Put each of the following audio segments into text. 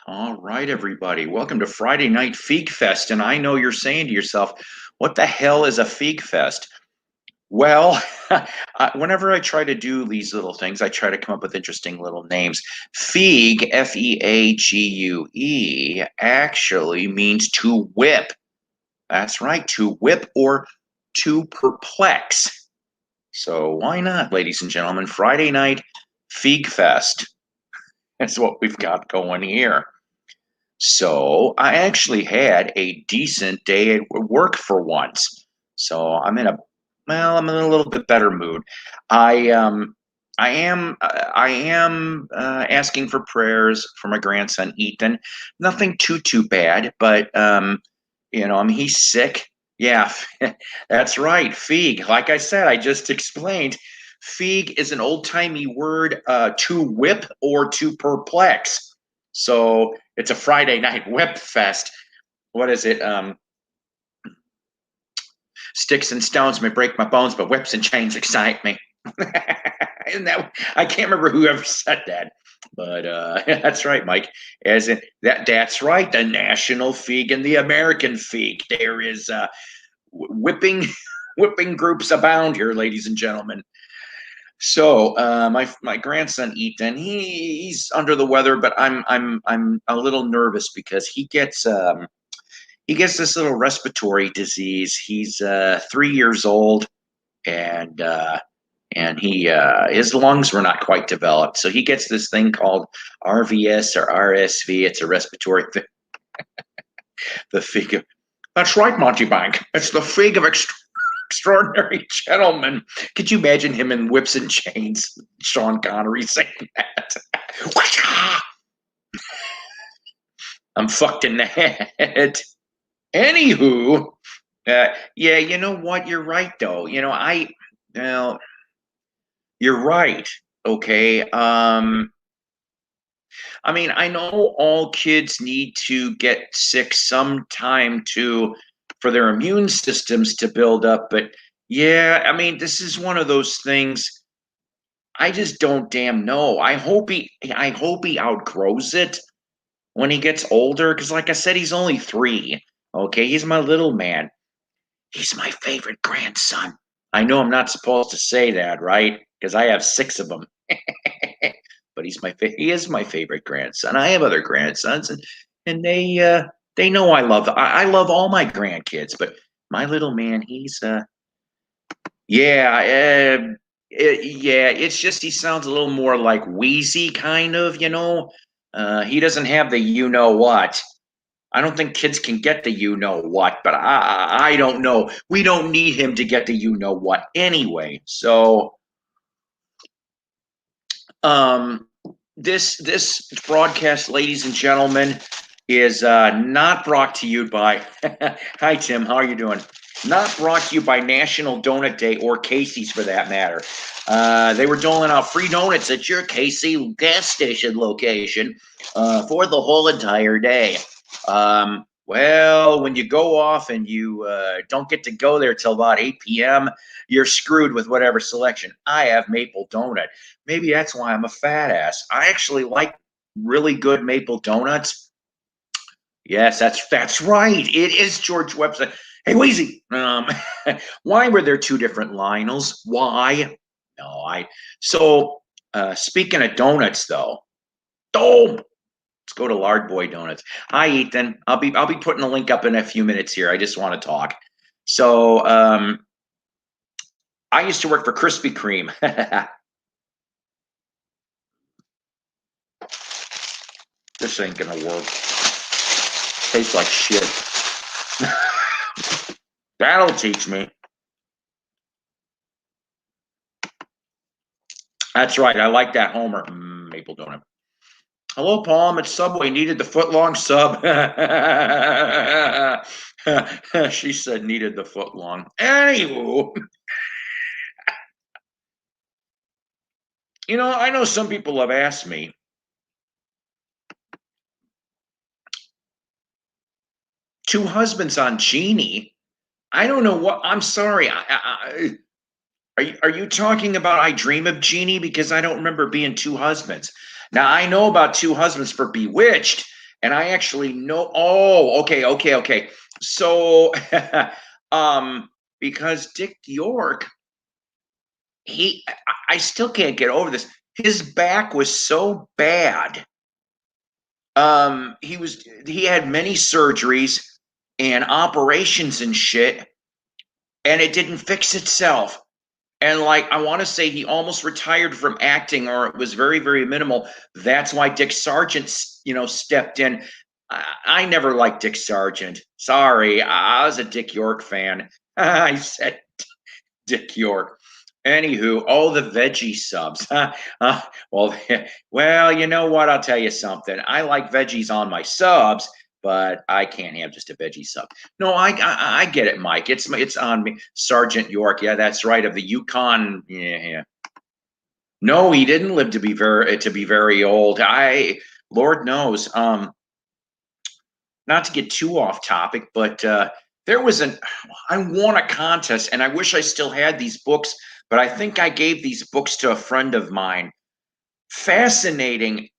All right, everybody. Welcome to Friday Night Feague Fest. And I know you're saying to yourself, what the hell is a Feague Fest? Well, whenever I try to do these little things, I try to come up with interesting little names. Feague, Feague, actually means to whip. That's right, to whip or to perplex. So why not, ladies and gentlemen? Friday Night Feague Fest. That's what we've got going here. So I actually had a decent day at work for once. So I'm in a little bit better mood. I um I am asking for prayers for my grandson Ethan. Nothing too bad, but I mean he's sick. Yeah, that's right. Feague. Like I said, I just explained. Feague is an old-timey word to whip or to perplex. So it's a Friday night whip fest. What is it? Sticks and stones may break my bones, but whips and chains excite me. Isn't that? I can't remember who ever said that, but that's right, Mike. As in that's right. The national Feague and the American Feague. There is whipping whipping groups abound here, ladies and gentlemen. So my grandson Ethan, he's under the weather, but I'm a little nervous because he gets this little respiratory disease. He's 3 years old, and he his lungs were not quite developed, so he gets this thing called RVS or RSV. It's a respiratory thing. The fig. That's right, Monty Bank. It's the fig of extraordinary gentlemen. Could you imagine him in whips and chains? Sean Connery saying that. I'm fucked in the head. Anywho, yeah, you know what? You're right, though. Well, you're right. Okay. I mean, I know all kids need to get sick sometime for their immune systems to build up, but yeah, I mean, this is one of those things. I just don't damn know. I hope he outgrows it when he gets older, because like I said, he's only 3. Okay, he's my little man. He's my favorite grandson. I know I'm not supposed to say that, right? Because I have 6 of them. But he is my favorite grandson. I have other grandsons, and they know I love all my grandkids, but my little man, he's yeah, yeah. It's just he sounds a little more like wheezy, kind of. He doesn't have the you know what. I don't think kids can get the you know what, but I don't know. We don't need him to get the you know what anyway. So um, this broadcast, ladies and gentlemen, is not brought to you by. Hi Tim, how are you doing? Not brought to you by National Donut Day or Casey's for that matter. They were doling out free donuts at your Casey gas station location for the whole entire day. Well, when you go off and you don't get to go there till about 8 p.m., you're screwed with whatever selection. I have maple donut. Maybe that's why I'm a fat ass. I actually like really good maple donuts. Yes, that's right. It is George Webster. Hey, Wheezy. Why were there 2 different Lionels? Why? No, I. So, speaking of donuts, though, oh, let's go to Lard Boy Donuts. Hi, Ethan. I'll be putting a link up in a few minutes here. I just want to talk. So, I used to work for Krispy Kreme. This ain't gonna work. Tastes like shit. That'll teach me. That's right. I like that Homer maple donut. Hello, Palm. It's Subway. Needed the foot-long sub. She said needed the foot-long. Anywho, I know some people have asked me, 2 husbands on Genie. I don't know what. I'm sorry. Are you talking about I Dream of Jeannie? Because I don't remember being 2 husbands. Now I know about 2 husbands for Bewitched, And I actually know. Oh, okay. So, because Dick York, I still can't get over this. His back was so bad. He had many surgeries and operations and shit, and it didn't fix itself. And like, I want to say he almost retired from acting, or it was very, very minimal. That's why Dick Sargent, stepped in. I never liked Dick Sargent. Sorry, I was a Dick York fan. I said Dick York. Anywho, oh, the veggie subs. Well, well, you know what? I'll tell you something. I like veggies on my subs, but I can't have just a veggie sub. No, I get it, Mike. It's on me, Sergeant York. Yeah, that's right. Of the Yukon. Yeah. No, he didn't live to be very old. Lord knows. Not to get too off topic, but there was I won a contest, and I wish I still had these books, but I think I gave these books to a friend of mine. Fascinating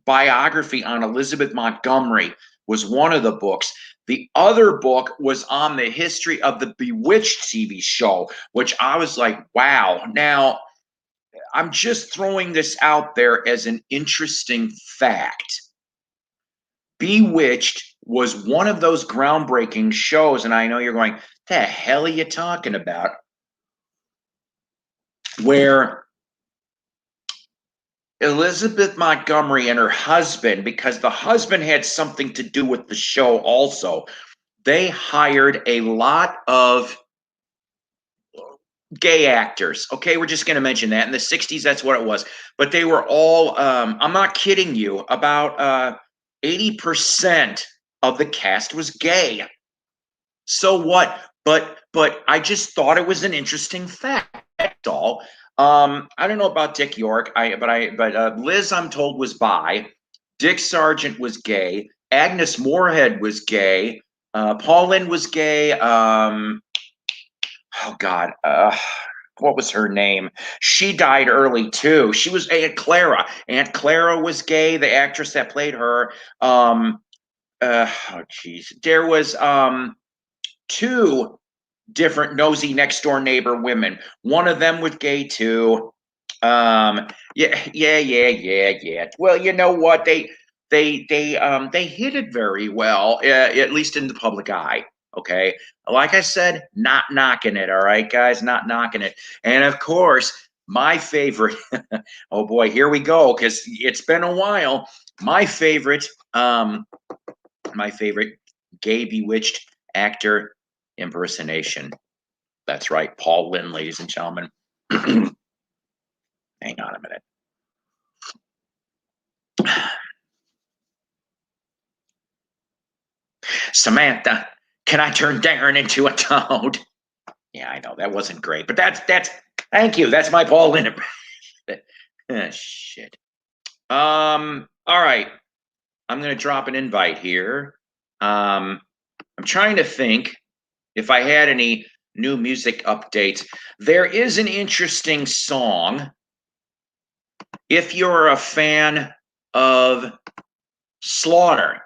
biography on Elizabeth Montgomery was one of the books. The other book was on the history of the Bewitched TV show, which I was like, wow. Now, I'm just throwing this out there as an interesting fact. Bewitched was one of those groundbreaking shows, and I know you're going, the hell are you talking about? Where Elizabeth Montgomery and her husband, because the husband had something to do with the show also, they hired a lot of gay actors. Okay, we're just going to mention that. In the 60s, that's what it was. But they were all, I'm not kidding you, about 80% of the cast was gay. So what? But I just thought it was an interesting fact. That's all. I don't know about Dick York. But Liz, I'm told, was bi. Dick Sargent was gay. Agnes Moorehead was gay. Paul Lynde was gay. Oh God, what was her name? She died early too. She was Aunt Clara. Aunt Clara was gay. The actress that played her. Oh geez, there was two different nosy next door neighbor women. One of them was gay too. Yeah. Well, you know what? They hid it very well, at least in the public eye. Okay, like I said, not knocking it. All right, guys, not knocking it. And of course, my favorite. Oh boy, here we go. Because it's been a while. My favorite. My favorite gay bewitched actor impersonation. That's right, Paul Lynde, ladies and gentlemen. Hang on a minute. Samantha, can I turn Darren into a toad? Yeah, I know that wasn't great, but that's thank you. That's my Paul Lynde. Shit. All right. I'm gonna drop an invite here. I'm trying to think if I had any new music updates. There is an interesting song. If you're a fan of Slaughter,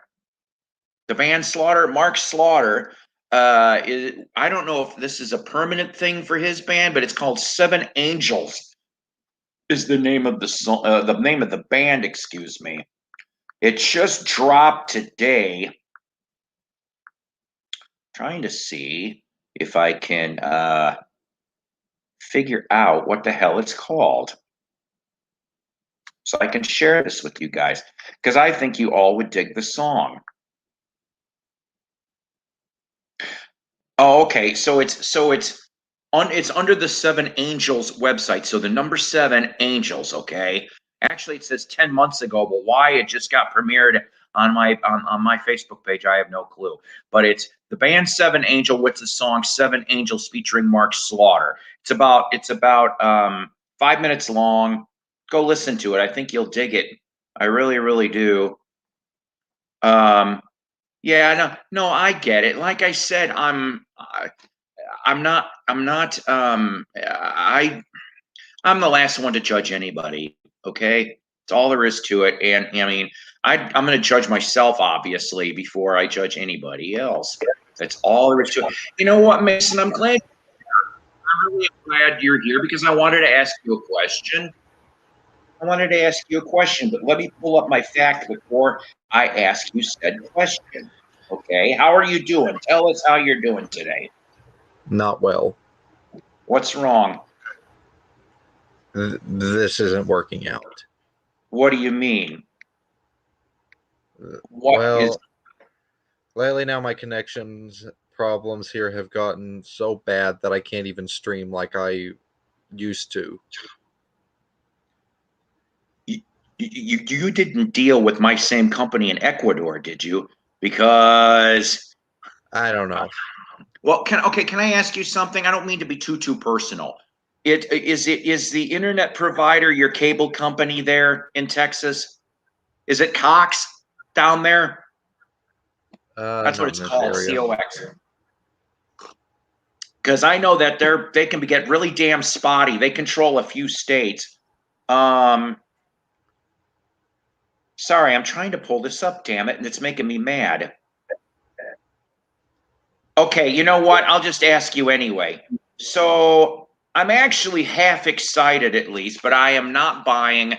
the band Slaughter, Mark Slaughter, I don't know if this is a permanent thing for his band, but it's called Seven Angels. Is the name of the song, the name of the band? Excuse me. It just dropped today. Trying to see if I can figure out what the hell it's called, so I can share this with you guys, because I think you all would dig the song. Oh, okay. It's under the Seven Angels website. So the number Seven Angels. Okay. Actually, it says 10 months ago, but why it just got premiered on my Facebook page, I have no clue. But it's the band Seven Angel with the song Seven Angels featuring Mark Slaughter. It's about 5 minutes long. Go listen to it. I think you'll dig it. I really, really do. Um, yeah, no, I get it. Like I said, I'm the last one to judge anybody. Okay. That's all there is to it. And I mean, I'm going to judge myself, obviously, before I judge anybody else. That's all there is to it. You know what, Mason? I'm really glad you're here because I wanted to ask you a question. But let me pull up my fact before I ask you said question. Okay, how are you doing? Tell us how you're doing today. Not well. What's wrong? This isn't working out. What do you mean? Lately now my connections problems here have gotten so bad that I can't even stream like I used to. You didn't deal with my same company in Ecuador, did you? Because I don't know. Well, can I ask you something? I don't mean to be too personal. Is the internet provider your cable company there in Texas? Is it Cox down there? That's what Not it's in this called, area. COX. Because I know that they can get really damn spotty. They control a few states. Sorry, I'm trying to pull this up, damn it, and it's making me mad. Okay, you know what? I'll just ask you anyway. So I'm actually half excited at least, but I am not buying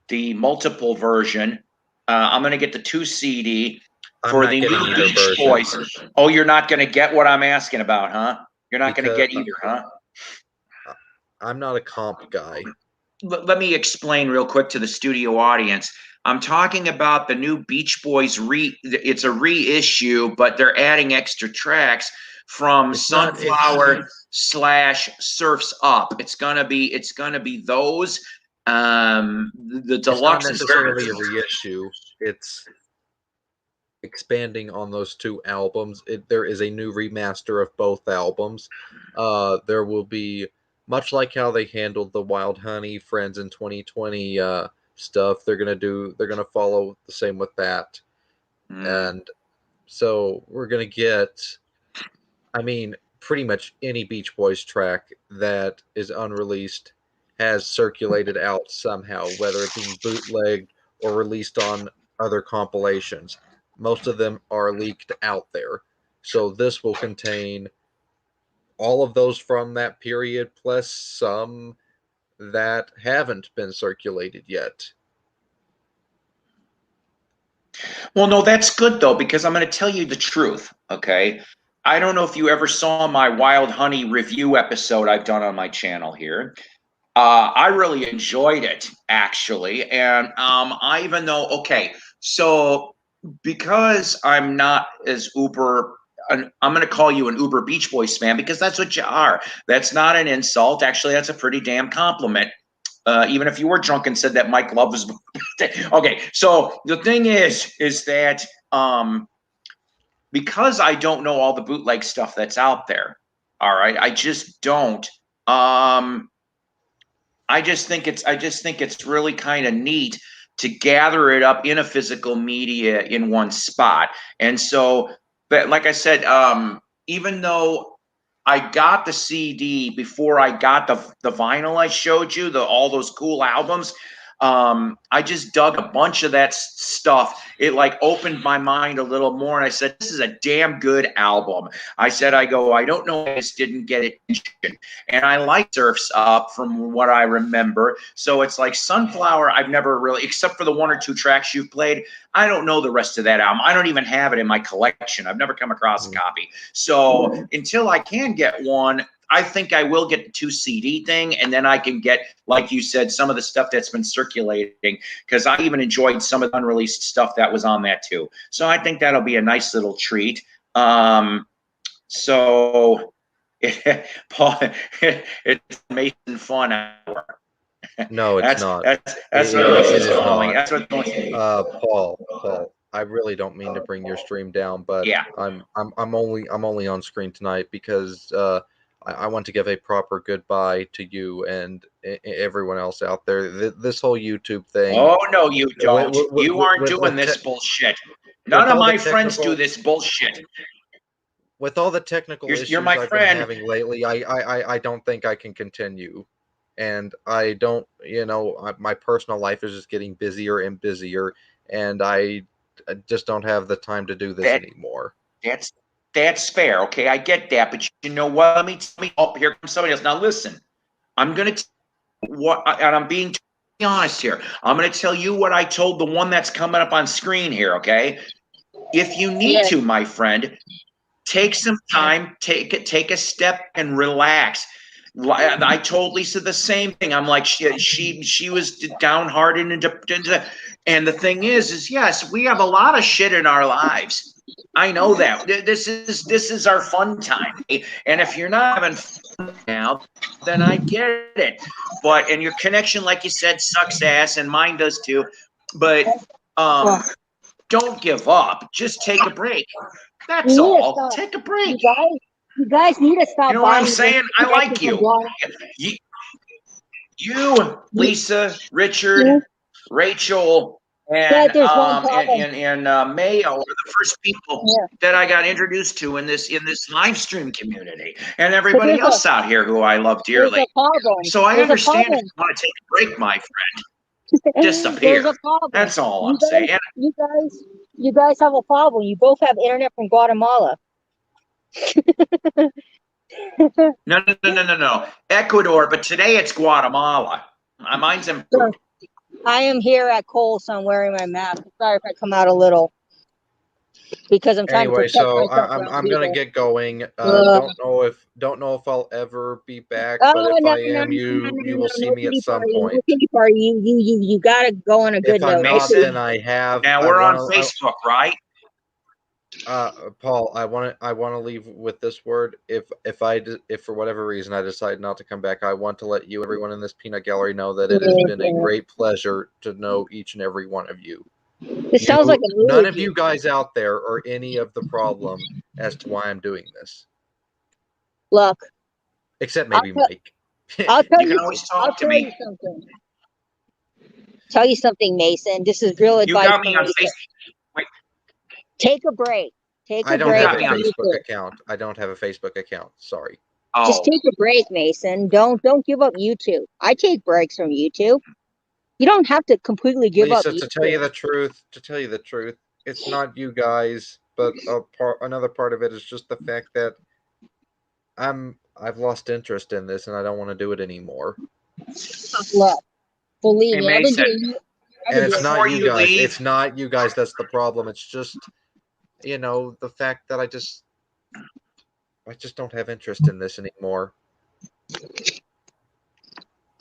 the multiple version. I'm going to get the 2 CD for the new Beach Boys. Oh, you're not going to get what I'm asking about, huh? You're not going to get either, huh? I'm not a comp guy. Let me explain real quick to the studio audience. I'm talking about the new Beach Boys it's a reissue, but they're adding extra tracks from Sunflower / Surfs Up. It's gonna be those. The deluxe is not necessarily a reissue. It's expanding on those 2 albums. There is a new remaster of both albums. There will be, much like how they handled the Wild Honey Friends in 2020 stuff, they're gonna follow the same with that. And so we're gonna get, I mean, pretty much any Beach Boys track that is unreleased has circulated out somehow, whether it being bootlegged or released on other compilations. Most of them are leaked out there. So this will contain all of those from that period, plus some that haven't been circulated yet. Well, no, that's good though, because I'm going to tell you the truth. Okay. I don't know if you ever saw my Wild Honey review episode I've done on my channel here. I really enjoyed it actually, and I even though so because I'm not as uber. I'm going to call you an Uber Beach Boys fan because that's what you are. That's not an insult. Actually, that's a pretty damn compliment. Even if you were drunk and said that Mike Love was okay. So the thing is that because I don't know all the bootleg stuff that's out there. All right, I just don't. I just think it's really kind of neat to gather it up in a physical media in one spot. And so, but like I said, even though I got the CD before I got the vinyl I showed you, all those cool albums. I just dug a bunch of that stuff. It like opened my mind a little more, and I said, "This is a damn good album." I don't know why this didn't get attention, and I like Surfs Up from what I remember. So it's like Sunflower. I've never really, except for the 1 or 2 tracks you've played, I don't know the rest of that album. I don't even have it in my collection. I've never come across a copy. So until I can get one, I think I will get the 2 CD thing, and then I can get, like you said, some of the stuff that's been circulating, because I even enjoyed some of the unreleased stuff that was on that too. So I think that'll be a nice little treat. So Paul, it's Mason Fun Hour. No, it's not. That's what Mason's calling. That's what Paul, I really don't mean to bring your stream down, but yeah. I'm only on screen tonight because I want to give a proper goodbye to you and everyone else out there. This whole YouTube thing. Oh no, you don't. You aren't doing this bullshit. None of my friends do this bullshit. With all the technical issues I've been having lately, I don't think I can continue. And I don't, my personal life is just getting busier and busier, and I just don't have the time to do this anymore. That's fair. Okay, I get that, but you know what? Let me. Oh, here comes somebody else. Now listen, I'm gonna and I'm being honest here. I'm gonna tell you what I told the one that's coming up on screen here. Okay, if you need to, my friend, take some time, take a step and relax. I told Lisa the same thing. I'm like, she was downhearted and the thing is yes, we have a lot of shit in our lives. I know that. This is our fun time. And if you're not having fun now, then I get it. But and your connection, like you said, sucks ass, and mine does too. But don't give up. Just take a break. That's all. Take a break. You guys need to stop. You know what I'm saying? I like you. You, Lisa, Richard, Rachel, and Mayo are the first people that I got introduced to in this live stream community, and everybody else out here who I love dearly. So I understand if you want to take a break, my friend. Disappear. That's all I'm saying. You guys have a problem. You both have internet from Guatemala. No. Ecuador, but today it's Guatemala. Mine's in Peru. I am here at Kohl's, so I'm wearing my mask. Sorry if I come out a little, because I'm trying to protect myself. I'm gonna get going. Don't know if I'll ever be back, but if I am, you will see me at some point. You gotta go on a good note. If I'm not, then I have. Now we're on Facebook, right? Paul, I want to leave with this word. If for whatever reason I decide not to come back, I want to let you, everyone in this peanut gallery, know that it has been a great pleasure to know each and every one of you. It sounds like a movie. None of you guys out there are any of the problem as to why I'm doing this. Look, except maybe Mike. I'll tell you. Can always talk to me. Tell you something, Mason. This is real advice. You got me on Facebook. Take a break. I don't have a Facebook account. I don't have a Facebook account. Sorry. Oh. Just take a break, Mason. Don't give up YouTube. I take breaks from YouTube. You don't have to completely give up. Lisa, to tell you the truth, it's not you guys, but another part of it is just the fact that I've lost interest in this and I don't want to do it anymore. Look, believe me, and it's not you guys. It's not you guys that's the problem. It's just the fact that I just don't have interest in this anymore.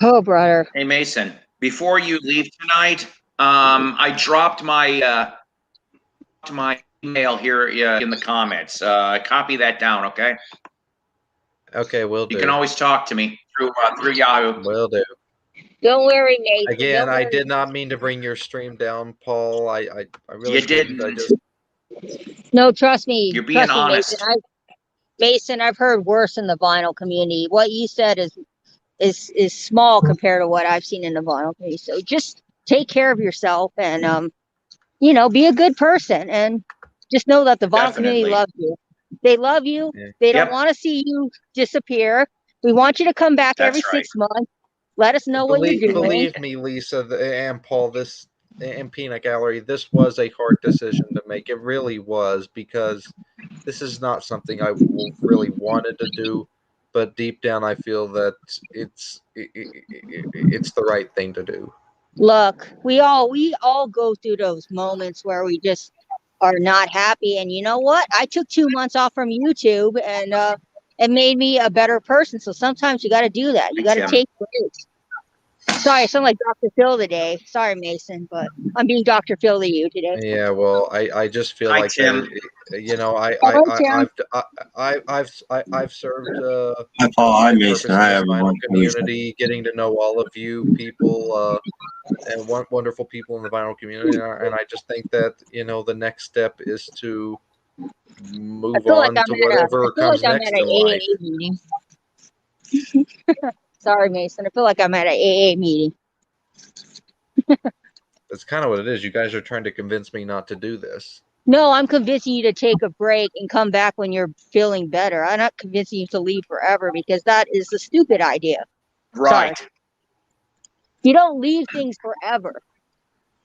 Oh, brother. Hey, Mason, before you leave tonight, I dropped my email here in the comments. Copy that down, okay? Okay, will do. You can always talk to me through Yahoo. Will do. Don't worry, Mason. Again, I did not mean to bring your stream down, Paul. I really you didn't. No, trust me. You're being honest. Mason, I've heard worse in the vinyl community. What you said is small compared to what I've seen in the vinyl community. So just take care of yourself and be a good person, and just know that the vinyl community loves you. They love you. Yeah. They don't want to see you disappear. We want you to come back every 6 months. Let us know what you're doing. Believe me, Lisa and Paul, and Peanut Gallery, this was a hard decision to make. It really was, because this is not something I really wanted to do, but deep down I feel that it's the right thing to do. Look, we all go through those moments where we just are not happy, and you know what? I took 2 months off from YouTube, and it made me a better person. So sometimes you got to do that. You got to take breaks. Sorry, I sound like Dr. Phil today. Sorry, Mason, but I'm being Dr. Phil to you today. Yeah, well, I just feel like Tim. I've served Hi, Mason. I have the community, getting to know all of you people and wonderful people in the vinyl community, and I just think that the next step is to move on to whatever comes next in life. Sorry, Mason. I feel like I'm at an AA meeting. That's kind of what it is. You guys are trying to convince me not to do this. No, I'm convincing you to take a break and come back when you're feeling better. I'm not convincing you to leave forever, because that is a stupid idea. Right. Sorry. You don't leave things forever.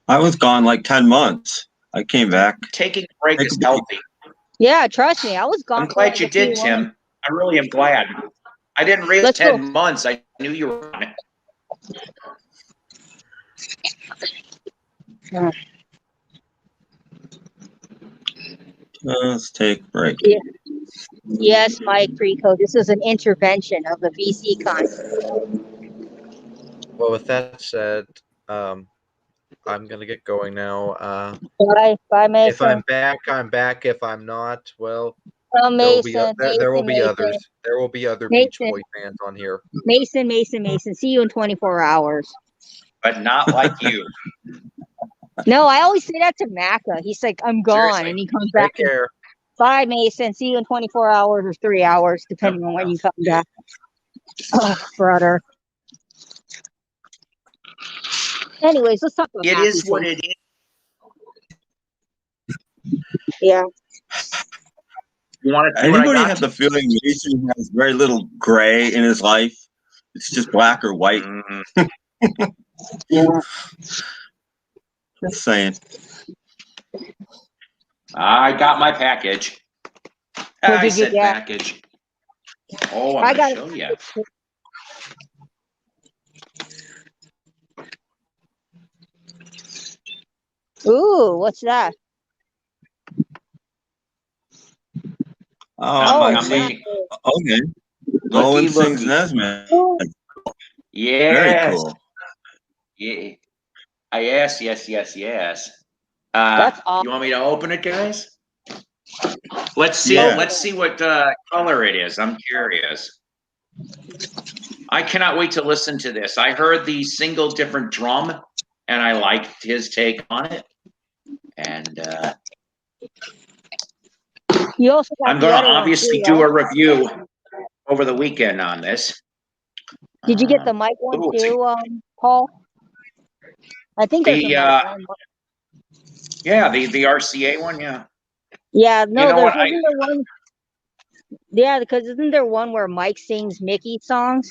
I was gone like 10 months. I came back. Taking a break Take is a break. healthy. Yeah, trust me. I was gone I'm for glad like you a few did, Tim. months. I really am glad. I didn't realize Let's go. 10 months. I knew you were on it. Let's take a break. Yeah. Yes, Mike Preco. This is an intervention of the VC con. Well, with that said, I'm gonna get going now. Bye, If Mason. I'm back, I'm back. If I'm not, well, Oh, there will be Mason. there will be Mason. others. There will be other Beach Mason. Boy fans on here. Mason. See you in 24 hours. But not like you. No, I always say that to Macca. He's like, I'm gone. Seriously. And he comes Take back. care. Bye, Mason. See you in 24 hours or 3 hours, depending on when you come back. Oh, brother. Anyways, let's talk about It happy is what things. it is. Yeah. You want to see what I Anybody got? have the feeling Mason has very little gray in his life? It's just black or white. Yeah. Just saying. I got my package. What I did you said get? package. Oh, I I'm got going to show you. Ooh, what's that? Oh, I I'm see. looking. Okay. Glowing Sings Looky. Nesman. Ooh, Very Yes. cool. Yeah. Yes. that's awesome. You want me to open it, guys? Let's see. Yeah. Let's see what color it is. I'm curious. I cannot wait to listen to this. I heard the single different drum, and I liked his take on it. And You also got I'm the going to other one obviously too, do right? a review over the weekend on this. Did you get the mic one Ooh, too, Paul? I think there's a the mic one. yeah, the RCA one, yeah. Yeah, no, You know there's what? isn't there one. Yeah, because isn't there one where Mike sings Mickey songs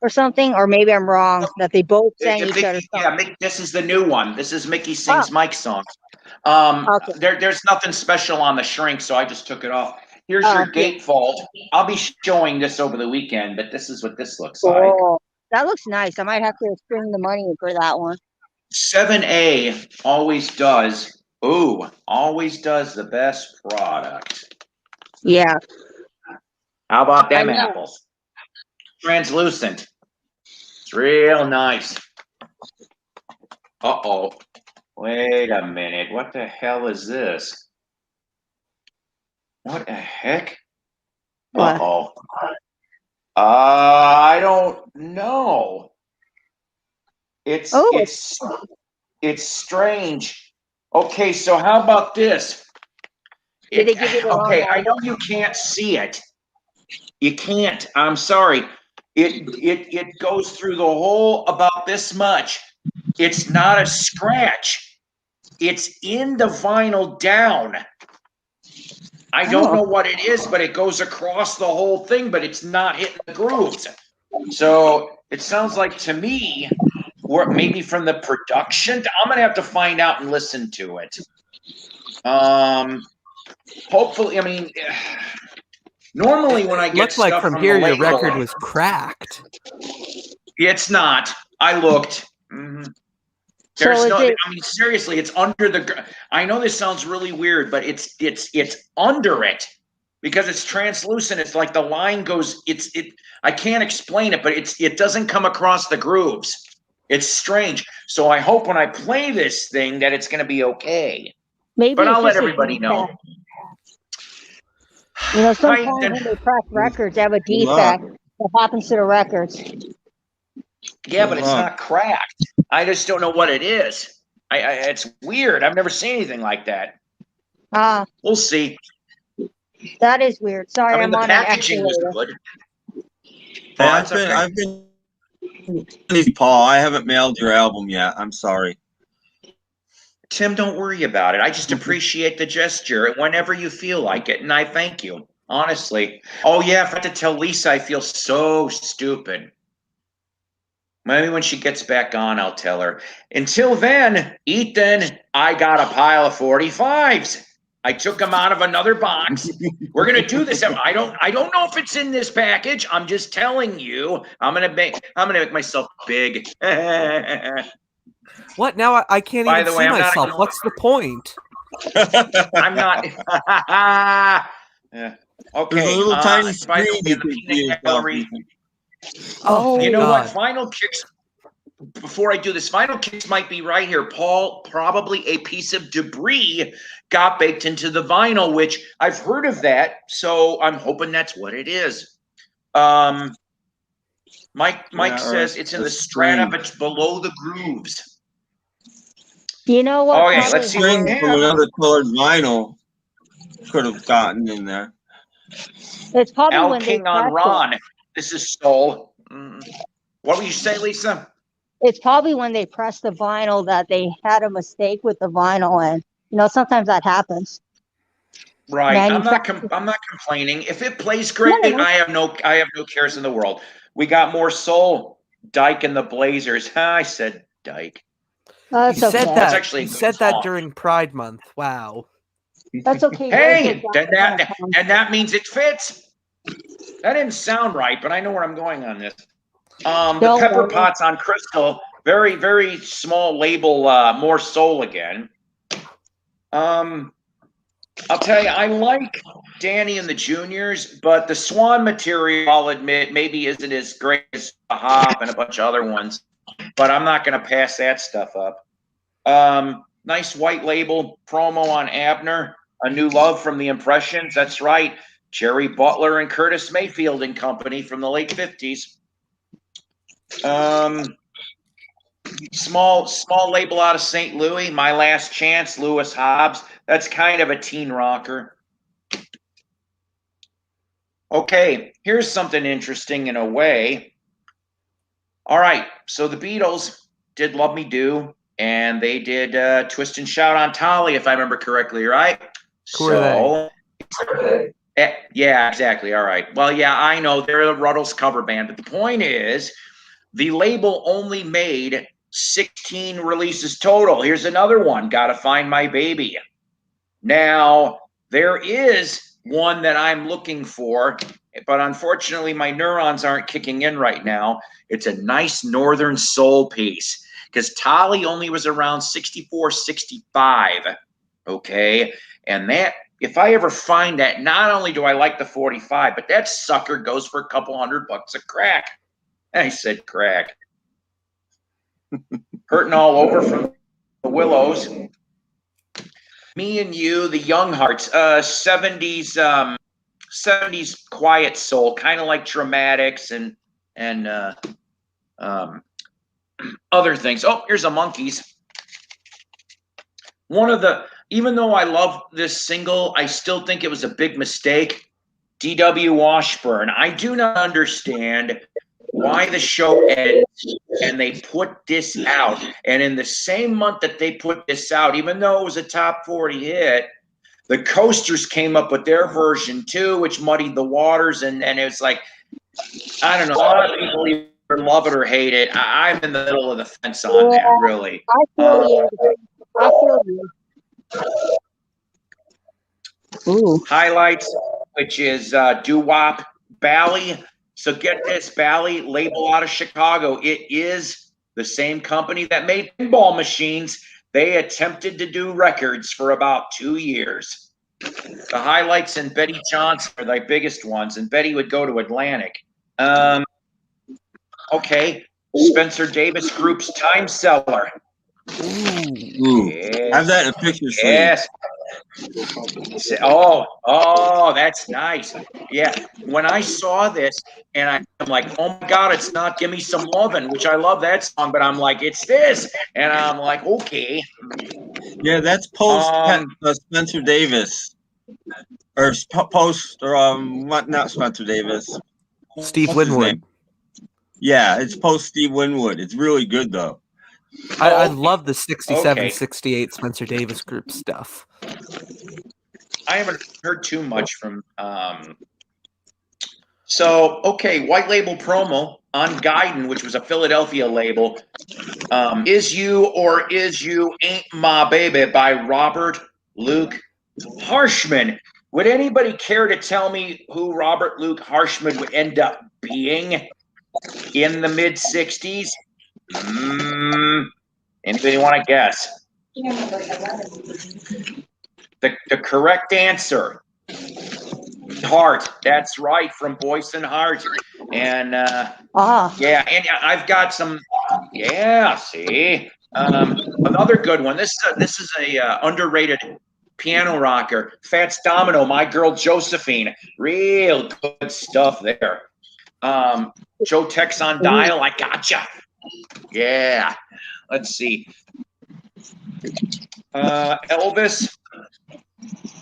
or something? Or maybe I'm wrong that they both sang each other's songs. This is the new one. This is Mickey Oh, sings Mike songs. okay. There's nothing special on the shrink, so I just took it off. Here's Oh, your gatefold. I'll be showing this over the weekend, but this is what this looks like. cool. That looks nice. I might have to spring the money for that one. 7A always does. Always does the best product. Yeah, How about I them know. apples? Translucent. It's real nice. Uh-oh. Wait a minute. What the hell is this? What the heck? What? Uh-oh. I don't know. It's Oh, it's strange. Okay, so how about this? did they give you the wrong Okay, I one? know you can't see it. You can't. I'm sorry. It goes through the hole about this much. It's not a scratch. It's in the vinyl down. I don't know what it is, but it goes across the whole thing, but it's not hitting the grooves. So it sounds like to me, or maybe from the production, I'm gonna have to find out and listen to it. Hopefully, I mean, normally when I get Looked like stuff from from here the your label, record was cracked. it's not. I looked. So There's is no. it? I mean, seriously, it's under the. I know this sounds really weird, but it's under it because it's translucent. It's like the line goes. I can't explain it, but it doesn't come across the grooves. It's strange. So I hope when I play this thing that it's going to be okay. Maybe But it's I'll let just a everybody know. defect. You know, sometimes when they press records, they have a Good luck. defect that happens to the records. Yeah, but Good it's luck. not cracked. I just don't know what it is. It's weird. I've never seen anything like that. Ah, We'll see. that is weird. Sorry, I mean, I'm the on an packaging was escalator. good. Hey, That's okay. I've been Paul. I haven't mailed your album yet. I'm sorry. Tim, don't worry about it. I just appreciate the gesture whenever you feel like it, and I thank you, honestly. Oh, yeah, I have to tell Lisa I feel so stupid. Maybe when she gets back on, I'll tell her. Until then, Ethan, I got a pile of 45s. I took them out of another box. We're gonna do this. I don't know if it's in this package. I'm just telling you. I'm gonna make myself big. What? Now I can't By even the see way, I'm not myself. ignoring- What's the point? I'm not. Yeah. Okay. There's a little tiny by the screen way, you the can see peanut yourself gallery. in. Oh, Oh. You know God. what? Final kicks. Before I do this, final kicks might be right here. Paul, probably a piece of debris got baked into the vinyl, which I've heard of that. So I'm hoping that's what it is. Mike Yeah, or says it's in a the strata, string. but it's below the grooves. You know what? Okay, probably let's see what String we from have. another colored vinyl could have gotten in there. It's probably Al when they King on press it. Ron. This is Soul. What would you say, Lisa? It's probably when they press the vinyl that they had a mistake with the vinyl, and sometimes that happens. Right. I'm not Manufacturer- complaining. If it plays great, No, no. I have no cares in the world. We got more Soul. Dyke and the Blazers. I said Dyke. That's You said okay. That's that. actually a You good said that song. during Pride Month. Wow. That's okay. There's Hey, a then guy that on and that means it fits. That didn't sound right, but I know where I'm going on this. The Don't pepper worry. pots on Crystal, very, very small label, more Soul again. I'll tell you, I like Danny and the Juniors, but the Swan material, I'll admit, maybe isn't as great as the Hop and a bunch of other ones. But I'm not going to pass that stuff up. Nice white label promo on Abner. A New Love from the Impressions. That's right. Jerry Butler and Curtis Mayfield and company from the late 50s. Small label out of St. Louis. My Last Chance, Lewis Hobbs. That's kind of a teen rocker. Okay, here's something interesting in a way. All right, so the Beatles did Love Me Do, and they did Twist and Shout on Tolly, if I remember correctly, right? Who are Yeah, exactly. All right. Well, yeah, I know they're the Ruddles cover band, but the point is, the label only made 16 releases total. Here's another one, Gotta Find My Baby. Now, there is one that I'm looking for, but unfortunately my neurons aren't kicking in right now. It's a nice Northern Soul piece because Tolly only was around 64, 65. Okay. And that, if I ever find that, not only do I like the 45, but that sucker goes for a couple $100 a crack. I said crack. Hurting all over from the Willows. Me and You, the Young Hearts, 70s, 70s quiet soul, kind of like Dramatics and other things. Oh, here's a Monkeys. Even though I love this single, I still think it was a big mistake. D.W. Washburn. I do not understand why the show ends and they put this out. And in the same month that they put this out, even though it was a top 40 hit, the Coasters came up with their version too, which muddied the waters. And it was like, I don't know, a lot of people either love it or hate it. I'm in the middle of the fence on that, really. I feel you. I feel you. Ooh. Highlights, which is doo-wop Bally. So get this, Bally, label out of Chicago. It is the same company that made pinball machines. They attempted to do records for about 2 years. The Highlights and Betty Johnson are the biggest ones, and Betty would go to Atlantic. Okay, Spencer Davis Group's Time Seller. Ooh. Yes. Have that in a picture sleeve. Yes. Oh, that's nice. Yeah. When I saw this, and I'm like, oh my God, it's not Give Me Some Lovin', which I love that song, but I'm like, it's this. And I'm like, okay. Yeah, that's post Spencer Davis. Or post, or what? Not Spencer Davis. Steve What's his Winwood. name? Yeah, it's post Steve Winwood. It's really good though. I love the 67, Okay. 68 Spencer Davis group stuff. I haven't heard too much from. So, okay, white label promo. on Guidon, which was a Philadelphia label. Is You or Is You Ain't My Baby by Robert Luke Harshman. Would anybody care to tell me who Robert Luke Harshman would end up being in the mid 60s? Anybody want to guess? The correct answer, Heart. That's right, from Boyce and Hart. And yeah, and I've got some. Yeah, see, another good one. This is a underrated piano rocker. Fats Domino, My Girl Josephine. Real good stuff there. Joe Tex on Dial, I Gotcha. Yeah. Let's see. Elvis,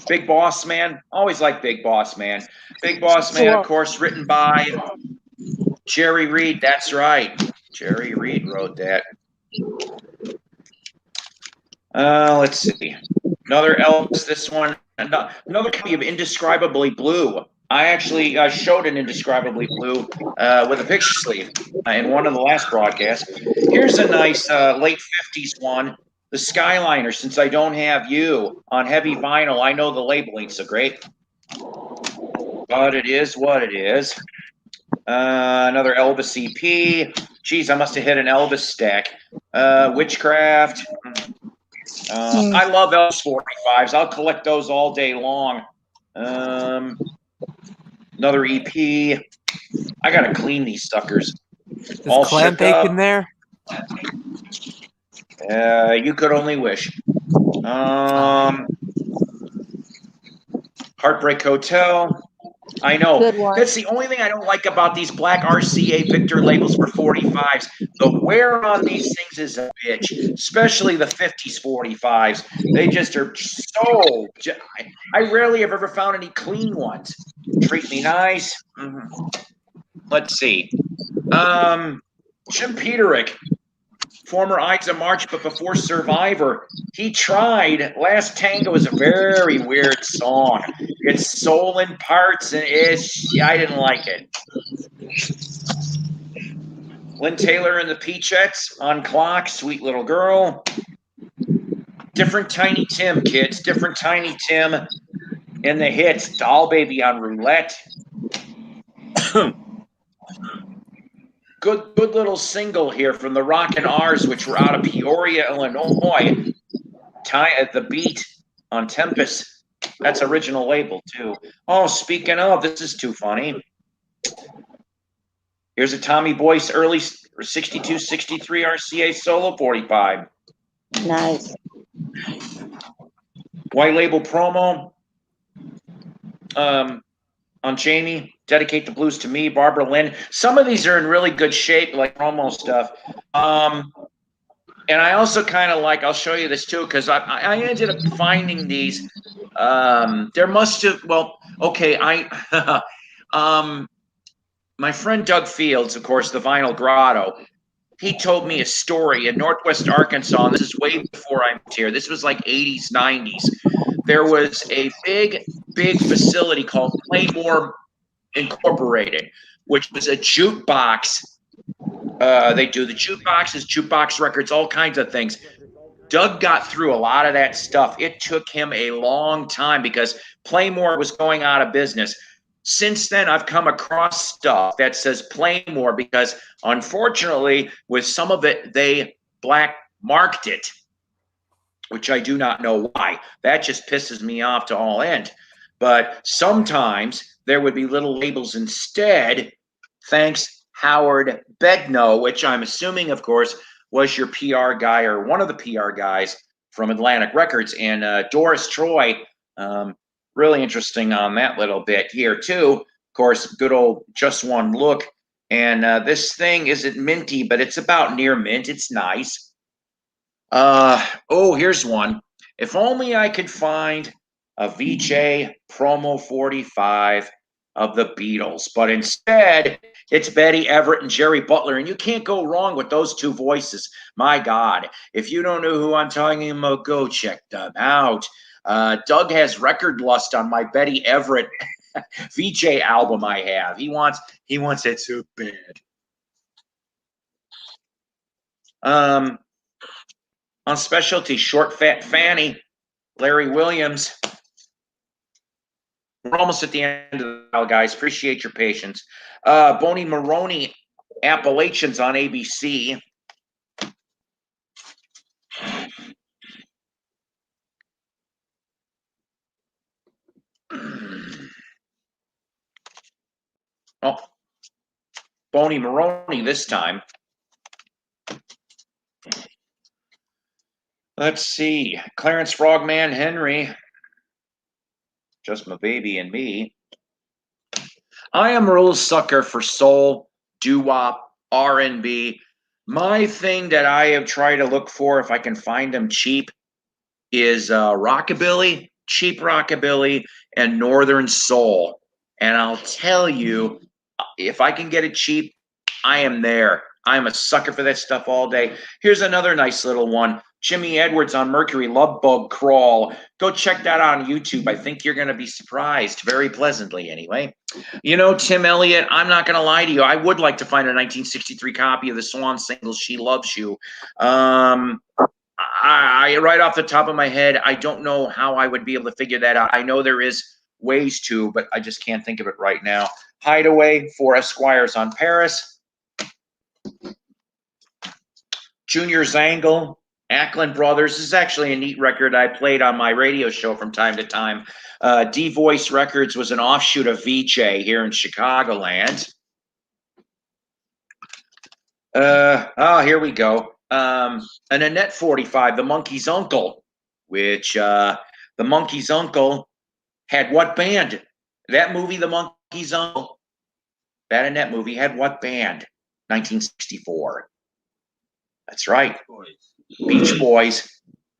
Big Boss Man. Always like Big Boss Man. Big Boss Man, of course, written by Jerry Reed. That's right. Jerry Reed wrote that. Let's see. Another Elvis, this one. Another copy of Indescribably Blue. I actually showed an Indescribably Blue with a picture sleeve in one of the last broadcasts. Here's a nice late 50s one. The Skyliner, Since I Don't Have You, on heavy vinyl. I know the label ain't so great, but it is what it is. Another Elvis EP. Geez, I must have hit an Elvis stack. Witchcraft. I love Elvis 45s. I'll collect those all day long. Another EP. I gotta clean these suckers. Is all clam shook bacon up. there? You could only wish. Heartbreak Hotel. I know. Good one. That's the only thing I don't like about these black RCA Victor labels for 45s. The wear on these things is a bitch, especially the 50s 45s. They just are so. I rarely have ever found any clean ones. Treat Me Nice. Let's see. Jim Peterick, former Ides of March, but before Survivor. He tried. Last Tango is a very weird song. It's soul in parts, and I didn't like it. Lynn Taylor and the Peachettes on Clock, Sweet Little Girl. Different Tiny Tim, kids. Different Tiny Tim in the hits. Doll Baby on Roulette. Good little single here from the Rockin' R's, which were out of Peoria, Illinois. The Beat on Tempest. That's original label, too. Oh, speaking of, this is too funny. Here's a Tommy Boyce early 62, 63 RCA solo 45. Nice. White label promo on Jamie. Dedicate the Blues to Me, Barbara Lynn. Some of these are in really good shape, like promo stuff. And I also kind of like, I'll show you this too, because I ended up finding these. There must have, well, okay, my friend Doug Fields, of course, the Vinyl Grotto, he told me a story in Northwest Arkansas, and this is way before I moved here. This was like 80s, 90s. There was a big facility called Playmore Incorporated, which was a jukebox. They do the jukeboxes, jukebox records, all kinds of things. Doug got through a lot of that stuff. It took him a long time because Playmore was going out of business. Since then, I've come across stuff that says Playmore because, unfortunately, with some of it, they black marked it, which I do not know why. That just pisses me off to all end. But sometimes there would be little labels instead. Thanks, Howard Begno, which I'm assuming, of course, was your PR guy or one of the PR guys from Atlantic Records. And Doris Troy, really interesting on that little bit here, too. Of course, good old Just One Look. And this thing isn't minty, but it's about near mint. It's nice. Oh, here's one. If only I could find a VJ promo 45 of the Beatles, but instead it's Betty Everett and Jerry Butler, and you can't go wrong with those two voices. My God, if you don't know who I'm talking about, go check them out. Doug has record lust on my Betty Everett VJ album I have. He wants it so bad. On specialty, Short Fat Fanny, Larry Williams. We're almost at the end of the file, guys. Appreciate your patience. Boney Maroney, Appalachians on ABC. Oh, Boney Maroney this time. Let's see. Clarence Frogman Henry. Just My Baby and Me. I am a real sucker for soul, doo-wop, R&B. My thing that I have tried to look for, if I can find them cheap, is rockabilly, cheap rockabilly, and northern soul. And I'll tell you, if I can get it cheap, I am there. I'm a sucker for that stuff all day. Here's another nice little one. Jimmy Edwards on Mercury, Love Bug Crawl. Go check that out on YouTube. I think you're going to be surprised, very pleasantly anyway. You know, Tim Elliott, I'm not going to lie to you. I would like to find a 1963 copy of the Swan single, She Loves You. I right off the top of my head, I don't know how I would be able to figure that out. I know there is ways to, but I just can't think of it right now. Hideaway, for Esquires on Paris. Junior Zangle, Ackland Brothers. This is actually a neat record I played on my radio show from time to time. D-Voice Records was an offshoot of VJ here in Chicagoland. Here we go. An Annette 45, The Monkey's Uncle, which The Monkey's Uncle had what band? That movie, The Monkey's Uncle, that Annette movie had what band? 1964. That's right. Beach Boys. It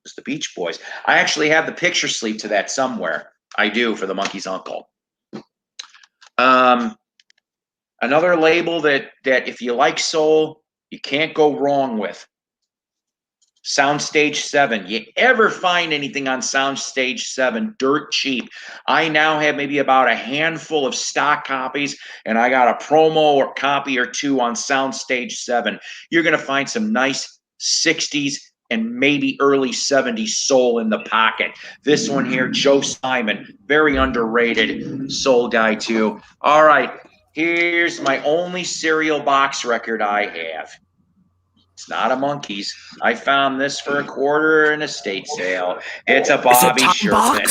was the Beach Boys. I actually have the picture sleeve to that somewhere. I do, for The Monkey's Uncle. Another label that if you like soul, you can't go wrong with. Soundstage 7. You ever find anything on Soundstage 7 dirt cheap? I now have maybe about a handful of stock copies, and I got a promo or copy or two on Soundstage 7. You're going to find some nice 60s and maybe early 70s soul in the pocket. This one here, Joe Simon, very underrated soul guy too. All right, here's my only cereal box record I have. It's not a Monkees. I found this for $25 in a estate sale. It's a Bobby Sherman.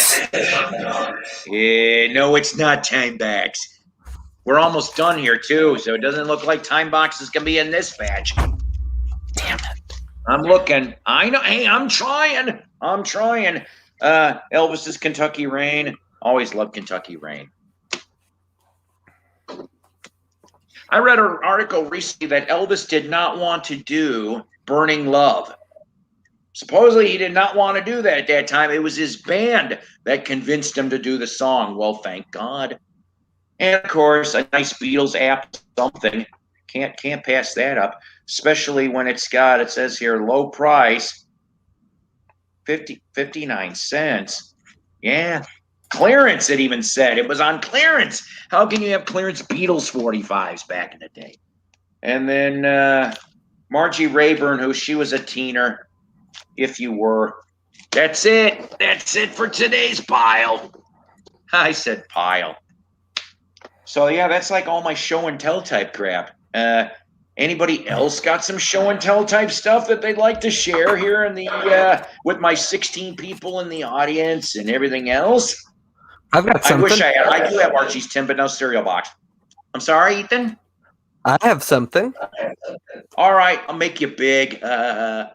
No, it's not Time Box. We're almost done here too, so it doesn't look like Time Box is gonna be in this batch. Damn it! I'm looking. I know. Hey, I'm trying. Elvis's Kentucky Rain. Always loved Kentucky Rain. I read an article recently that Elvis did not want to do Burning Love. Supposedly he did not want to do that at that time. It was his band that convinced him to do the song. Well, thank God. And of course, a nice Beatles app, something. Can't pass that up, especially when it says here, low price, 59 cents. Yeah. Clearance, it even said. It was on clearance. How can you have clearance Beatles 45s back in the day? And then Margie Rayburn, she was a teener, if you were. That's it. That's it for today's pile. I said pile. So, yeah, that's like all my show and tell type crap. Anybody else got some show and tell type stuff that they'd like to share here in the with my 16 people in the audience and everything else? I've got something. I wish I had. I do have Archie's Tim, but no cereal box. I'm sorry, Ethan? I have something. All right, I'll make you big. Yeah.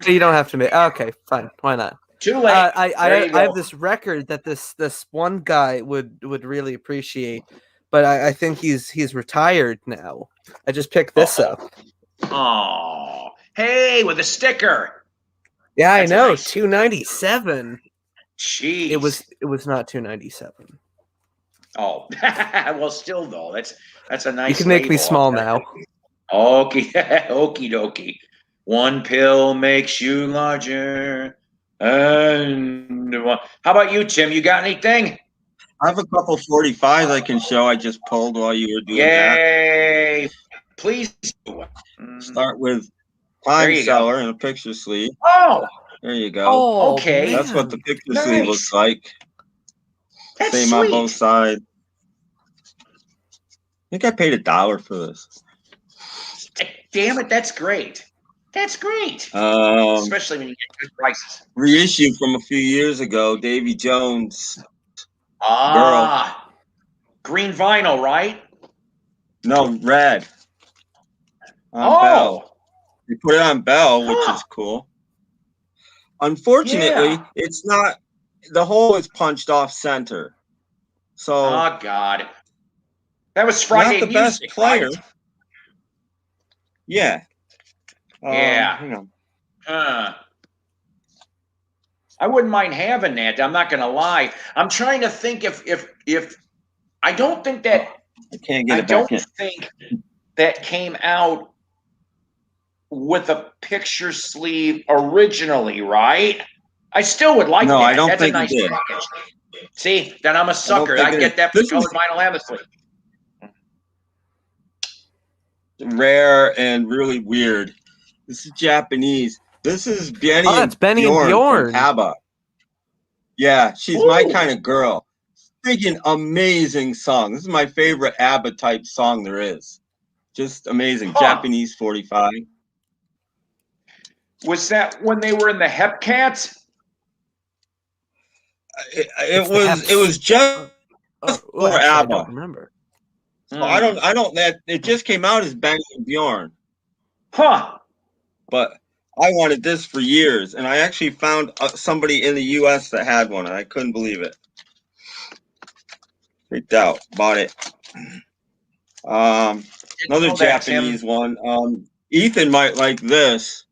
You don't have to make. Okay, fine. Why not? Too late. I have this record that this one guy would really appreciate, but I think he's retired now. I just picked this up. Oh, hey, with a sticker. Yeah, That's I know. nice. $2.97. Jeez. It was not $2.97. Oh, well, still though, that's a nice. You can make me label. small now. Okay, okie dokie. One pill makes you larger. And how about you, Tim? You got anything? I have a couple 45s I can show. I just pulled while you were doing that. Yay! Please. Start with There Time you go. seller and a picture sleeve. Oh, There you go. Oh, Okay. That's what the man. picture Nice. sleeve looks like. that's Same sweet. on both sides. I think I paid $1 for this. Damn it, that's great. That's great. Um, Especially when you get good prices. Reissue from a few years ago, Davy Jones. Ah, green vinyl, right? No, red. On Oh, Bell. They put it on Bell, which Huh. is cool. Unfortunately, Yeah. it's not. The hole is punched off center. So Oh God, that was not Friday the best music, player. right? Yeah. Yeah. You know, I wouldn't mind having that. I'm not gonna lie. I'm trying to think if I don't think that I can't get I it back don't in. think that came out with a picture sleeve originally, right? I still would like No, that. I don't That's a think it nice did. package. See, then I'm a sucker. think I it get is. that for This colored is vinyl and the sleeve. rare and really weird. This is Japanese. This is Benny Oh, and that's Benny and Bjorn from Bjorn. ABBA. Yeah, she's my Ooh. kind of girl. Freaking amazing song. This is my favorite ABBA type song there is. Just amazing. Huh. Japanese 45. Was that when they were in the Hepcats? It was just for Actually, I ABBA. don't remember. So I don't that it just came out as Benny and Bjorn. Huh. But I wanted this for years, and I actually found somebody in the U.S. that had one, and I couldn't believe it. Freaked out. Bought it. Another know that, Japanese one. Ethan might like this.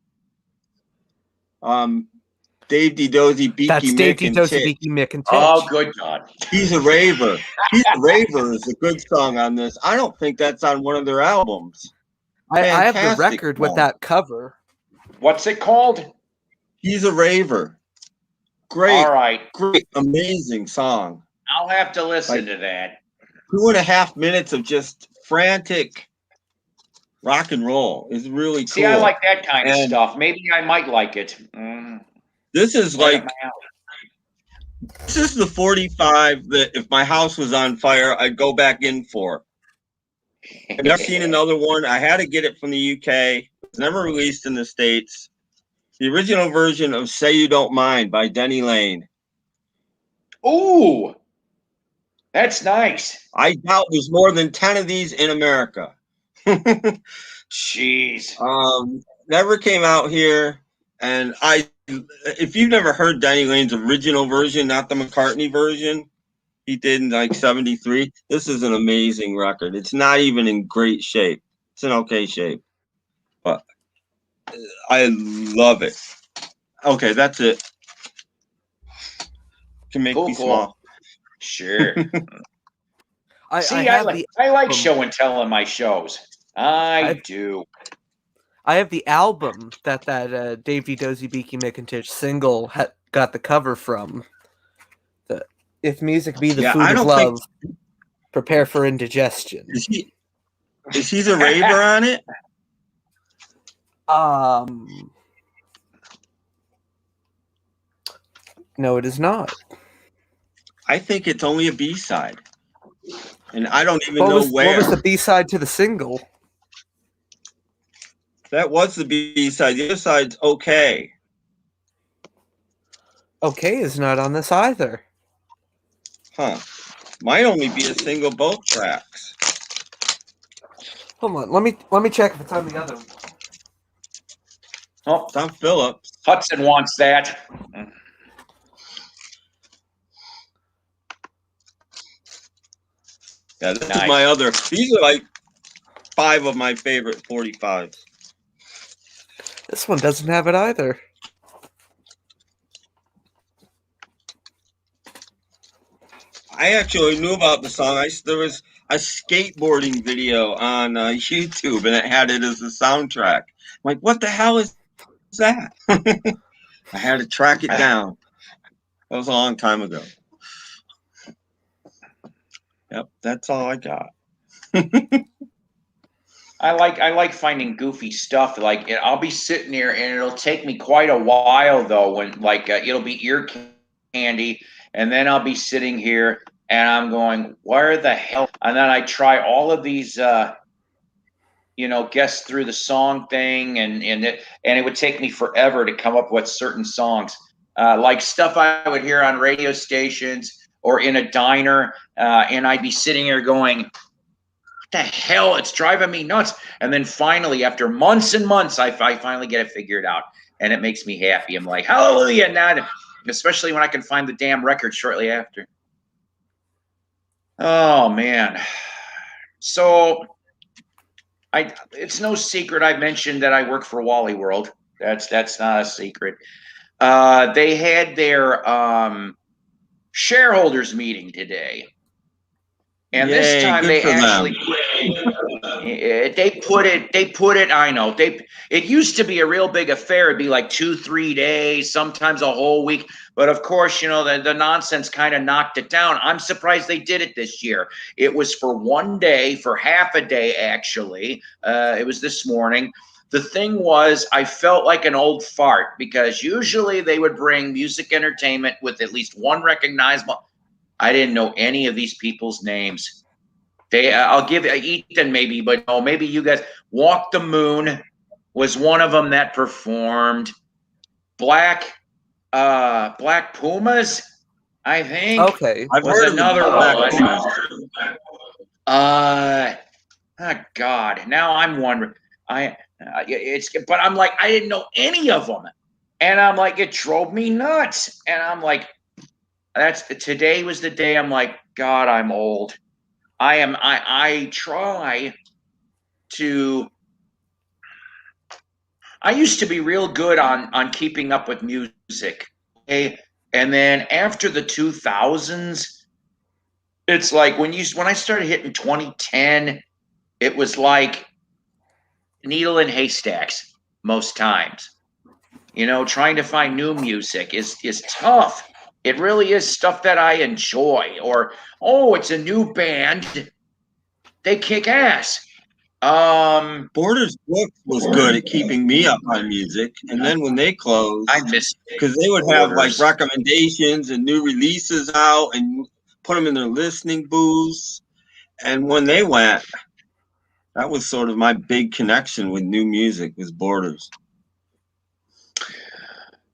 Dave D. Dozy, Beaky That's Dave Mick, and Dozy, Tick. Beaky Mick, and Titch. Oh, good God. He's a Raver. He's a Raver is a good song on this. I don't think that's on one of their albums. I have the Fantastic record with song. that cover. What's it called? He's a Raver. Great, All right. great, amazing song. I'll have to listen Like- to that. 2.5 minutes of just frantic rock and roll is really cool. See, I like that kind of And stuff. Maybe I might like it. this is Right like up my alley. this is the 45 that if my house was on fire, I'd go back in for. I've never seen another one. I had to get it from the UK. It's never released in the States. The original version of Say You Don't Mind by Denny Lane. Ooh, that's nice. I doubt there's more than 10 of these in America. Jeez. Never came out here. And if you've never heard Denny Lane's original version, not the McCartney version, he did in like 73. This is an amazing record. It's not even in great shape. It's in okay shape. But I love it. Okay, that's it. Can make Cool, me cool. small. Sure. I See, have I like album. show and tell on my shows. I do. I have the album that Dave D. Dozy, Beaky Mick, and Titch single got the cover from. The If Music Be the Yeah, Food I of don't Love, think- Prepare for Indigestion. Is he the Raver on it? No, it is not. I think it's only a B-side. And I don't even What know was where. the B-side to the single? That was the B-side. The other side's okay. Okay is not on this either. Huh. Might only be a single both tracks. Hold on, let me check if it's on the other one. Oh, Tom Phillips. Hudson wants that. Yeah, this Nice. is my other. These are like 5 of my favorite 45s. This one doesn't have it either. I actually knew about the song. There was a skateboarding video on YouTube, and it had it as a soundtrack. I'm like, what the hell is that? I had to track it down. That was a long time ago. Yep, that's all I got. I like finding goofy stuff. Like I'll be sitting there, and it'll take me quite a while though. When like it'll be ear candy, and then I'll be sitting here, and I'm going, where the hell? And then I try all of these, guess through the song thing, and it would take me forever to come up with certain songs, like stuff I would hear on radio stations or in a diner, and I'd be sitting here going, the hell, it's driving me nuts. And then finally, after months and months, I finally get it figured out, and it makes me happy. I'm like, hallelujah, Nat. Especially when I can find the damn record shortly after. Oh man. So it's no secret I mentioned that I work for Wally World. That's not a secret. They had their shareholders meeting today. And Yay, this time good they for them. actually they put it. I know it used to be a real big affair. It'd be like 2-3 days, sometimes a whole week. But of course, the nonsense kind of knocked it down. I'm surprised they did it this year. It was for one day, for half a day actually. It was this morning. The thing was, I felt like an old fart because usually they would bring music entertainment with at least one recognizable. I didn't know any of these people's names. I'll give Ethan maybe, but no, maybe you guys. Walk the Moon was one of them that performed. Black Pumas, I think. Okay. I've Was heard another of the Black one. Pumas. Oh God, now I'm wondering. But I'm like, I didn't know any of them, and I'm like, it drove me nuts, and I'm like, today was the day I'm like, God, I'm old. I try to. I used to be real good on keeping up with music. Okay? And then after the 2000s, it's like when I started hitting 2010, it was like needle in haystacks most times. Trying to find new music is tough. It really is stuff that I enjoy, or it's a new band. They kick ass. Borders Books was good at keeping me up on music, and then when they closed, I miss because they would have like Borders. recommendations and new releases out and put them in their listening booths. And when they went, that was sort of my big connection with new music was Borders.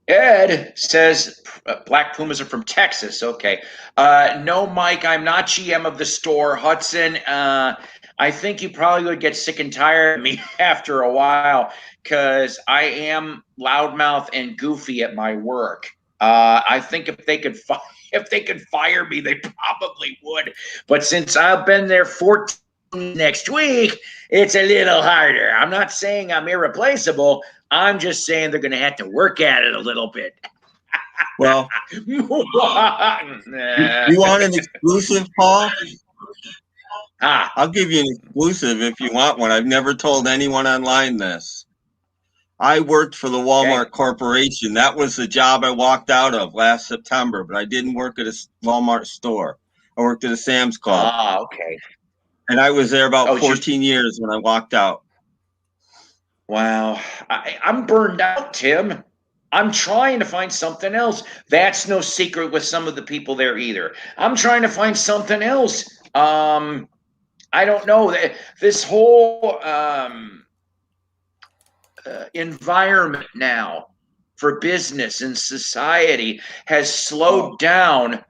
Ed says Black Pumas are from Texas. Okay. No, Mike, I'm not GM of the store. Hudson, I think you probably would get sick and tired of me after a while because I am loudmouth and goofy at my work. I think if they could fire me, they probably would. But since I've been there 14 next week, it's a little harder. I'm not saying I'm irreplaceable. I'm just saying they're going to have to work at it a little bit. Well, you want an exclusive, Paul? I'll give you an exclusive if you want one. I've never told anyone online this. I worked for the Walmart Corporation. That was the job I walked out of last September, but I didn't work at a Walmart store. I worked at a Sam's Club. Okay. And I was there about 14 years when I walked out. Wow. I'm burned out, Tim. I'm trying to find something else. That's no secret with some of the people there either. I'm trying to find something else. I don't know. This whole environment now for business and society has slowed down.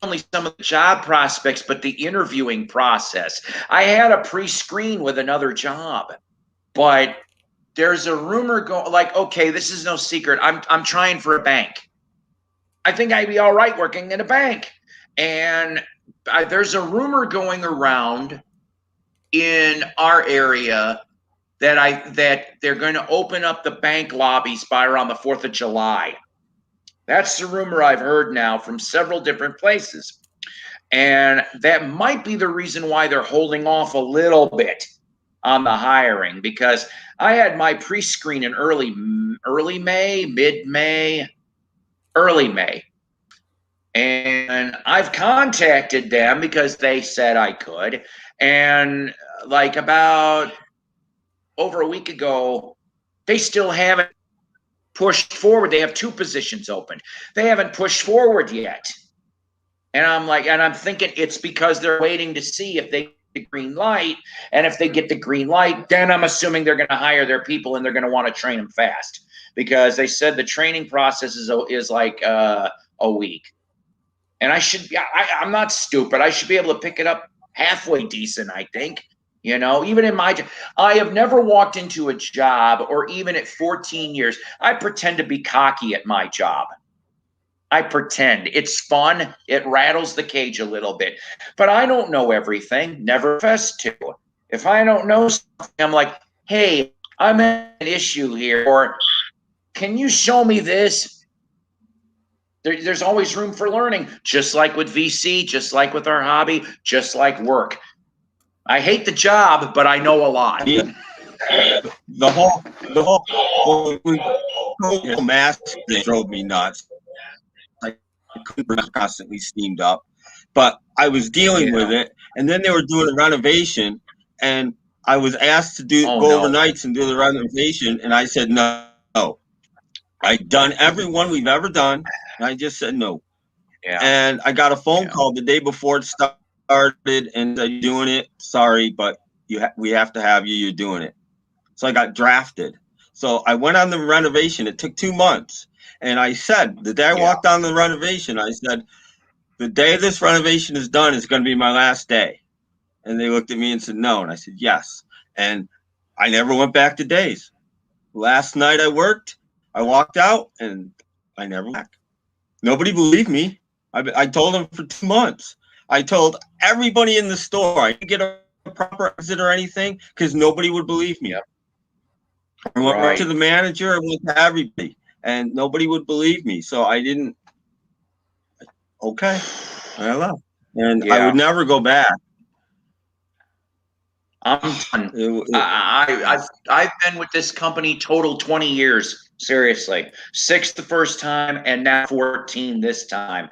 Only some of the job prospects, but the interviewing process. I had a pre-screen with another job, but there's a rumor going like, okay, this is no secret. I'm trying for a bank. I think I'd be all right working in a bank. And there's a rumor going around in our area that they're going to open up the bank lobbies by around the 4th of July. That's the rumor I've heard now from several different places. And that might be the reason why they're holding off a little bit on the hiring, because I had my pre-screen in early May, mid-May, early May. And I've contacted them because they said I could. And like about over a week ago, they still haven't pushed forward. They have 2 positions open. They haven't pushed forward yet. And I'm thinking it's because they're waiting to see if they get the green light. And if they get the green light, then I'm assuming they're going to hire their people and they're going to want to train them fast, because they said the training process is like a week. And I'm not stupid. I should be able to pick it up halfway decent, I think. Even in my job, I have never walked into a job, or even at 14 years, I pretend to be cocky at my job. I pretend. It's fun. It rattles the cage a little bit. But I don't know everything. Never profess to. If I don't know something, I'm like, hey, I'm having an issue here. Or can you show me this? There's always room for learning, just like with VC, just like with our hobby, just like work. I hate the job, but I know a lot. Yeah. The whole mask thing drove me nuts. I couldn't constantly steamed up, but I was dealing with it. And then they were doing a renovation, and I was asked to go over nights and do the renovation, and I said no. I'd done every one we've ever done, and I just said no. Yeah. And I got a phone call the day before it started, and they're doing it. Sorry, but we have to have you. You're doing it. So I got drafted. So I went on the renovation. It took 2 months. And I said, the day I walked on the renovation, I said, the day this renovation is done is going to be my last day. And they looked at me and said, no. And I said, yes. And I never went back to days. Last night I worked, I walked out, and I never went back. Nobody believed me. I told them for 2 months. I told everybody in the store I didn't get a proper exit or anything because nobody would believe me. Yep. I went right to the manager, I went to everybody, and nobody would believe me. So I didn't. Okay, I left, and I would never go back. I'm done. I've been with this company total 20 years. Seriously, 6 the first time, and now 14 this time.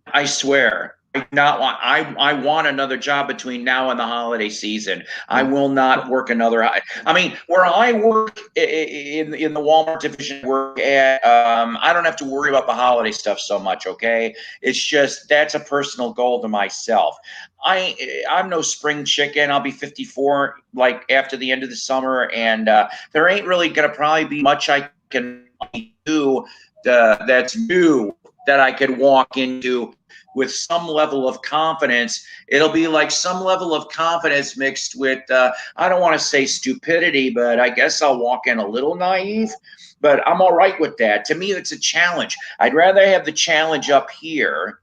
I swear. I want another job between now and the holiday season. I will not work another. I mean, where I work in the Walmart division, work at, I don't have to worry about the holiday stuff so much. Okay, it's just that's a personal goal to myself. I'm no spring chicken. I'll be 54 like after the end of the summer, and there ain't really gonna probably be much I can do that's new that I could walk into with some level of confidence. It'll be like some level of confidence mixed with, I don't want to say stupidity, but I guess I'll walk in a little naive, but I'm all right with that. To me, it's a challenge. I'd rather have the challenge up here,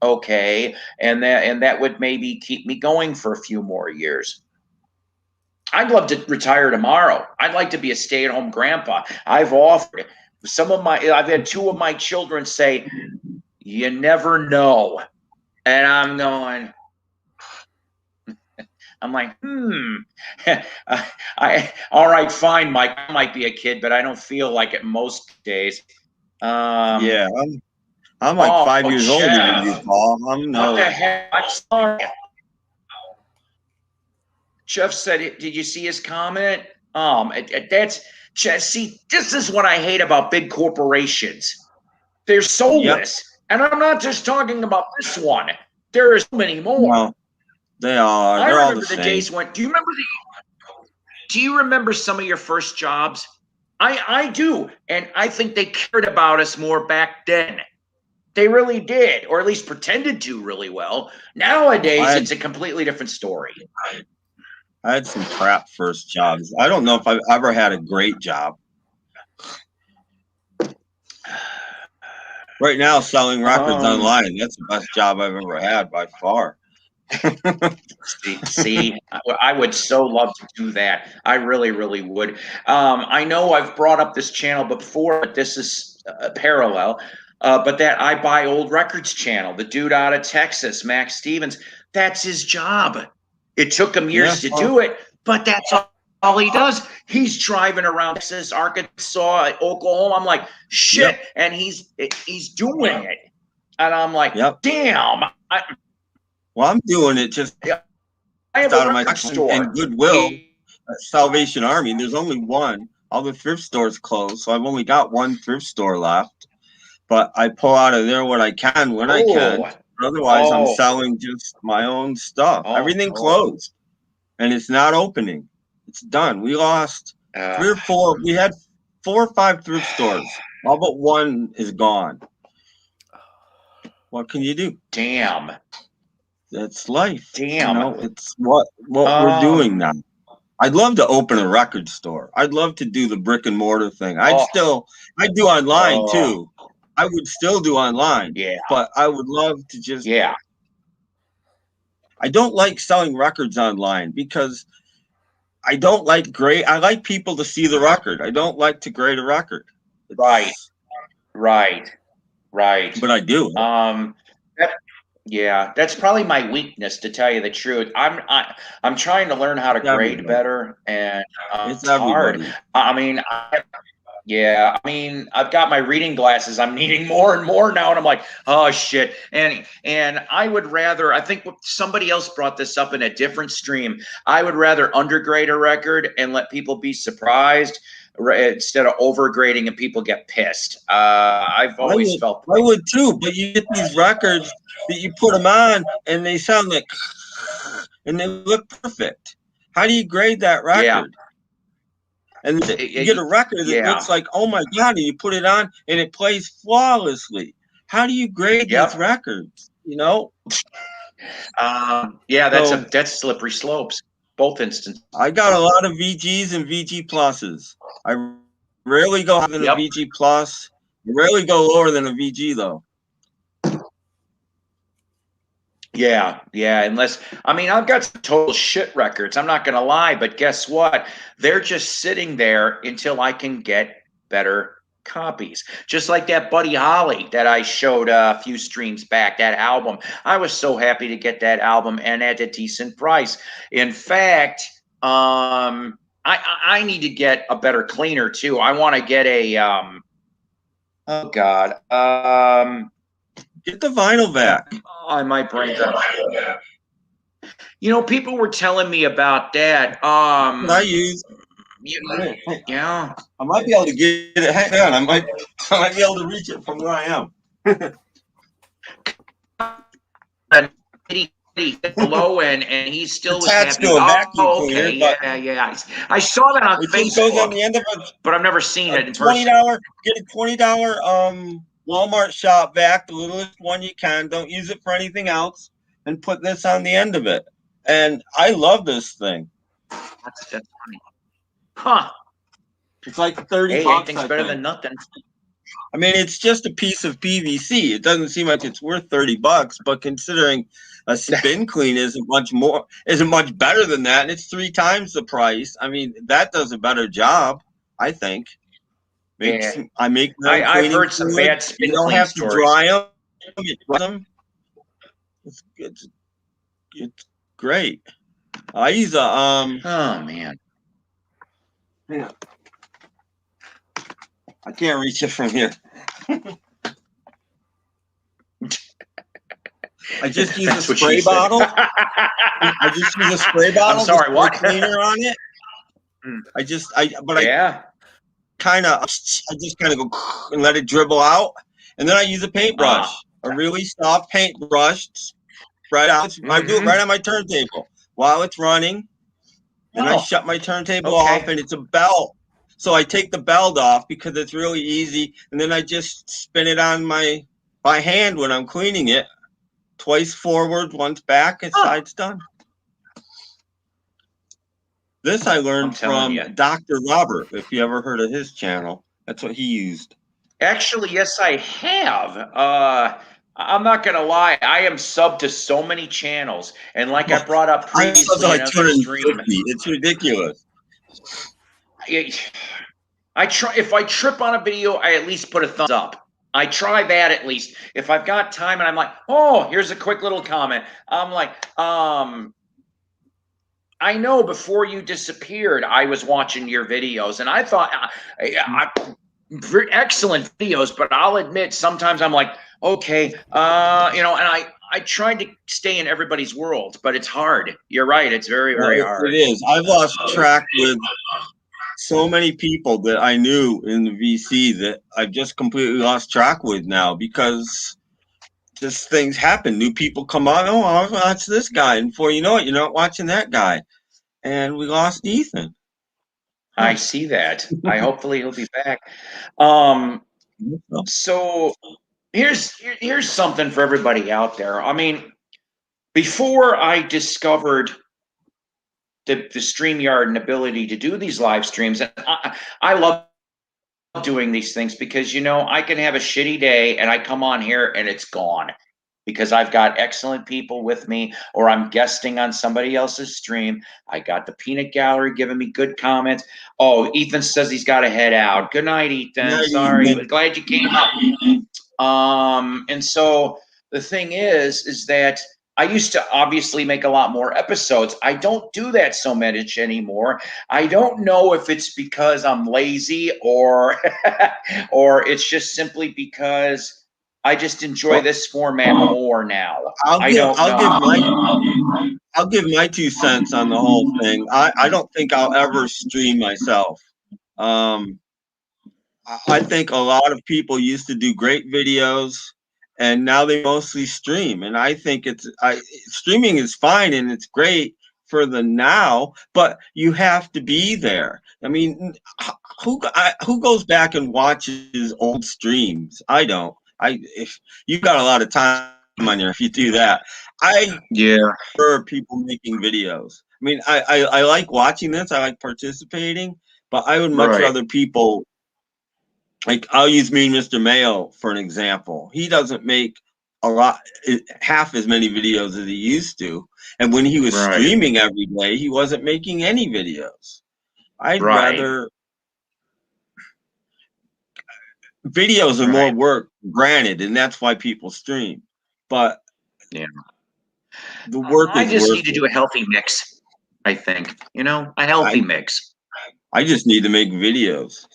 okay, and that would maybe keep me going for a few more years. I'd love to retire tomorrow. I'd like to be a stay-at-home grandpa. I've offered. I've had 2 of my children say, you never know. And I'm going, I'm like, all right, fine, Mike. I might be a kid, but I don't feel like it most days. Yeah, I'm like 5 years older than you, Paul. What the heck? I'm sorry. Jeff said, did you see his comment? See, this is what I hate about big corporations. They're soulless. Yep. And I'm not just talking about this one. There are so many more. No, they are. They're all the same. I remember the days when. Do you remember some of your first jobs? I do, and I think they cared about us more back then. They really did, or at least pretended to really well. Nowadays, it's a completely different story. I had some crap first jobs. I don't know if I've ever had a great job. Right now, selling records online, that's the best job I've ever had by far. See, I would so love to do that. I really, really would. I know I've brought up this channel before, but this is parallel. But that I Buy Old Records channel, the dude out of Texas, Max Stevens, that's his job. It took him years to do it, but that's all he does. He's driving around Texas, Arkansas, Oklahoma. I'm like, shit, and he's doing it, and I'm like, damn. Well, I'm doing it just have out a of my record section store. and Goodwill, Salvation Army. There's only one. All the thrift stores closed, so I've only got one thrift store left. But I pull out of there what I can when I can. Oh, But otherwise, I'm oh, selling just my own stuff. oh, Everything oh. closed, and it's not opening. It's done. We lost 3 or 4. We had 4 or 5 thrift stores. All but one is gone. What can you do? Damn. That's life. Damn. You know, it's what we're doing now. I'd love to open a record store. I'd love to do the brick and mortar thing. I'd do online too. I would still do online. Yeah. But I would love to just. Yeah. I don't like selling records online because I don't like I like people to see the record. I don't like to grade a record. Right. But I do. Yeah, that's probably my weakness, to tell you the truth. I'm trying to learn how to grade better, and it's hard. I mean, I've got my reading glasses. I'm needing more and more now, and I'm like, oh shit. And I would rather. I think somebody else brought this up in a different stream. I would rather undergrade a record and let people be surprised instead of overgrading and people get pissed. I've always felt. I would too, but you get these records that you put them on and they sound like, and they look perfect. How do you grade that record? Yeah. And you get a record that looks like, oh my God, and you put it on and it plays flawlessly. How do you grade these records? You know? That's slippery slopes. Both instances. I got a lot of VGs and VG pluses. I rarely go higher than a VG plus. I rarely go lower than a VG though. Yeah. Unless, I've got some total shit records. I'm not going to lie, but guess what? They're just sitting there until I can get better copies. Just like that Buddy Holly that I showed a few streams back, that album. I was so happy to get that album and at a decent price. In fact, I need to get a better cleaner too. I want to get a, get the vinyl back. I might bring that. People were telling me about that. What I use. Yeah. I might be able to get it. Hang on. I might be able to reach it from where I am. Below and he still was happy. Okay. Yeah. I saw that on Facebook. Goes on the end of it, but I've never seen it in person. Get a $20 Walmart shop vac, the littlest one you can. Don't use it for anything else, and put this on the end of it. And I love this thing. That's funny. Huh. It's like $30. Hey, anything's better than nothing. It's just a piece of PVC. It doesn't seem like it's worth $30, but considering a spin clean isn't much better than that, and it's 3 times the price. That does a better job, I think. I've heard some bad spin clean. You don't have to dry them. It's great. I use a oh man. Yeah. I can't reach it from here. I just use a spray bottle. I just use a spray bottle. I'm sorry, what? Cleaner on it. I just kind of go and let it dribble out, and then I use a paintbrush, a really soft paintbrush. Spread out. I do it right on my turntable while it's running. Then I shut my turntable off, and it's a belt. So I take the belt off because it's really easy, and then I just spin it on by hand when I'm cleaning it. Twice forward, once back, and side's done. This I learned from Dr. Robert, if you ever heard of his channel. That's what he used. Actually, yes, I have. I'm not going to lie. I am subbed to so many channels. And like I brought up previously in another stream. It's ridiculous. If I trip on a video, I at least put a thumbs up. I try that at least. If I've got time and I'm like, oh, here's a quick little comment. I'm like, I know before you disappeared, I was watching your videos, and I thought, excellent videos. But I'll admit, sometimes I'm like, okay, and I tried to stay in everybody's world, but it's hard. You're right. It's very, very hard. It is. I've lost track with so many people that I knew in the VC that I've just completely lost track with now because just things happen. New people come on. Oh, I'll watch this guy. And before you know it, you're not watching that guy. And we lost Ethan. I see that. Hopefully he'll be back. So here's something for everybody out there. I mean, before I discovered the StreamYard and ability to do these live streams, and I love doing these things because, you know, I can have a shitty day and I come on here and it's gone because I've got excellent people with me, or I'm guesting on somebody else's stream. I got the peanut gallery giving me good comments. Oh, Ethan says he's got to head out. Good night, Ethan. Sorry, but glad you came up. And so the thing is that I used to obviously make a lot more episodes. I don't do that so much anymore. I don't know if it's because I'm lazy or or it's just simply because I just enjoy this format more now. I'll give my 2 cents on the whole thing. I don't think I'll ever stream myself. I think a lot of people used to do great videos and now they mostly stream. And I think streaming is fine and it's great for the now, but you have to be there. I mean, who goes back and watches old streams? I don't. If you've got a lot of time on here, if you do that, I prefer people making videos. I mean, I like watching this. I like participating, but I would much rather people. Like, I'll use Mean Mr. Mayo for an example. He doesn't make half as many videos as he used to. And when he was streaming every day, he wasn't making any videos. I'd rather. Videos are more work, granted, and that's why people stream. But the work I just need to do a healthy mix, I think. You know, a healthy mix. I just need to make videos.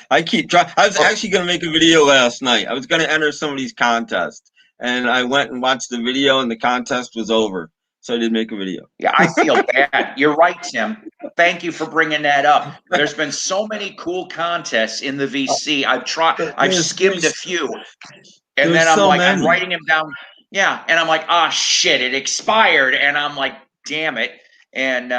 I keep trying. I was actually going to make a video last night. I was going to enter somebody's contest, and I went and watched the video, and the contest was over. So I did make a video. Yeah, I feel bad. You're right, Tim. Thank you for bringing that up. There's been so many cool contests in the VC. I've skimmed a few, and then I'm like, I'm writing them down. Yeah, and I'm like, ah, shit, it expired, and I'm like, damn it. And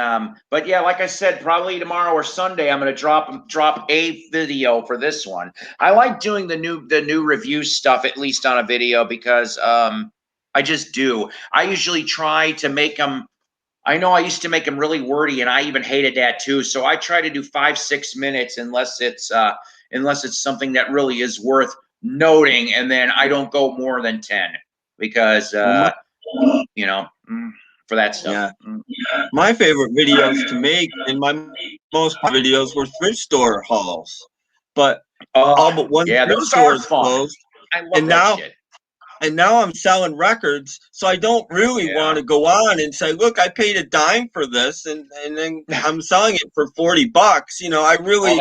but yeah, like I said, probably tomorrow or Sunday, I'm gonna drop a video for this one. I like doing the new review stuff, at least on a video, because I just do. I usually try to make them. I know I used to make them really wordy, and I even hated that too. So I try to do 5-6 minutes, unless it's something that really is worth noting, and then I don't go more than 10 because you know, for that stuff. Yeah. My favorite videos to make in my most videos were thrift store hauls, but all but one thrift store is closed. I love that shit. And now I'm selling records, so I don't really want to go on and say, "Look, I paid a dime for this, and then I'm selling it for $40." You know, I really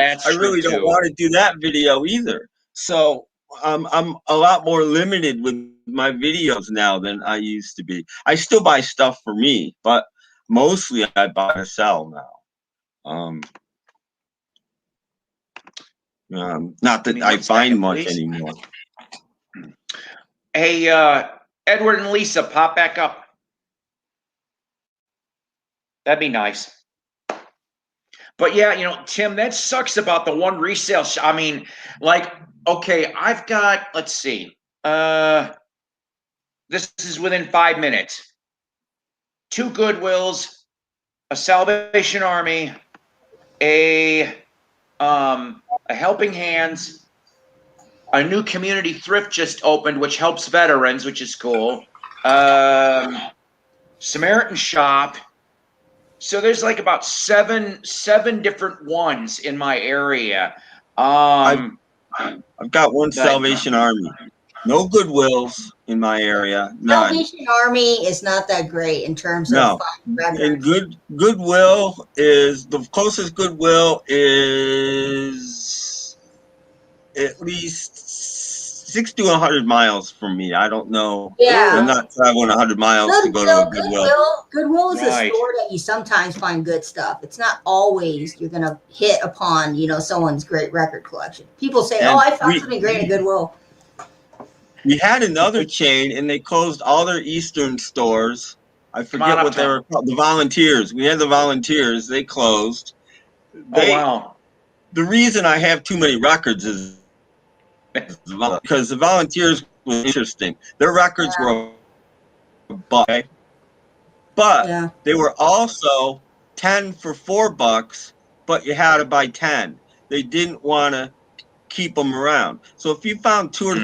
don't want to do that video either. So I'm a lot more limited with my videos now than I used to be. I still buy stuff for me, but mostly I buy or sell now. Not that I find much anymore. Hey, Edward and Lisa, pop back up. That'd be nice. But yeah, you know, Tim, that sucks about the one resale shop. I mean, like, okay, I've got, let's see. This is within 5 minutes. 2 Goodwills, a Salvation Army, a Helping Hands, a new community thrift just opened, which helps veterans, which is cool. Samaritan Shop. So there's like about seven different ones in my area. I've got one Salvation Army. No Goodwills in my area. None. Salvation Army is not that great in terms of records. And Goodwill is the closest Goodwill is at least 60 to 100 miles from me. I don't know. Yeah. I'm not traveling 100 miles to go to a Goodwill. Goodwill is a Right. store that you sometimes find good stuff. It's not always you're gonna hit upon, someone's great record collection. People say, And "Oh, I found something great at Goodwill." We had another chain, and they closed all their Eastern stores. I forget what they were called. The Volunteers. We had the Volunteers. They closed. Oh wow. The reason I have too many records is because the Volunteers was interesting. Their records were a buck, but they were also 10 for $4, but you had to buy 10. They didn't want to keep them around. So if you found 2 or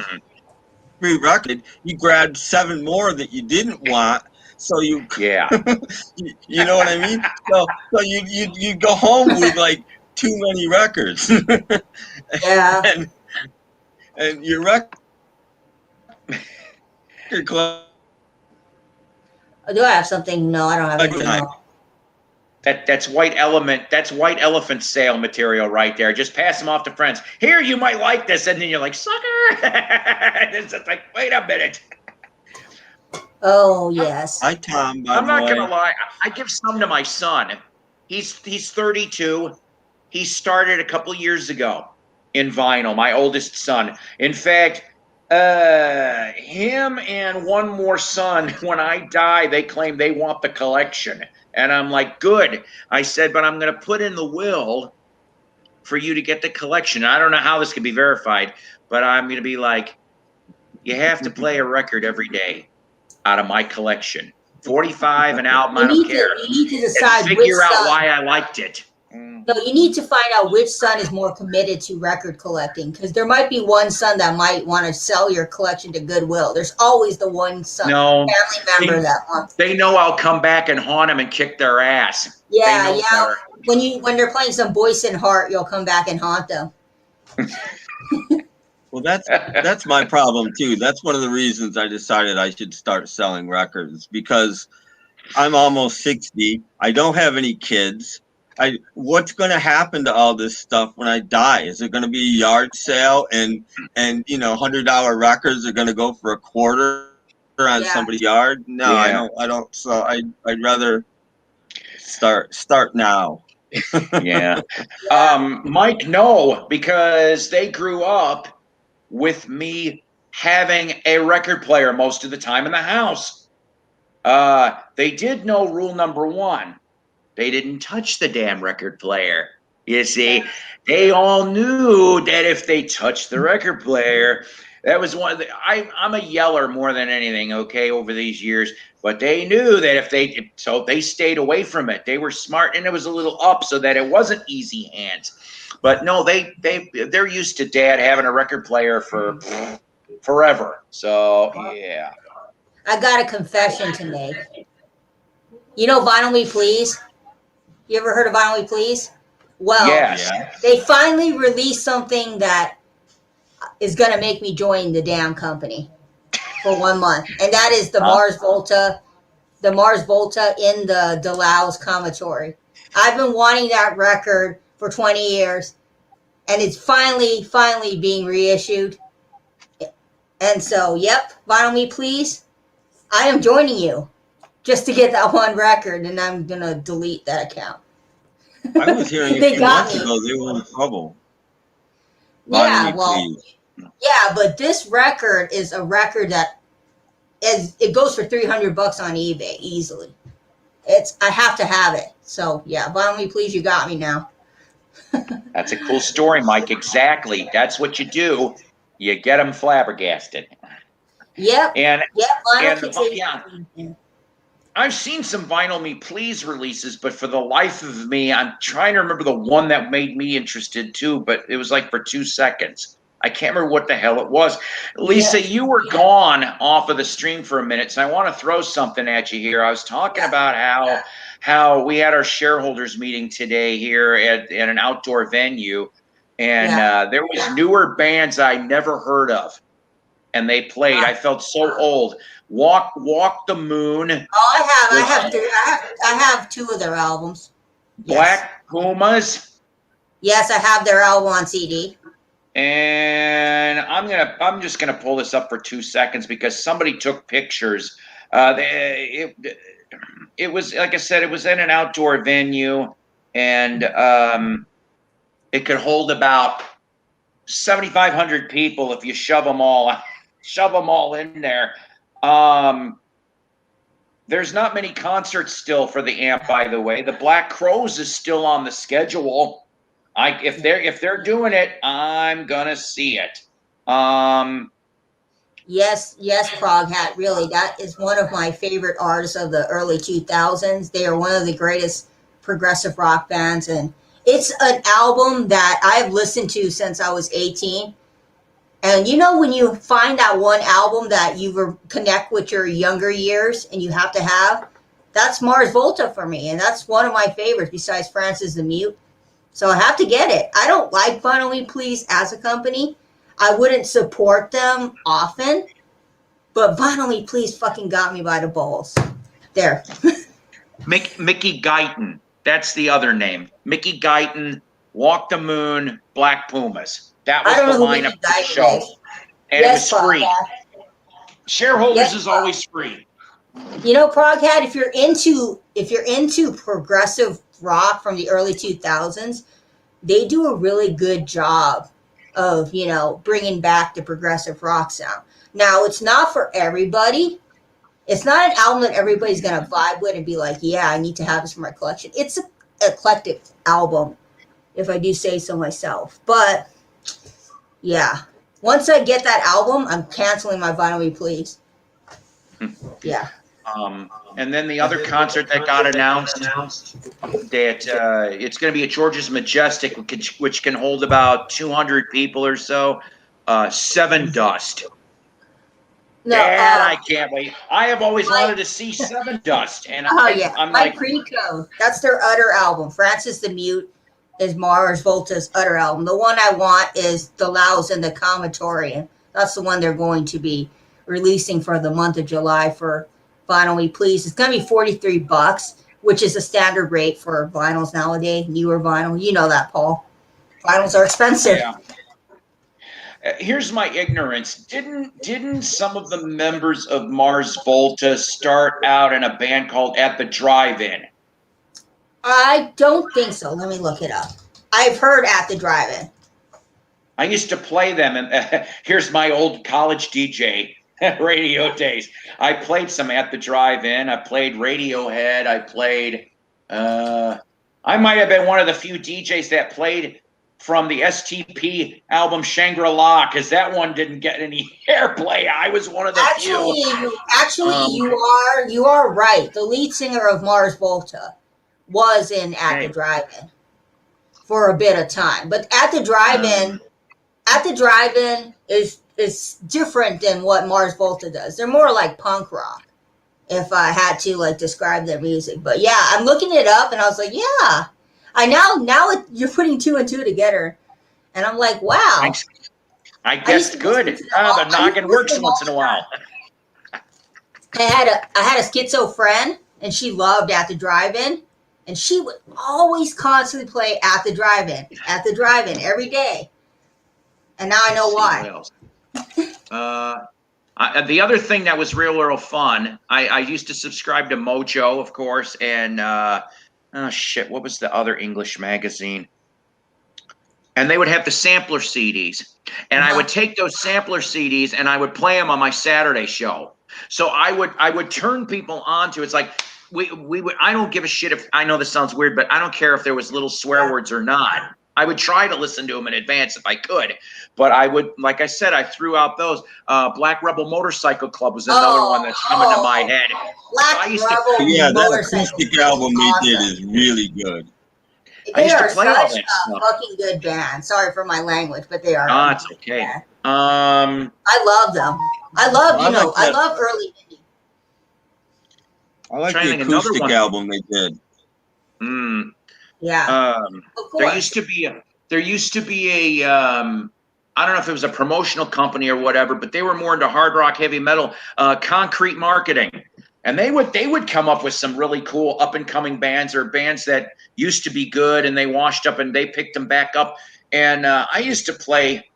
3 records, you grabbed 7 more that you didn't want. So you you know what I mean? So you go home with like too many records. and your record club. Do I have something? No, I don't have anything. No. That's white elephant sale material right there. Just pass them off to friends. Here, you might like this, and then you're like, sucker. It's just like, wait a minute. Oh yes. Hi Tom. I'm not gonna lie. I give some to my son. He's 32. He started a couple years ago in vinyl. My oldest son. In fact, him and one more son. When I die, they claim they want the collection. And I'm like, good. I said, but I'm going to put in the will for you to get the collection. I don't know how this can be verified, but I'm going to be like, you have to play a record every day out of my collection. 45, an album, I don't care. You need to decide and figure out why I liked it. No, you need to find out which son is more committed to record collecting, because there might be one son that might want to sell your collection to Goodwill. There's always the one son, family member that wants. They know I'll come back and haunt them and kick their ass. Yeah. When they're playing some Boyce and Hart, you'll come back and haunt them. Well, that's my problem too. That's one of the reasons I decided I should start selling records, because I'm almost 60. I don't have any kids. What's going to happen to all this stuff when I die? Is it going to be a yard sale and $100 records are going to go for a quarter on somebody's yard? No, I don't. So I'd rather start now. Yeah. Mike, no, because they grew up with me having a record player most of the time in the house. They did know rule number 1. They didn't touch the damn record player. You see, they all knew that if they touched the record player, that was one of the, I'm a yeller more than anything, okay, over these years. But they knew that so they stayed away from it. They were smart, and it was a little up so that it wasn't easy hands. But no, they're used to Dad having a record player for forever. So yeah. I got a confession to make. You know Vinyl Me Please? You ever heard of Vinyl Me Please? Well, they finally released something that is going to make me join the damn company for 1 month. And that is the Mars Volta in the DeLau's Commatory. I've been wanting that record for 20 years, and it's finally being reissued. And so, Vinyl Me Please, I am joining you just to get that one record, and I'm going to delete that account. I was hearing a few months ago they were in trouble. Yeah, but this record is a record that it goes for $300 on eBay easily. I have to have it. So Vinyl Me Please, you got me now. That's a cool story, Mike. Exactly. That's what you do. You get them flabbergasted. Yep. I've seen some Vinyl Me Please releases, but for the life of me, I'm trying to remember the one that made me interested too, but it was like for 2 seconds. I can't remember what the hell it was. Lisa, you were gone off of the stream for a minute, so I want to throw something at you here. I was talking about how we had our shareholders meeting today here at an outdoor venue, and there was newer bands I never heard of, and they played. I felt so old. Walk the Moon. Oh, I have 2 of their albums. Black Pumas. Yes, I have their album on CD. And I'm I'm just gonna pull this up for 2 seconds because somebody took pictures. It was, like I said, it was in an outdoor venue, and it could hold about 7,500 people if you shove them all in there. There's not many concerts still for the amp, by the way. The Black Crowes is still on the schedule. If they're doing it, I'm gonna see it. Yes, Prog Hat. Really, that is one of my favorite artists of the early 2000s. They are one of the greatest progressive rock bands, and it's an album that I've listened to since I was 18. And you know, when you find that one album that you connect with your younger years and you have to have, that's Mars Volta for me. And that's one of my favorites besides Francis the Mute. So I have to get it. I don't like Vinyl Me Please as a company. I wouldn't support them often. But Vinyl Me Please fucking got me by the balls. There. Mickey Guyton. That's the other name. Mickey Guyton, Walk the Moon, Black Pumas. That was the lineup of the show. And yes, it was free. Shareholders is always free. You know, Proghat, if you're into progressive rock from the early 2000s, they do a really good job of, you know, bringing back the progressive rock sound. Now, it's not for everybody. It's not an album that everybody's going to vibe with and be like, yeah, I need to have this for my collection. It's an eclectic album, if I do say so myself. But yeah, once I get that album, I'm canceling my Vinyl Me Please. Yeah. And then the other concert that got announced that it's going to be at George's Majestic, which can hold about 200 people or so. Seven Dust. No, I can't wait. I have always wanted to see Seven Dust, and I'm my like, Pre-Code. That's their Utter album. Francis the Mute is Mars Volta's Utter album. The one I want is The Laos and the Comatorian. That's the one they're going to be releasing for the month of July for Vinyl Me Please. It's going to be $43, which is a standard rate for vinyls nowadays, newer vinyl. You know that, Paul. Vinyls are expensive. Yeah. Here's my ignorance. Didn't some of the members of Mars Volta start out in a band called At the Drive-In? I don't think so. Let me look it up. I've heard At the Drive-In. I used to play them, and here's my old college DJ radio days. I played some At the Drive-In. I played Radiohead. I played. I might have been one of the few DJs that played from the STP album Shangri-La, because that one didn't get any airplay. I was one of the few. Actually, you are right. The lead singer of Mars Volta was in At the Drive-In for a bit of time, but At the Drive-In is different than what Mars Volta does. They're more like punk rock, if I had to like describe their music. But yeah, I'm looking it up, and I was like, yeah. You're putting two and two together, and I'm like, wow. I guess good. The noggin works once in a while. I had a schizo friend, and she loved At the Drive-In, and she would always constantly play At the Drive-In every day. And now I know why. The other thing that was real fun, I used to subscribe to Mojo, of course, and what was the other English magazine? And they would have the sampler CDs, and I would take those sampler CDs and I would play them on my Saturday show. So I would turn people on to, it's like we would. I don't give a shit if, I know this sounds weird, but I don't care if there was little swear words or not. I would try to listen to them in advance if I could, but I would, like I said, I threw out those. Black Rebel Motorcycle Club was another one that's coming to my head. That acoustic album they did is really good. They are such a fucking good band. Sorry for my language, but they are. It's okay. I love them. I love early indie. I like the acoustic album they did. Yeah. There used to be a I don't know if it was a promotional company or whatever, but they were more into hard rock, heavy metal, Concrete Marketing. And they would come up with some really cool up and coming bands, or bands that used to be good and they washed up and they picked them back up. And I used to play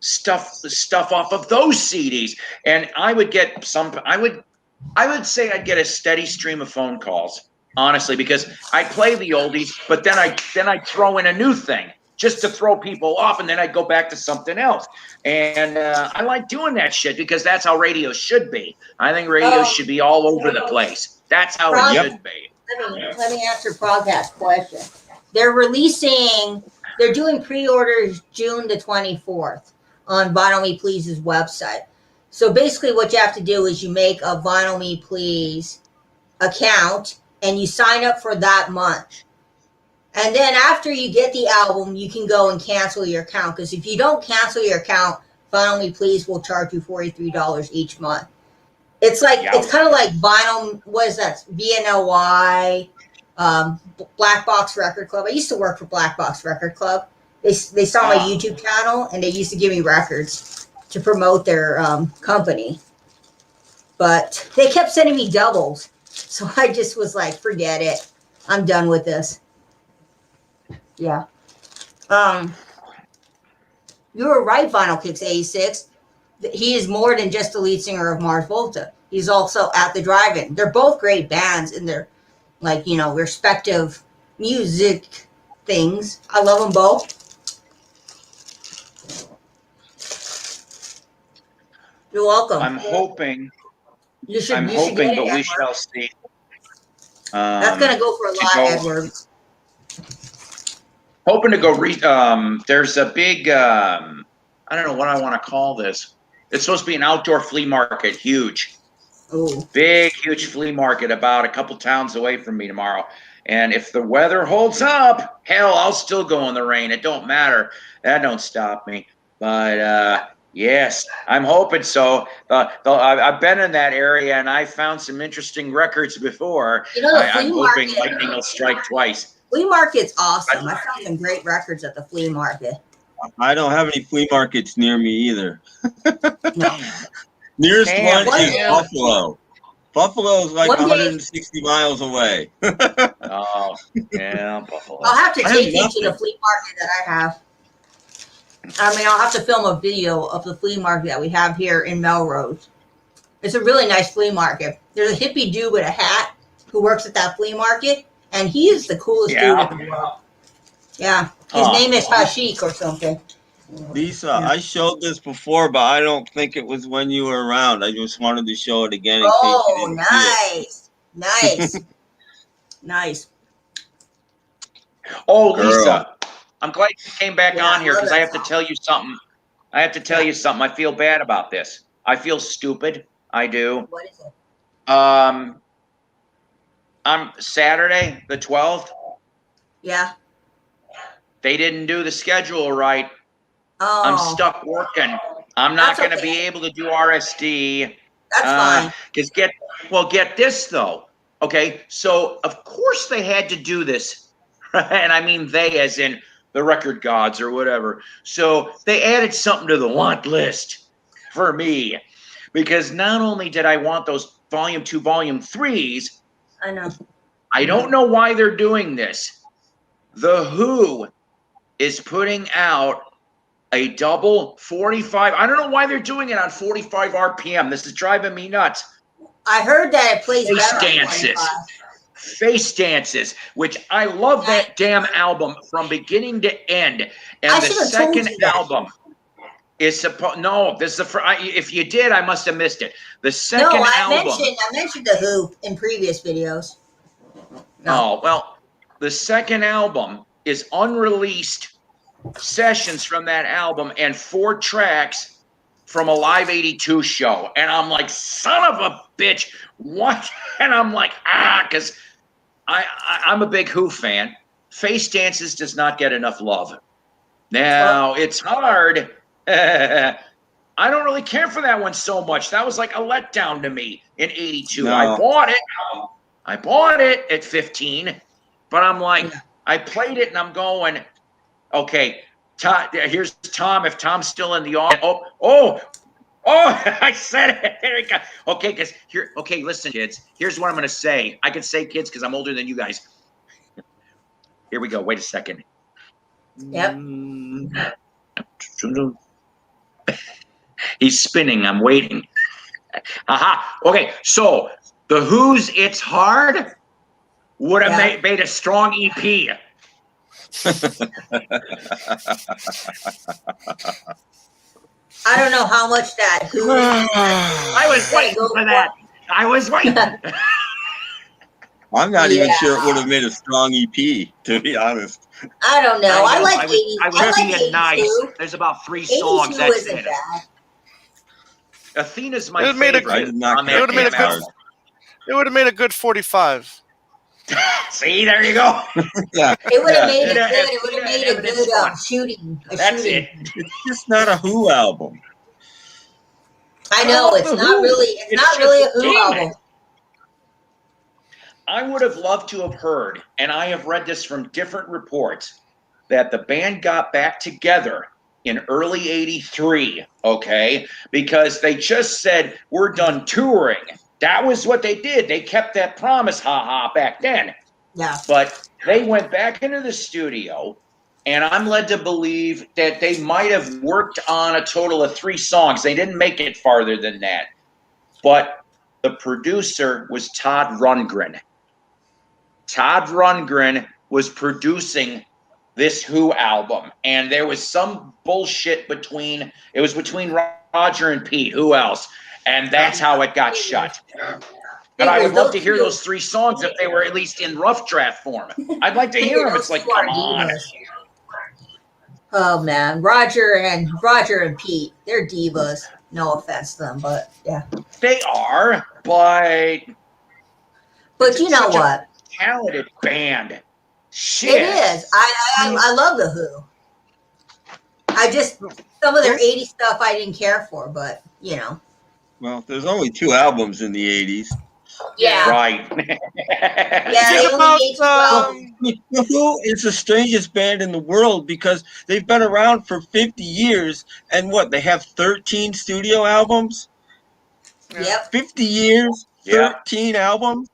stuff off of those CDs, and I would get some. I would say I'd get a steady stream of phone calls, honestly, because I play the oldies, but then I throw in a new thing just to throw people off, and then I go back to something else. And I like doing that shit because that's how radio should be. I think radio should be all over the place. That's how it should be. Let me answer Progcast's question. They're doing pre-orders June the 24th on Vinyl Me Please's website. So basically what you have to do is you make a Vinyl Me Please account and you sign up for that month. And then after you get the album, you can go and cancel your account. Because if you don't cancel your account, Vinyl Me Please will charge you $43 each month. It's like it's kind of like vinyl. What is that? VNLY, Black Box Record Club. I used to work for Black Box Record Club. They saw my YouTube channel and they used to give me records to promote their company. But they kept sending me doubles, so I just was like, forget it. I'm done with this. Yeah. You were right, Vinyl Kicks 86. He is more than just the lead singer of Mars Volta. He's also at the Drive-In. They're both great bands in their, like, you know, respective music things. I love them both. You're welcome. I'm hoping. You should. I'm you should hoping, get it, but we Edward. shall see. That's gonna go for a lot, Edward. Hoping to go. There's a big. I don't know what I want to call this. It's supposed to be an outdoor flea market, huge. Ooh. Big, huge flea market about a couple towns away from me tomorrow. And if the weather holds up, hell, I'll still go in the rain. It don't matter. That don't stop me. But yes, I'm hoping so. I've been in that area and I found some interesting records before. You know, I'm hoping lightning will strike twice. Flea market's awesome. I found some great records at the flea market. I don't have any flea markets near me either. No. Nearest Damn, one is damn. Buffalo. Buffalo is like One day- 160 miles away. Oh, yeah, Buffalo. I'll have to I take have you to nothing. the flea market that I have. I mean, I'll have to film a video of the flea market that we have here in Melrose. It's a really nice flea market. There's a hippie dude with a hat who works at that flea market, and he is the coolest dude in the world. Yeah. His name is Hashik or something. Lisa, I showed this before, but I don't think it was when you were around. I just wanted to show it again in case you didn't see it. Nice. Nice. Oh, Girl. Lisa, I'm glad you came back Yeah, on here I love because I that have to song. tell you something. I feel bad about this. I feel stupid. I do. What is it? I'm Saturday, the 12th. Yeah. They didn't do the schedule right. Oh. I'm stuck working. I'm not That's going to okay. be able to do RSD. That's fine. Because get this though. Okay, so of course they had to do this, and I mean they as in the record gods or whatever. So they added something to the want list for me, because not only did I want those volume 2, volume 3s, I know. I don't know why they're doing this. The Who is putting out a double 45. I don't know why they're doing it on 45 RPM. This is driving me nuts. I heard that it plays Face better on dances. 25. Face Dances, which I love that damn album from beginning to end. And I the should have told second you that. album is supposed. No, this is if you did, I must have missed it. The second No, I album. mentioned the Who in previous videos. No. Oh well, the second album is unreleased sessions from that album and 4 tracks from a Live 82 show. And I'm like, son of a bitch, what? And I'm like, because I'm a big Who fan. Face Dances does not get enough love. Now, it's hard. I don't really care for that one so much. That was like a letdown to me in 82. No. I bought it at 15, but I'm like, I played it and I'm going, okay, here's Tom. If Tom's still in the audience, oh, I said it. There we go. Okay, okay, listen, kids. Here's what I'm going to say. I can say kids because I'm older than you guys. Here we go. Wait a second. Yep. He's spinning. I'm waiting. Aha. Okay. So the Who's "It's Hard" would have made a strong EP. I don't know how much that Who. I was waiting for that. I was waiting. I'm not even sure it would have made a strong EP, to be honest. I don't know. I like 80s. I was being nice. There's about 3 songs. That's it. Athena's my favorite. It would have made a good 45. See, there you go. Yeah. It would have made it good. It would have made a good shooting. That's it. It's just not a Who album. I know it's not really. It's not really a Who album. I would have loved to have heard, and I have read this from different reports, that the band got back together in early '83, okay? Because they just said, we're done touring. That was what they did. They kept that promise, back then. Yeah. But they went back into the studio, and I'm led to believe that they might have worked on a total of 3 songs. They didn't make it farther than that. But the producer was Todd Rundgren. Todd Rundgren was producing this Who album, and there was some bullshit between Roger and Pete. Who else? And that's how it got shut. But I would love to hear those 3 songs if they were at least in rough draft form. I'd like to hear them. It's like, come on. Oh man, Roger and Pete, they're divas. No offense to them, but yeah. They are, but you know what? Talented band. Shit. It is. I love the Who. I just some of their 80s stuff I didn't care for, but you know. Well, there's only 2 albums in the 80s. Yeah. Right. The Who is the strangest band in the world because they've been around for 50 years, and they have 13 studio albums? Yep. 50 years, 13 albums?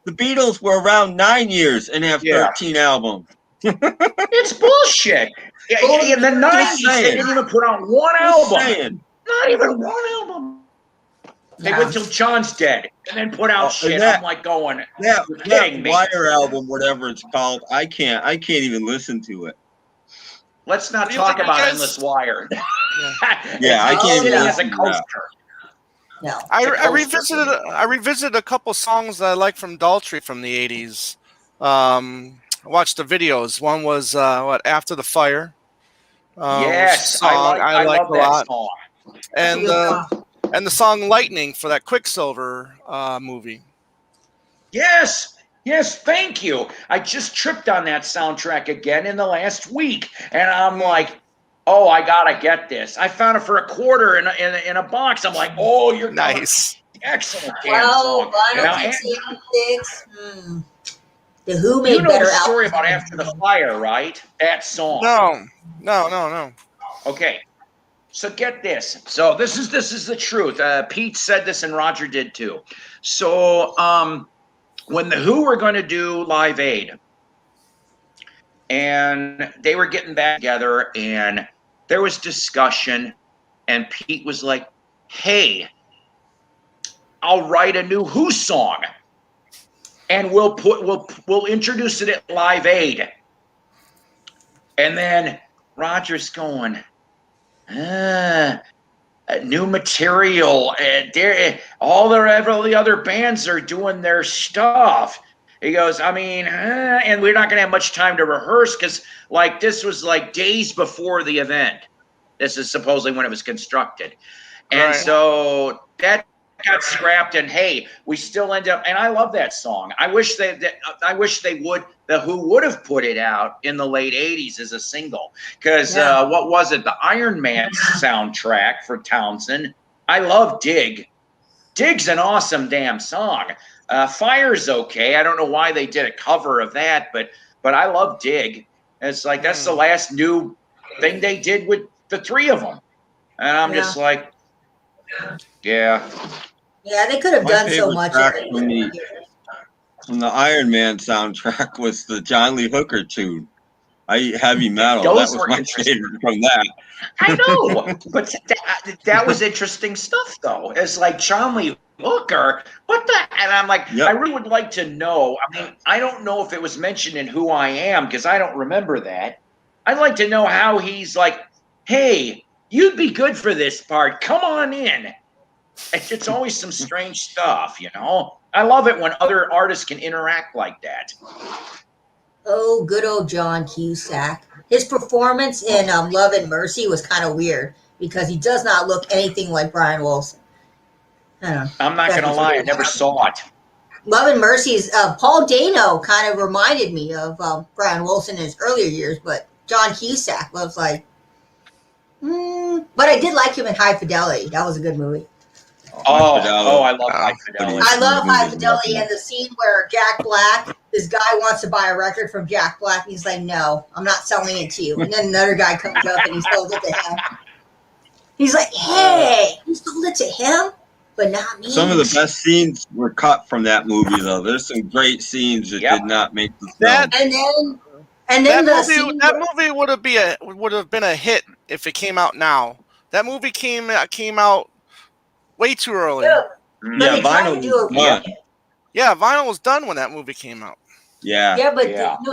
The Beatles were around 9 years and have 13 albums. It's bullshit. In the 90s, they didn't even put out 1 album. Not even 1 album. They went till John's dead and then put out shit. I'm like going, that Wire album, whatever it's called, I can't even listen to it. Let's not talk about Endless Wire. I can't even listen to that. No. I revisited a couple songs that I like from Daltrey from the 80s. I watched the videos. One was After the Fire. Yes, song I like love a that lot. song. And the song Lightning for that Quicksilver movie. Yes, thank you. I just tripped on that soundtrack again in the last week, and I'm like, oh, I gotta get this. I found it for $25 in a box. I'm like, oh, you're nice. Excellent damn song. The Who made better the story about After the Fire, right? That song. No. Okay. So get this. So this is the truth. Pete said this and Roger did too. So when the Who were going to do Live Aid, and they were getting back together, and there was discussion, and Pete was like, "Hey, I'll write a new Who song, and we'll introduce it at Live Aid." And then Roger's going, new material, and all the other bands are doing their stuff. He goes, and we're not going to have much time to rehearse because, this was days before the event. This is supposedly when it was constructed, and so that got scrapped. And hey, we still end up. And I love that song. I wish the Who would have put it out in the late '80s as a single. Because what was it? The Iron Man soundtrack for Townsend. I love Dig. Dig's an awesome damn song. Fire's okay. I don't know why they did a cover of that, but I love Dig. It's that's the last new thing they did with the 3 of them, and I'm just like, yeah, they could have done so much. From the Iron Man soundtrack was the John Lee Hooker tune. Heavy metal. Those That was were my interesting. favorite from that. I know, but that was interesting stuff, though. It's like John Lee Hooker. What the? And I'm like, Yep. I really would like to know. I mean, I don't know if it was mentioned in Who I Am because I don't remember that. I'd like to know how he's like, hey, you'd be good for this part. Come on in. It's always some strange stuff, you know. I love it when other artists can interact like that. Oh, good old John Cusack. His performance in Love and Mercy was kind of weird because he does not look anything like Brian Wilson. I don't know. I'm not going to lie, I never saw it. Love and Mercy's Paul Dano kind of reminded me of Brian Wilson in his earlier years, but John Cusack was like, but I did like him in High Fidelity. That was a good movie. I love High Fidelity. I love High Fidelity and the scene where Jack Black, this guy wants to buy a record from Jack Black, and he's like, no, I'm not selling it to you. And then another guy comes up and he sells it to him. He's like, hey, you sold it to him, but not me. Some of the best scenes were cut from that movie, though. There's some great scenes that did not make the film. And then that movie would have been a hit if it came out now. That movie came out way too early. Yeah, Vinyl was done. Yeah, Vinyl was done when that movie came out. Yeah. Yeah, but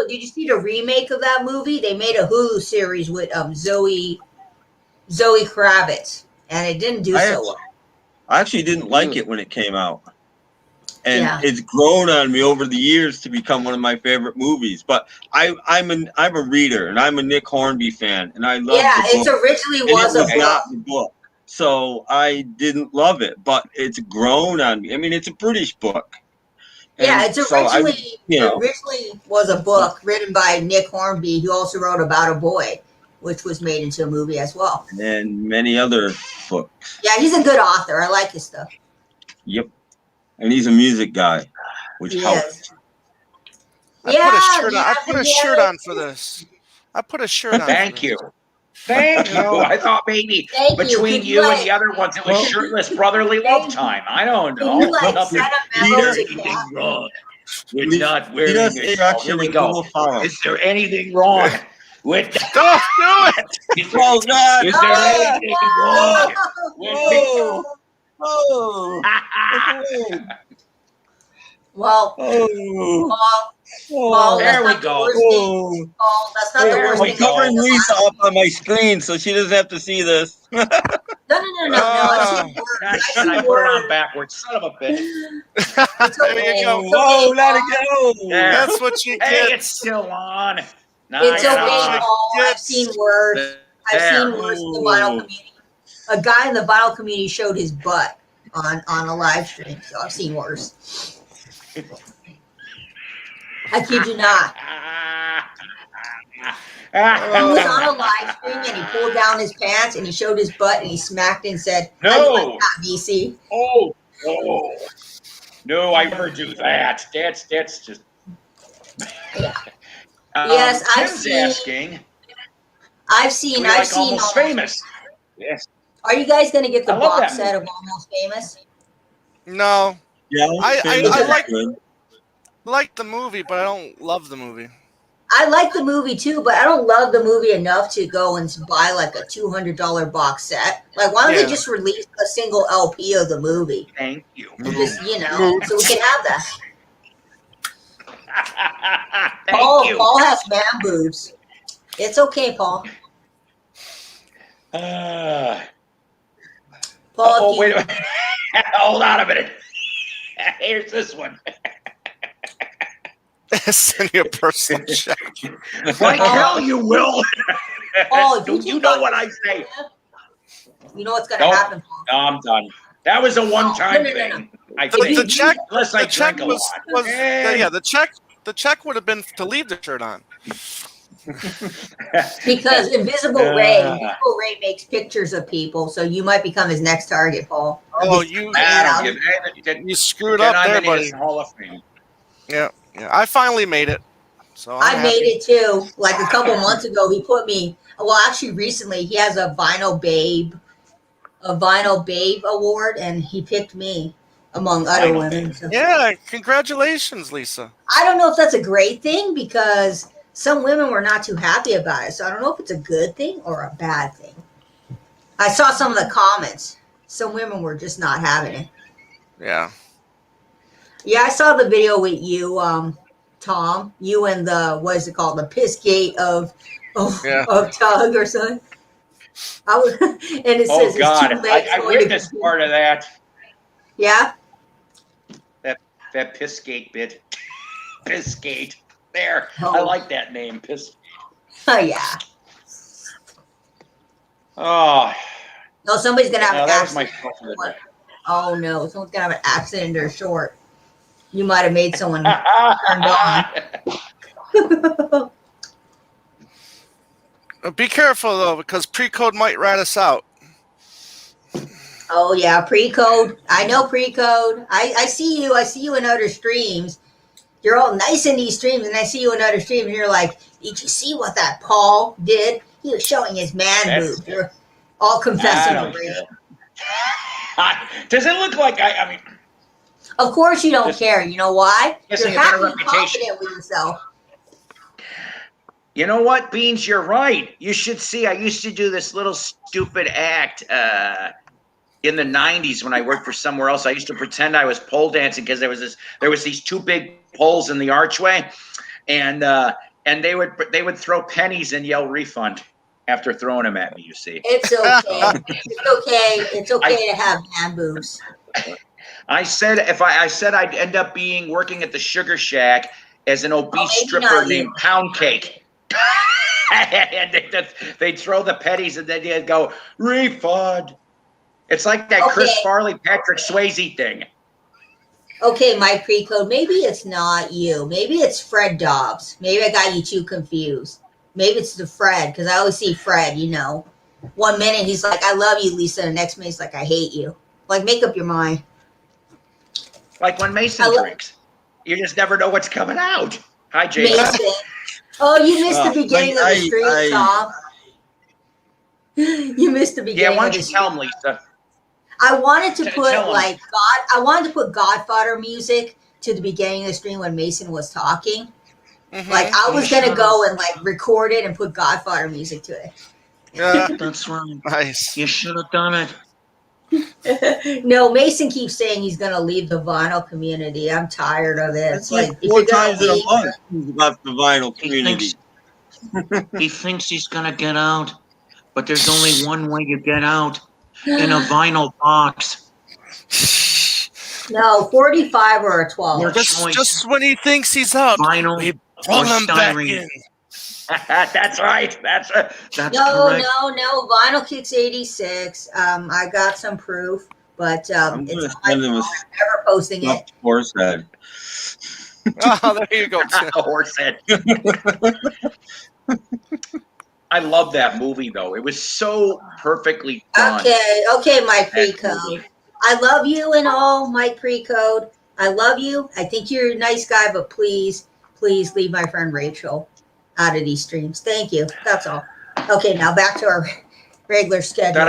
did you see the remake of that movie? They made a Hulu series with Zoe Kravitz, and it didn't do so well. I actually didn't like it when it came out. And it's grown on me over the years to become one of my favorite movies. But I'm a reader, and I'm a Nick Hornby fan, and I love the book. It originally was a book. Not the book. So I didn't love it, but it's grown on me. I mean, it's a British book. Yeah, it's originally originally was a book written by Nick Hornby, who also wrote About a Boy, which was made into a movie as well. And many other books. Yeah, he's a good author. I like his stuff. Yep. And he's a music guy, which helps. I put a shirt on for this. I put a shirt on. Thank you. Thank you. I thought maybe between you and the other ones, it was shirtless brotherly love time. I don't know. Nothing wrong. We're not wearing it. Here we go. Is there anything wrong with Don't do it? Oh, God. Is there anything wrong with Well, Paul, there we go. Paul, that's not the worst thing. I'm covering Lisa up on my screen so she doesn't have to see this. No. I put it on backwards. Son of a bitch. There you go. Whoa, let it go. That's what you get. Hey, it's still on. It's okay, Paul. I've seen worse. I've seen worse in the vinyl community. A guy in the vinyl community showed his butt on a live stream, so I've seen worse. I kid you not. He was on a live stream and he pulled down his pants and he showed his butt and he smacked it and said, No. VC. Oh. No, I never do that. That's just. Yes, I've seen Almost Famous. Yes. Are you guys going to get the box set of Almost Famous? No. Yeah, I like the movie, but I don't love the movie. I like the movie too, but I don't love the movie enough to go and buy like a $200 box set. Like, why don't they just release a single LP of the movie? Thank you. Just, so we can have that. Thank you. Paul has man boobs. It's okay, Paul. Paul, wait a minute. Hold on a minute. Here's this one. Send you a personal check. Like hell you will. Paul, you know what I say. You know what's going to happen, Paul. No, I'm done. That was a one-time thing. I think. The check, unless I drink a lot. The check would have been to leave the shirt on. Because Invisible Ray makes pictures of people, so you might become his next target, Paul. Oh, you screwed up there, buddy. Hall of Fame. Yeah, I finally made it. So I made it too. Like a couple months ago, he put me. Well, actually, recently he has a Vinyl Babe award, and he picked me among other women. So. Yeah, congratulations, Lisa. I don't know if that's a great thing because some women were not too happy about it. So I don't know if it's a good thing or a bad thing. I saw some of the comments. Some women were just not having it. Yeah. Yeah, I saw the video with you, Tom. You and the what is it called? The piss gate of Tug or something. I was, and it says God, it's too late. I witnessed part of that. Yeah. That Pissgate bit. Pissgate. There. Oh. I like that name. Piss. Oh yeah. Oh. No, somebody's gonna have an that was accident. my Oh no, someone's gonna have an accident in their short. You might have made someone turned on. Be careful though, because pre-code might rat us out. Oh yeah, pre-code. I know pre-code. I see you. I see you in other streams. You're all nice in these streams, and I see you in other streams, and you're like, "Did you see what that Paul did? He was showing his man boobs." You're all confessing to rape. Does it look like I mean? Of course you don't care. You know why? You're happy and reputation. confident with yourself. You know what, Beans? You're right. You should see. I used to do this little stupid act in the '90s when I worked for somewhere else. I used to pretend I was pole dancing because there was these two big poles in the archway, and they would throw pennies and yell refund after throwing them at me. You see, it's okay. It's okay to have man boobs. I said I'd end up working at the Sugar Shack as an obese stripper named Pound Cake. And they'd throw the pennies and then they'd go, refund. It's like that Chris Farley, Patrick Swayze thing. Okay, my pre-code. Maybe it's not you. Maybe it's Fred Dobbs. Maybe I got you too confused. Maybe it's the Fred, because I always see Fred, you know. 1 minute he's like, I love you, Lisa. The next minute he's like, I hate you. Like, make up your mind. Like when Mason drinks. You just never know what's coming out. Hi, Jason. Mason. Oh, you missed the beginning of the stream, Tom. You missed the beginning. Yeah, why don't you tell him, Lisa? I wanted to put I wanted to put Godfather music to the beginning of the stream when Mason was talking. Mm-hmm. Like I was gonna go and like record it and put Godfather music to it. Yeah, that's right. Nice. You should have done it. No, Mason keeps saying he's gonna leave the vinyl community. I'm tired of it. It's like 4 times in a month he's left the vinyl community. He thinks he's gonna get out, but there's only one way you get out. In a vinyl box. No, 45 or a 12. Just when he thinks he's out, vinyl we brought him back in. That's right. That's correct. No. Vinyl Kicks 86. I got some proof, but I'm gonna send him never posting it. Horse head. Oh, there you go. Horse head. I love that movie, though. It was so perfectly done. Okay, my pre-code. I love you and all, my pre-code. I love you. I think you're a nice guy, but please leave my friend Rachel out of these streams. Thank you. That's all. Okay, now back to our regular schedule.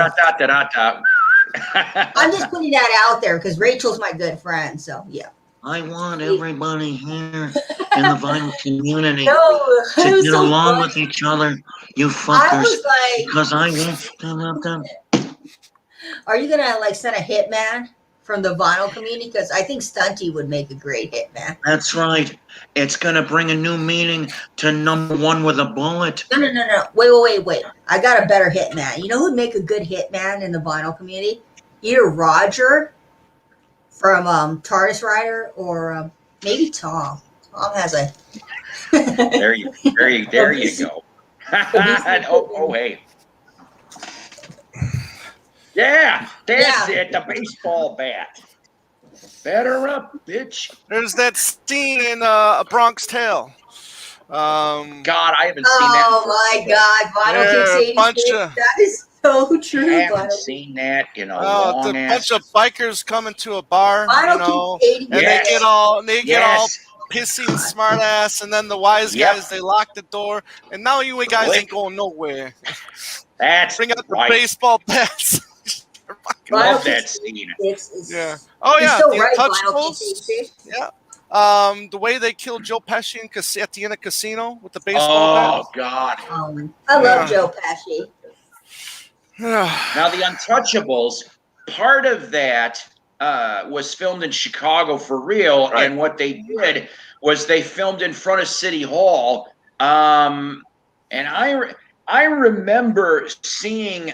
I'm just putting that out there because Rachel's my good friend, so yeah. I want everybody here in the vinyl community to get along with each other, you fuckers. Because I want them. Are you gonna like send a hitman from the vinyl community? Because I think Stunty would make a great hitman. That's right. It's gonna bring a new meaning to number one with a bullet. No. Wait. I got a better hitman. You know who'd make a good hitman in the vinyl community? Either Roger from TARDIS Rider or maybe Tom. Tom has a. there you go. Hey. Yeah, that's it. The baseball bat. Better up, bitch. There's that scene in A Bronx Tale. God, I haven't seen that. Oh my God, Vinyl Kicks 86. That is so true. I haven't seen that in a long ass. A bunch of bikers come into a bar, Vinyl Kicks 86. And they get all pissy and smart ass, and then the wise guys, they lock the door, and now you guys ain't going nowhere. Bring out the baseball bats. Love that scene. Yeah. Oh yeah. So the right, Untouchables. Yeah. The way they killed Joe Pesci at the end of Casino with the baseball bat. Oh God! I love Joe Pesci. Now the Untouchables, part of that was filmed in Chicago for real, Right. and what they did was they filmed in front of City Hall. And I remember seeing.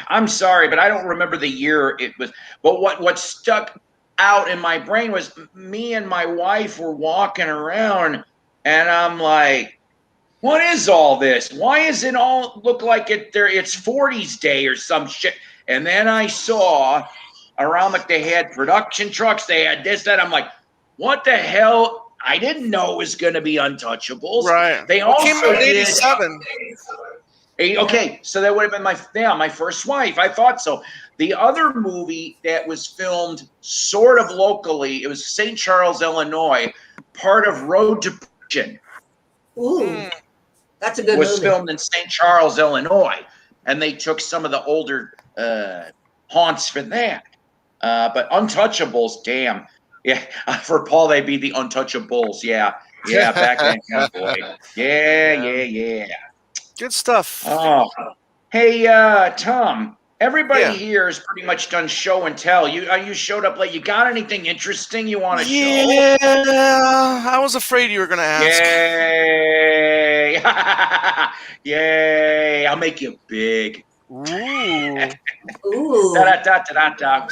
I'm sorry, but I don't remember the year it was. But what stuck out in my brain was me and my wife were walking around, and I'm like, what is all this? Why does it all look like it's 40s day or some shit? And then I saw around, like, they had production trucks, they had this, that. I'm like, what the hell? I didn't know it was going to be Untouchables. Right. They Well, it came also out in did. 87. Okay, so that would have been my first wife. I thought so. The other movie that was filmed sort of locally, it was St. Charles, Illinois, part of Road to Perdition. Ooh, that's a good was movie. filmed in St. Charles, Illinois, and they took some of the older haunts for that. But Untouchables, damn, yeah. For Paul, they'd be the Untouchables. Yeah, back then, yeah, boy. Yeah. Good stuff. Oh, hey, Tom. Everybody Yeah. here is pretty much done show and tell. You showed up late. You got anything interesting you want to show? Yeah, I was afraid you were going to ask. Yay! Yay! I'll make you big. Ooh. Ooh. Da-da-da-da-da.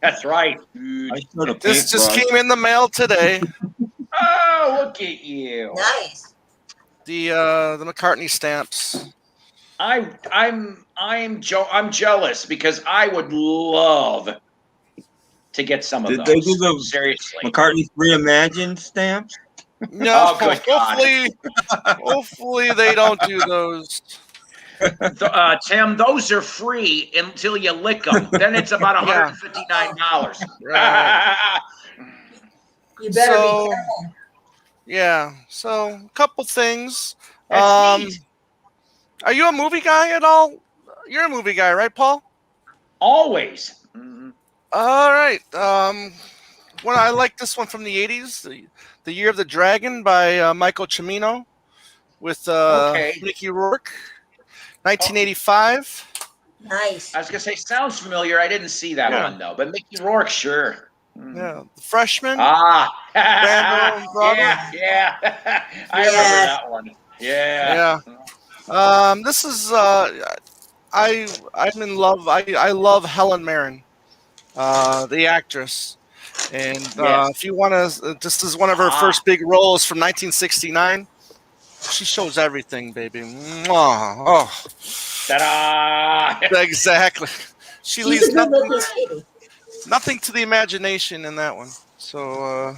That's right, dude. I showed a This just paintbrush. came in the mail today. Oh, look at you. Nice. The McCartney stamps. I'm jealous because I would love to get some of Did those. they do the Seriously. McCartney's Reimagined stamps? No, Oh, good God. hopefully they don't do those. Tim, those are free until you lick them. Then it's about $159. Right. You better So- be careful. Yeah. So a couple things. That's neat. Are you a movie guy at all? You're a movie guy, right, Paul? Always. All right. Well, I like this one from the '80s, the Year of the Dragon by Michael Cimino with Okay. Mickey Rourke, 1985. Nice. I was gonna say, sounds familiar. I didn't see that Yeah. one though, but Mickey Rourke, sure. Yeah, The Freshman. Ah, Brando and Bravo. yeah. I remember that one. Yeah. This is I'm in love. I love Helen Mirren, the actress, and Yes. if you want to, this is one of her first big roles from 1969. She shows everything, baby. Mwah. Oh, Ta-da! exactly. She She's leaves a good-looking lady. nothing to the imagination in that one. So,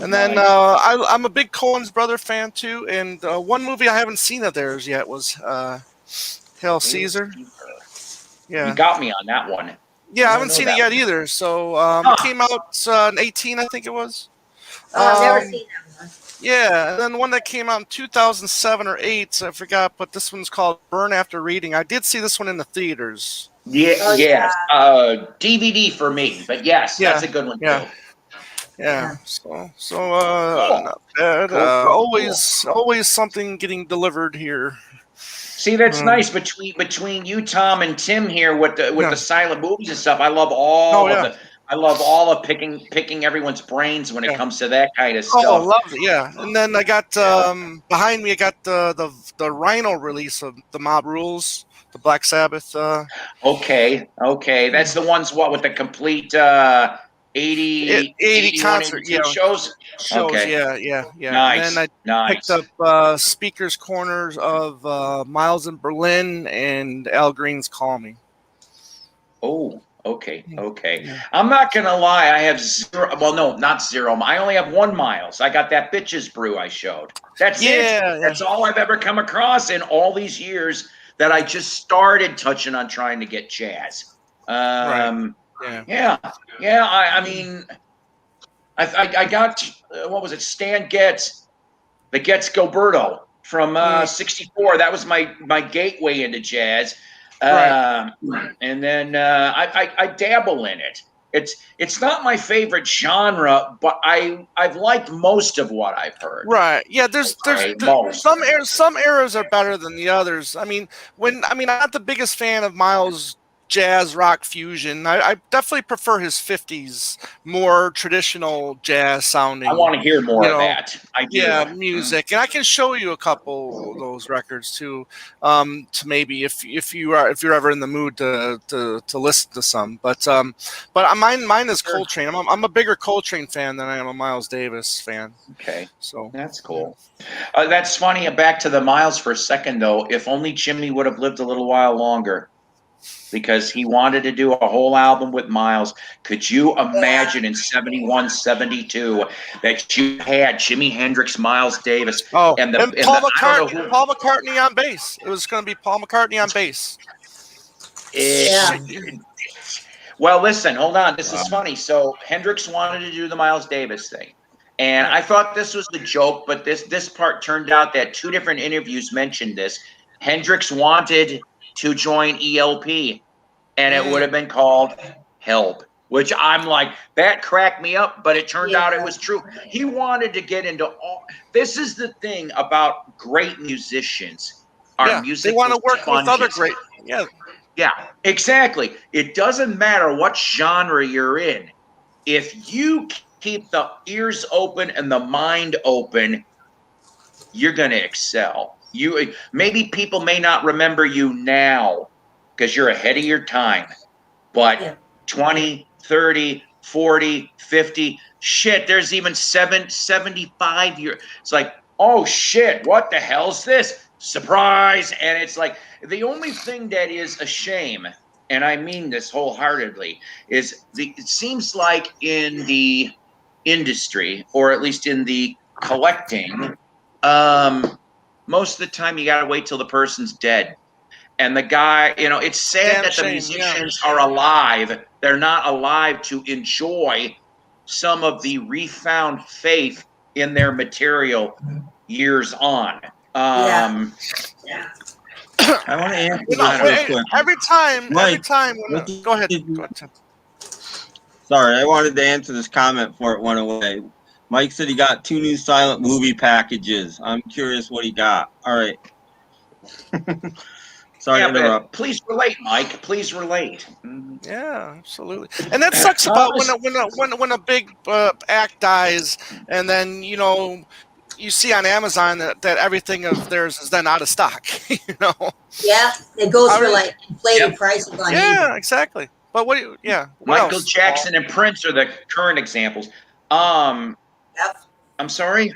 and then I'm a big Coen's brother fan too. And one movie I haven't seen of theirs yet was Hail Caesar. Yeah, You got me on that one. yeah, I I haven't know seen that it yet one. either. So it came out in 18, I think it was. I've never seen that one. Yeah, and then one that came out in 2007 or 8, I forgot, but this one's called Burn After Reading. I did see this one in the theaters. Yeah, Oh, yes. DVD for me, but yes, that's a good one yeah. too. Yeah, Cool. not bad. Cool. Always something getting delivered here. See, that's nice between you, Tom, and Tim here with the silent movies and stuff. I love all of picking everyone's brains when it comes to that kind of stuff. Oh, I love it. Yeah, and then I got behind me. I got the Rhino release of the Mob Rules, the Black Sabbath. Okay, that's the ones with the complete 80 concert, 82 shows. Okay. Yeah. Nice, And then I nice. picked up speakers corners of Miles in Berlin and Al Green's Call Me. Oh, okay. I'm not gonna lie. I have zero. Well, no, not zero. I only have 1 Miles. I got that Bitches Brew I showed. That's it. That's all I've ever come across in all these years that I just started touching on trying to get jazz. Right. Yeah. I mean, I got what was it? Stan Getz, the Getz Gilberto from '64. That was my gateway into jazz. And then I dabble in it. it's not my favorite genre, but I've liked most of what I've heard. Right. Yeah. There's Most. some eras are better than the others. I mean, I'm not the biggest fan of Miles' jazz rock fusion. I definitely prefer his 50s more traditional jazz sounding. I want to hear more of that. I do. Yeah, music, and I can show you a couple of those records too. To maybe if you're ever in the mood to listen to some, but mine is Coltrane. I'm a bigger Coltrane fan than I am a Miles Davis fan. Okay, so that's cool. That's funny. Back to the Miles for a second though. If only Jimmy would have lived a little while longer, because he wanted to do a whole album with Miles. Could you imagine in 71, 72 that you had Jimi Hendrix, Miles Davis, and Paul McCartney on bass? It was going to be Paul McCartney on bass. Well, listen, hold on. This is funny. So Hendrix wanted to do the Miles Davis thing. And I thought this was the joke, but this part turned out that 2 different interviews mentioned this. Hendrix wanted to join ELP, and it would have been called Help, which I'm like, that cracked me up, but it turned out it was true. He wanted to get into all. This is the thing about great musicians. Our music, they want to work with other great. Yeah, exactly. It doesn't matter what genre you're in. If you keep the ears open and the mind open, you're going to excel. Maybe people may not remember you now because you're ahead of your time, but 20, 30, 40, 50, shit, there's even 75 years. It's like, oh shit, what the hell's this? Surprise. And it's like, the only thing that is a shame, and I mean this wholeheartedly, is it seems like in the industry, or at least in the collecting, most of the time you got to wait till the person's dead. And the guy, it's sad that the musicians are alive. They're not alive to enjoy some of the refound faith in their material years on. I want to answer that real quick. Every time. Go ahead. Sorry, I wanted to answer this comment before it went away. Mike said he got 2 new silent movie packages. I'm curious what he got. All right. Sorry to interrupt. Please relate, Mike. Please relate. Yeah, absolutely. And that sucks about when a big act dies, and then you see on Amazon that everything of theirs is then out of stock. Yeah, it goes for like inflated prices on eBay. Yeah, exactly. But what Michael else? Jackson and Prince are the current examples. I'm sorry.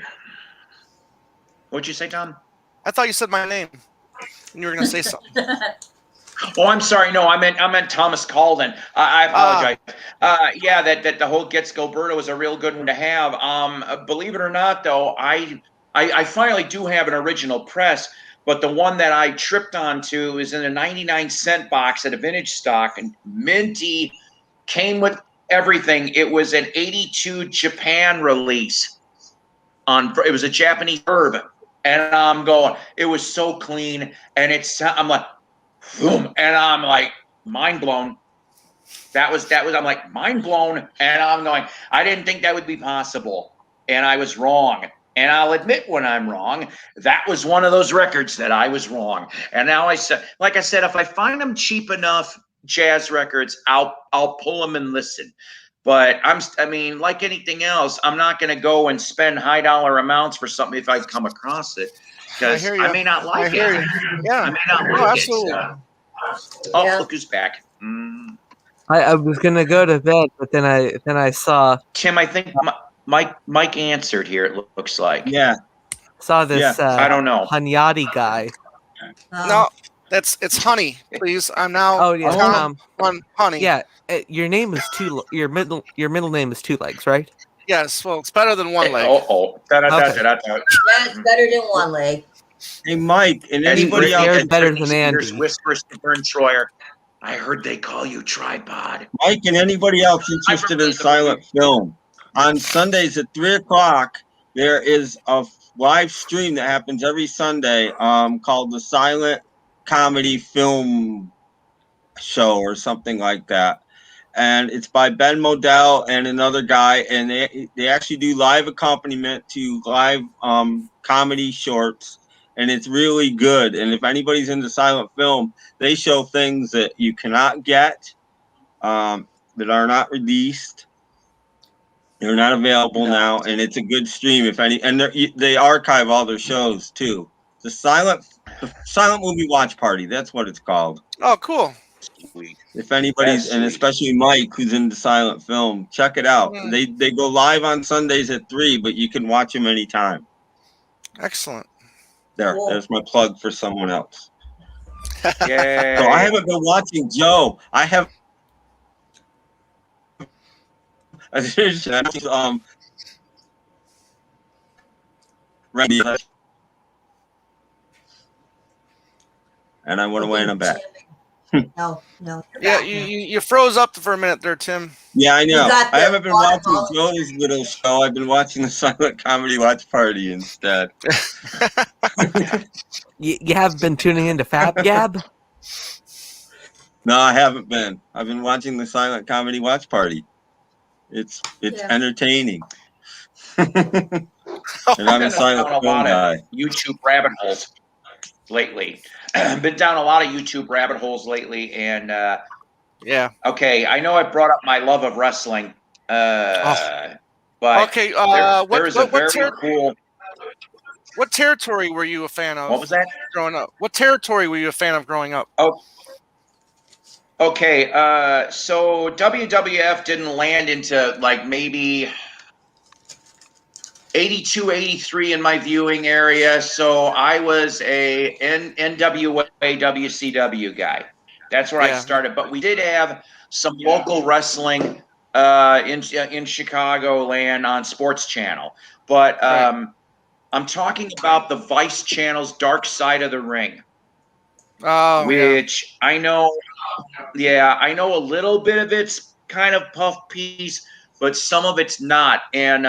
What'd you say, Tom? I thought you said my name, and you were going to say something. Oh, I'm sorry. No, I meant Thomas Calden. I apologize. That the whole Gets Gilberto is a real good one to have. Believe it or not, though, I finally do have an original press, but the one that I tripped onto is in a 99-cent box at a vintage stock, and minty, came with everything. It was an 82 Japan release. It was a Japanese herb, and I'm going. It was so clean, and I'm like, boom, and I'm like, mind blown. That was. I'm like, mind blown, and I'm going. I didn't think that would be possible, and I was wrong. And I'll admit when I'm wrong. That was one of those records that I was wrong. And now like I said, if I find them cheap enough, jazz records, I'll pull them and listen. But like anything else, I'm not going to go and spend high dollar amounts for something if I come across it, because I may not like it. Yeah, I may not like absolutely. it. Look who's back. I was gonna go to bed, but then I saw Tim. I think Mike answered here. It looks like. Yeah. Saw this. I don't know. Hunyadi guy. No, it's Honey. Please, I'm now. Oh yeah, Tom on Honey. Yeah, your name is your middle name is Two Legs, right? Yes. Well, it's better than One Leg. Yeah, it's better than One Leg. Hey, Mike, and anybody else? They're better than Andy. Whispers to Vern Troyer. I heard they call you Tripod. Mike and anybody else interested in silent film. On Sundays at 3:00, there is a live stream that happens every Sunday called the Silent Comedy Film Show or something like that. and it's by Ben Modell and another guy, and they actually do live accompaniment to live comedy shorts, and it's really good. And if anybody's into silent film, they show things that you cannot get, that are not released. They're not available now, and it's a good stream. If any, and they archive all their shows too. The silent movie watch party. That's what it's called. Oh, cool. Sweet. If anybody's, and especially Mike, who's into silent film, check it out. They go live on Sundays at 3, but you can watch them anytime. Excellent. There's my plug for someone else. Yay. So I haven't been watching Joe. I have. Randy, and I went away and I'm back. No. Yeah, you froze up for a minute there, Tim. Yeah, I know. I haven't been watching Joey's little show. I've been watching the Silent Comedy Watch Party instead. You have been tuning into Fab Gab? No, I haven't been. I've been watching the Silent Comedy Watch Party. It's entertaining. And I'm a silent film guy. YouTube rabbit holes lately. Been down a lot of YouTube rabbit holes lately, and yeah. Okay, I know I brought up my love of wrestling, but okay. Cool. What territory were you a fan of? What was that? Growing up. What territory were you a fan of growing up? Oh. Okay, so WWF didn't land into like maybe 82, 83 in my viewing area, so I was a NWA WCW guy. That's where I started. But we did have some local wrestling in Chicagoland on Sports Channel. But I'm talking about the Vice Channel's Dark Side of the Ring. Oh, which I know, I know a little bit of it's kind of puff piece, but some of it's not. And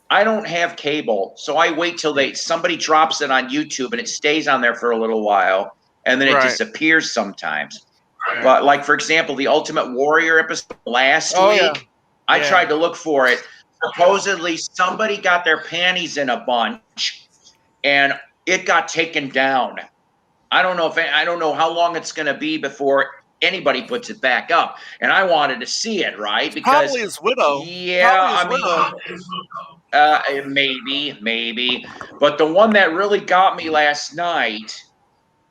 I don't have cable, so I wait till somebody drops it on YouTube and it stays on there for a little while, and then it disappears sometimes. But like, for example, the Ultimate Warrior episode last week, I tried to look for it. Supposedly somebody got their panties in a bunch and it got taken down. I don't know how long it's going to be before anybody puts it back up, and I wanted to see it, right? Because probably his widow. Yeah, maybe. But the one that really got me last night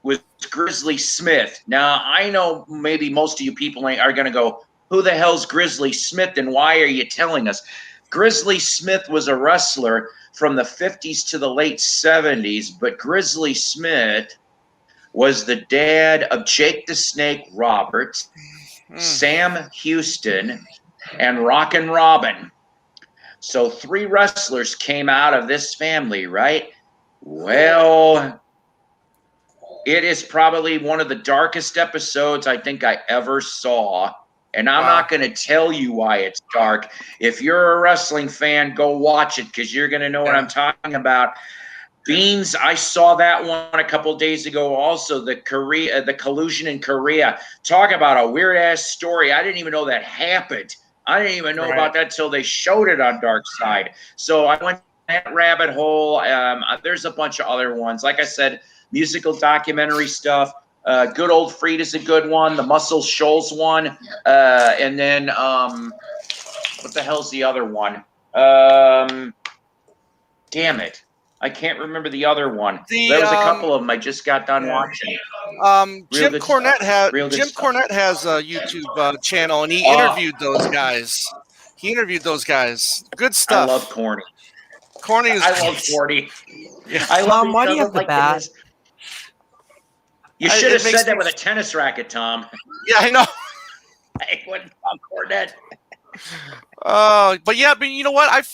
was Grizzly Smith. Now, I know maybe most of you people are going to go, who the hell's Grizzly Smith, and why are you telling us? Grizzly Smith was a wrestler from the 50s to the late 70s, but Grizzly Smith was the dad of Jake the Snake Roberts, Sam Houston, and Rockin' Robin. So 3 wrestlers came out of this family, right? Well, it is probably one of the darkest episodes I think I ever saw. And I'm not going to tell you why it's dark. If you're a wrestling fan, go watch it because you're going to know what I'm talking about. Beans, I saw that one a couple of days ago also, the collusion in Korea. Talk about a weird-ass story. I didn't even know that happened. I didn't even know about that till they showed it on Dark Side. So I went down that rabbit hole. There's a bunch of other ones. Like I said, musical documentary stuff. Good Old Freed is a good one. The Muscle Shoals one. And then what the hell's the other one? Damn it. I can't remember the other one. There was a couple of them I just got done watching. Jim Cornette has a YouTube channel, and he interviewed those guys. Good stuff. I love Corny. I love Corny. Yeah. I love why do you have the bat? You should have said that with a tennis racket, Tom. Yeah, I know. I wouldn't call Cornette. But you know what?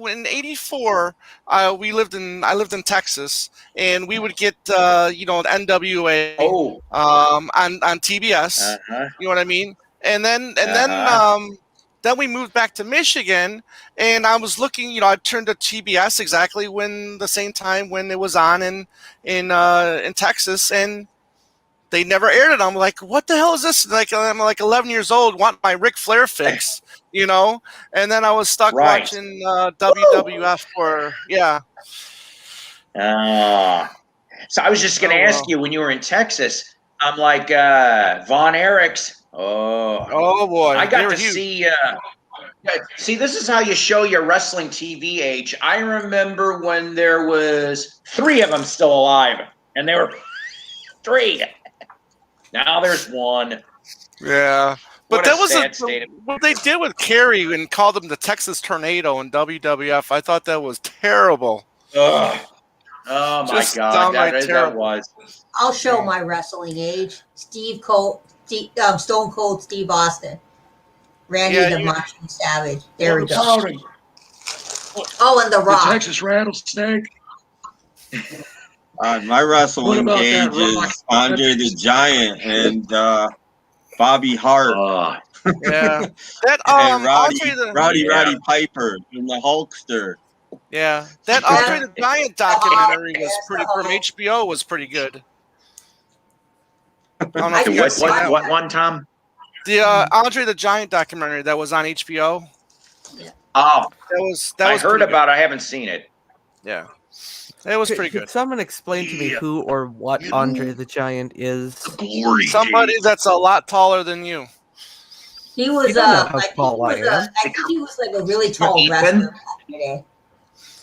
In '84, I lived in Texas, and we would get NWA on TBS. You know what I mean? And then we moved back to Michigan, and I was looking. I turned to TBS exactly when the same time when it was on in Texas, and they never aired it. I'm like, what the hell is this? Like, I'm like 11 years old, want my Ric Flair fix, you know? And then I was stuck watching WWF for, So I was just going to ask you, when you were in Texas, I'm like, Von Erichs. Oh boy. I got to see. See, this is how you show your wrestling TV age. I remember when there was 3 of them still alive, and there were 3. Now there's 1. Yeah. But What that a was sad state of- what they did with Kerry and called him the Texas Tornado in WWF. I thought that was terrible. Ugh. Oh my Just God, downright that terrible. was. I'll show my wrestling age. Stone Cold Steve Austin. Randy the Macho Savage. There we go. Oh, and The Rock. The Texas Rattlesnake. My wrestling age is Andre the Giant and Bobby Hart. Yeah. That and Roddy Roddy Piper and the Hulkster. Yeah. That Andre the Giant documentary was pretty from HBO was pretty good. I don't know if you guys seen that. What one, Tom? The Andre the Giant documentary that was on HBO. Oh, that was heard about it. I haven't seen it. Yeah. It was pretty good. Could someone explain to me who or what Andre the Giant is? Somebody that's a lot taller than you. He was, You don't know how tall I am. I think he was like a really tall wrestler back in the day.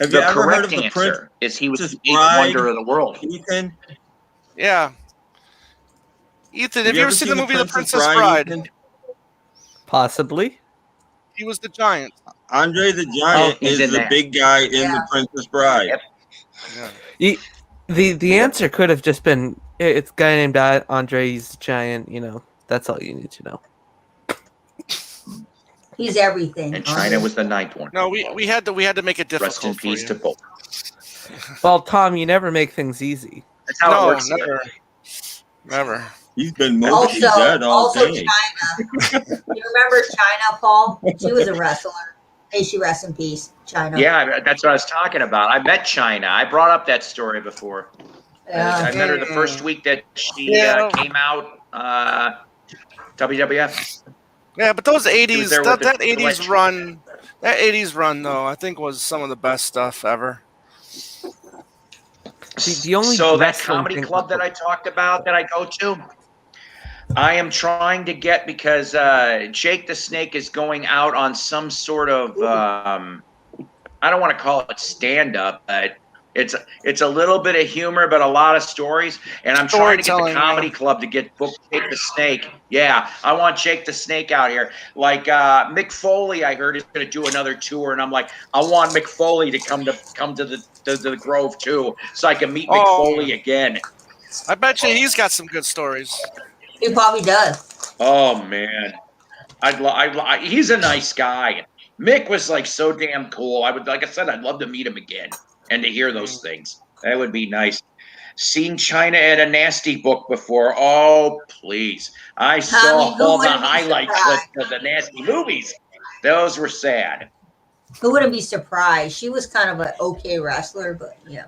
Have you The ever heard correct of the answer is he was the Princess 8th Bride? wonder of the world. Ethan? Yeah. Ethan, have you ever seen the movie The Princess Bride? Ethan? Possibly. He was the giant. Andre the Giant he's is in the that. big guy in The Princess Bride. Yep. The answer could have just been it's a guy named Andre. He's a giant. You know, that's all you need to know. He's everything. And China was the 9th one. No, we had to make it difficult. Rest in for peace you. to both. Well, Tom, you never make things easy. That's how it works. never. Never. He's been mostly dead all also day. China. You remember China, Paul? She was a wrestler. May she rest in peace, China. Yeah, that's what I was talking about. I met China. I brought up that story before. I met her the first week that she came out. WWF. Yeah, but those 80s, that that 80s run though, I think was some of the best stuff ever. The only So that wrestling comedy thing- club that I talked about that I go to, I am trying to get because Jake the Snake is going out on some sort of I don't want to call it stand-up, but it's a little bit of humor, but a lot of stories. And I'm trying to get the comedy club to get booked Jake the Snake. Yeah, I want Jake the Snake out here. Like Mick Foley, I heard is going to do another tour, and I'm like, I want Mick Foley to come to the Grove too, so I can meet Mick Foley again. I bet you he's got some good stories. He probably does. Oh man, he's a nice guy. Mick was like so damn cool. Like I said, I'd love to meet him again and to hear those things. That would be nice. Seen China at a nasty book before. Oh please, I saw all the highlight clips of the nasty movies. Those were sad. Who wouldn't be surprised? She was kind of an okay wrestler, but yeah.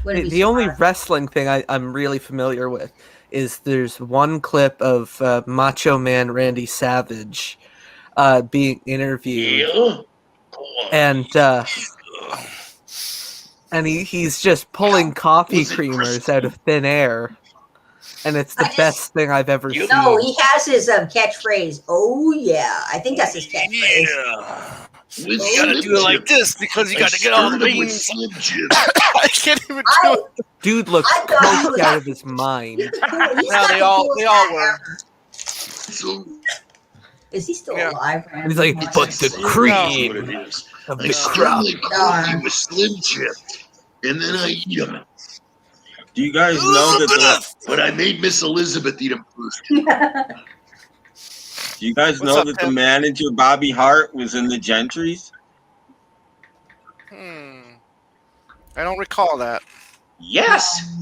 The only wrestling thing I'm really familiar with is there's one clip of Macho Man Randy Savage being interviewed, and he's just pulling coffee creamers out of thin air, and it's the best thing I've ever seen. No, he has his catchphrase. Oh yeah, I think that's his catchphrase. Yeah. You gotta do it like this because you gotta get all the beans. I can't even do it. Dude looks coked out of his mind. No, they all were. Is he still alive? He's like, but the cream of the crop. Coffee with Slim Chip, and then I eat them. Do you guys know that? But I made Miss Elizabeth eat them first. Do you guys know that the manager Bobby Hart was in the Gentrys? I don't recall that. Yes.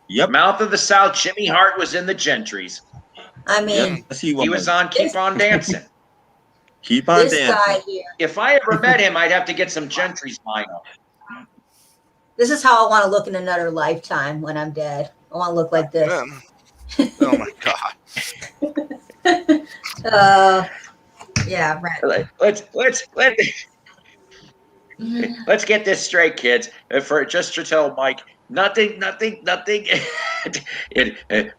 Yep. Mouth of the South. Jimmy Hart was in the Gentrys. I mean, Yes, he was on Keep On Dancing. Keep on this dancing. guy here. If I ever met him, I'd have to get some Gentrys vinyl. This is how I want to look in another lifetime when I'm dead. I want to look like this. Oh my god. Yeah, right. Let's get this straight, kids. Just to tell Mike, nothing.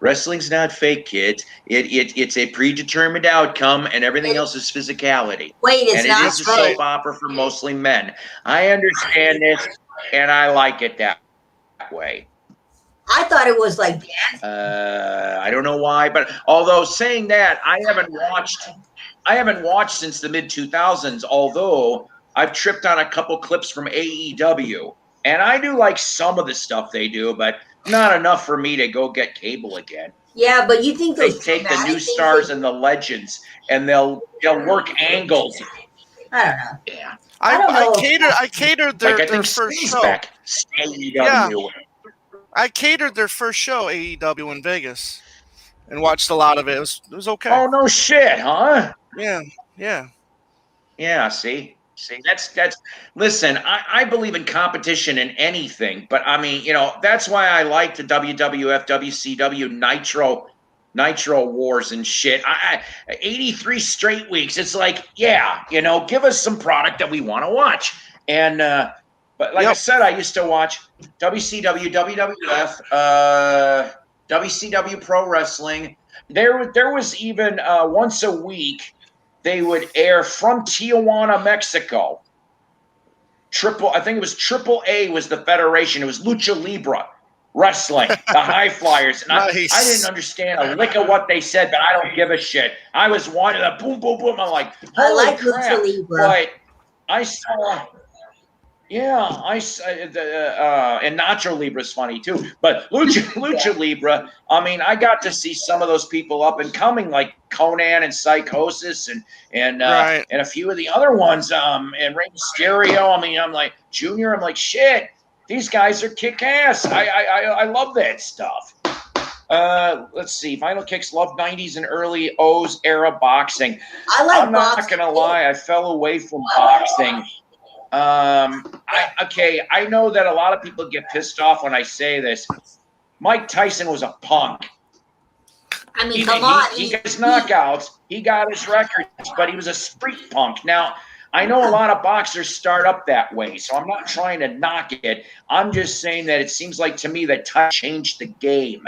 Wrestling's not fake, kids. It's a predetermined outcome, and everything else is physicality. Wait, it's And it not is a right. soap opera for mostly men. I understand this, and I like it that way. I thought it was like dance. I don't know why, but although saying that, I haven't watched since the mid 2000s. Although I've tripped on a couple clips from AEW, and I do like some of the stuff they do, but not enough for me to go get cable again. Yeah, but you think They those take the new dramatic things stars they- and the legends, and they'll work angles. I don't know. Yeah, I don't know. I catered their, like I their think first Sting's show. back. AEW. I catered their first show, AEW in Vegas, and watched a lot of it. It was okay. Oh no shit, huh? Yeah. Yeah, see, that's listen, I believe in competition in anything, but I mean, that's why I like the WWF, WCW Nitro Wars and shit. 83 straight weeks. It's like, yeah, give us some product that we want to watch. And but like I said, I used to watch WCW, WWF, WCW Pro Wrestling. There was even once a week they would air from Tijuana, Mexico. I think it was Triple A was the federation. It was Lucha Libre Wrestling, the High Flyers. And Nice. I didn't understand a lick of what they said, but I don't give a shit. I was watching the boom, boom, boom. I'm like, I holy like crap. Lucha Libre. But I saw, and Nacho Libre's funny too. But Lucha Libre, I mean, I got to see some of those people up and coming, like Conan and Psychosis, and Right. a few of the other ones, and Rey Mysterio. I mean, I'm like Junior. I'm like, shit, these guys are kick ass. I love that stuff. Let's see. Final Kicks, love 90s and early O's era boxing. I like I'm not boxing. gonna lie, I fell away from boxing. I know that a lot of people get pissed off when I say this. Mike Tyson was a punk. I mean, come on. He got his knockouts, he got his records, but he was a street punk. Now, I know a lot of boxers start up that way, so I'm not trying to knock it. I'm just saying that it seems like to me that Tyson changed the game.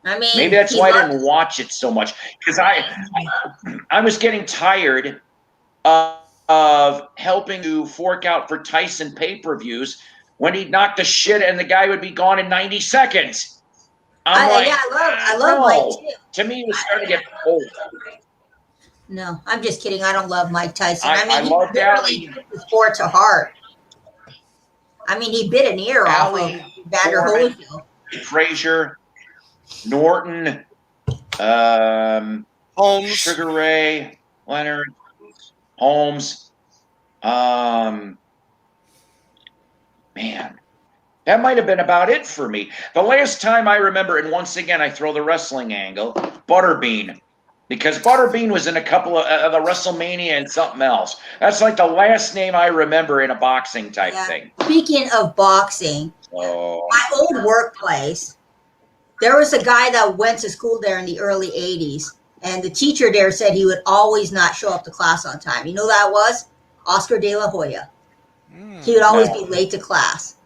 I mean, maybe that's why I didn't watch it so much, because I was getting tired of helping to fork out for Tyson pay-per-views when he'd knock the shit and the guy would be gone in 90 seconds. I love Mike too. To me, it was starting to get old. No, I'm just kidding. I don't love Mike Tyson. I he love literally took the sport to heart. I mean, he bit an ear off of Vander Holyfield. Frazier, Norton, Holmes, Sugar Ray, Leonard, Holmes. Man, that might have been about it for me. The last time I remember, and once again I throw the wrestling angle, Butterbean. Because Butterbean was in a couple of the WrestleMania and something else. That's like the last name I remember in a boxing type thing. Speaking of boxing, my old workplace, there was a guy that went to school there in the early 80s. And the teacher there said he would always not show up to class on time. You know who that was? Oscar De La Hoya. He would always be late to class.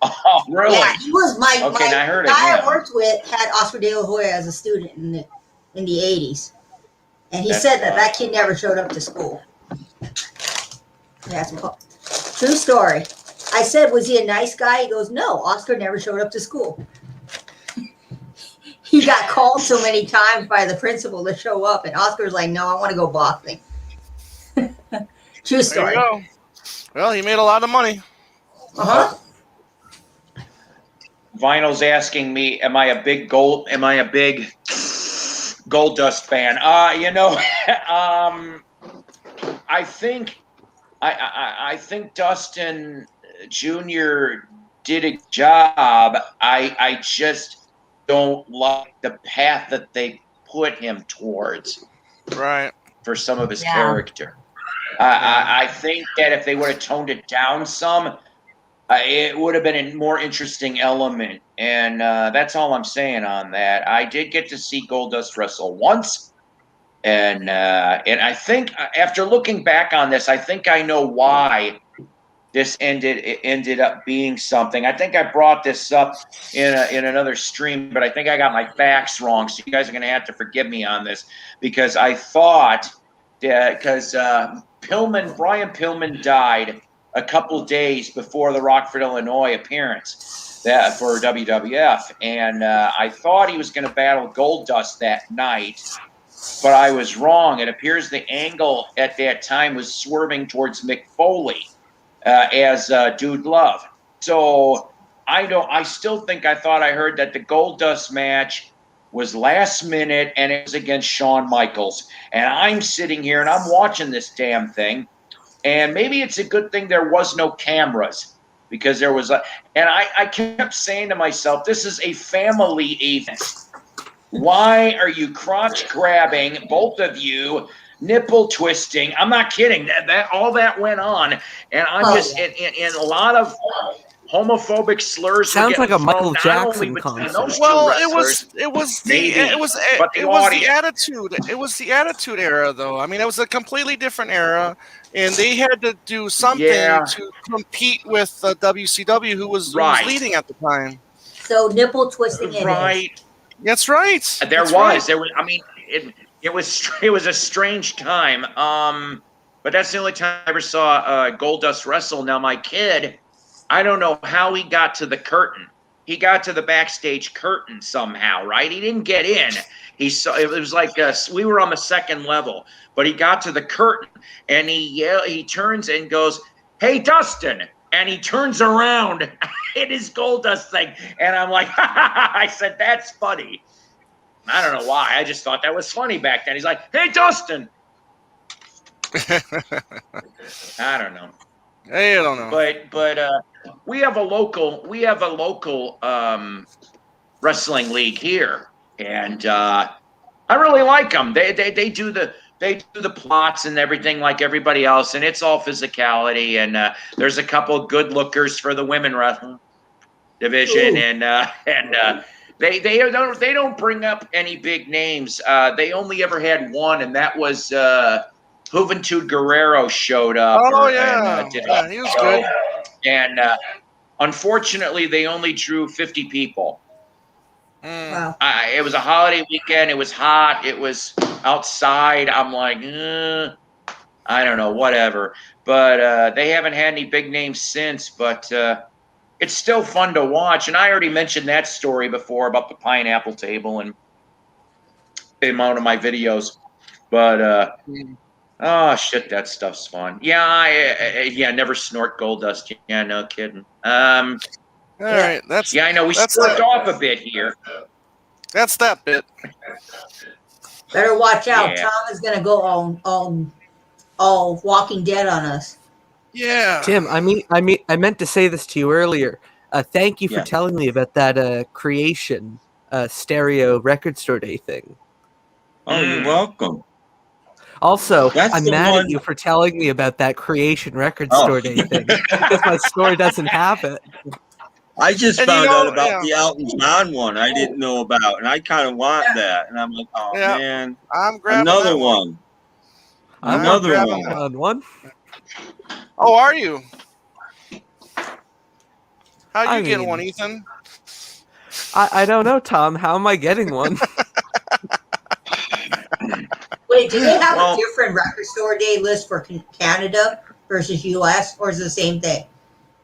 Oh, really? Yeah, he was my I heard guy I worked with had Oscar De La Hoya as a student in the 80s. And he said that kid never showed up to school. That's true story. I said, was he a nice guy? He goes, no, Oscar never showed up to school. He got called so many times by the principal to show up, and Oscar's like, no, I want to go boxing. True story. There you go. Well, he made a lot of money. Uh-huh. Vinyl's asking me, am I a big Gold Dust fan? I think Dustin Jr. did a job. I just don't like the path that they put him towards. Right. For some of his character. I think that if they would have toned it down some, it would have been a more interesting element. And that's all I'm saying on that. I did get to see Goldust wrestle once. And I think after looking back on this, I think I know why this ended up being something. I think I brought this up in another stream, but I think I got my facts wrong. So you guys are going to have to forgive me on this, because I thought because Brian Pillman died a couple days before the Rockford, Illinois appearance for WWF, and I thought he was going to battle Goldust that night. But I was wrong. It appears the angle at that time was swerving towards Mick Foley as Dude Love. So I still think I thought I heard that the Goldust match was last minute and it was against Shawn Michaels. And I'm sitting here and I'm watching this damn thing. And maybe it's a good thing there was no cameras, because there was and I kept saying to myself, this is a family event. Why are you crotch grabbing, both of you, nipple twisting? I'm not kidding. That all that went on, and I'm just in a lot of homophobic slurs. Sounds like a Michael Jackson concert. Well, it was the attitude. It was the attitude era, though. I mean, it was a completely different era, and they had to do something to compete with WCW, who was leading at the time. So nipple twisting it is. That's right. There was. I mean, it was a strange time. But that's the only time I ever saw Goldust wrestle. Now my kid, I don't know how he got to the curtain. He got to the backstage curtain somehow, right? He didn't get in. It was like we were on the second level, but he got to the curtain and he turns and goes, "Hey, Dustin." And he turns around in his Goldust thing. And I'm like, I said, that's funny. I don't know why. I just thought that was funny back then. He's like, "Hey, Dustin." I don't know. I don't know. But we have a local wrestling league here. And I really like them. They do the plots and everything like everybody else, and it's all physicality. And there's a couple good lookers for the women wrestling division, and they don't bring up any big names. They only ever had one, and that was Juventud Guerrero showed up. Oh yeah, he was good. And unfortunately, they only drew 50 people. Wow. It was a holiday weekend. It was hot. It was outside. I'm like, I don't know, whatever. But they haven't had any big names since. But it's still fun to watch. And I already mentioned that story before about the pineapple table and in one of my videos. But oh shit, that stuff's fun. Yeah, never snort Goldust. Yeah, no kidding. All right, I know we slipped off a bit here. That's that bit. Better watch out. Yeah. Tom is gonna go all Walking Dead on us. Yeah, Tim. I meant to say this to you earlier. Thank you for telling me about that Creation stereo record store day thing. Oh, you're welcome. Also, I'm mad at you for telling me about that Creation record store day thing, because my store doesn't have it. I just found out about the Elton John one I didn't know about, and I kind of want that. And I'm like, oh, man. I'm grabbing another one. Another one. Oh, are you? How you getting one, Ethan? I don't know, Tom. How am I getting one? Wait, do they have a different record store day list for Canada versus US, or is it the same thing?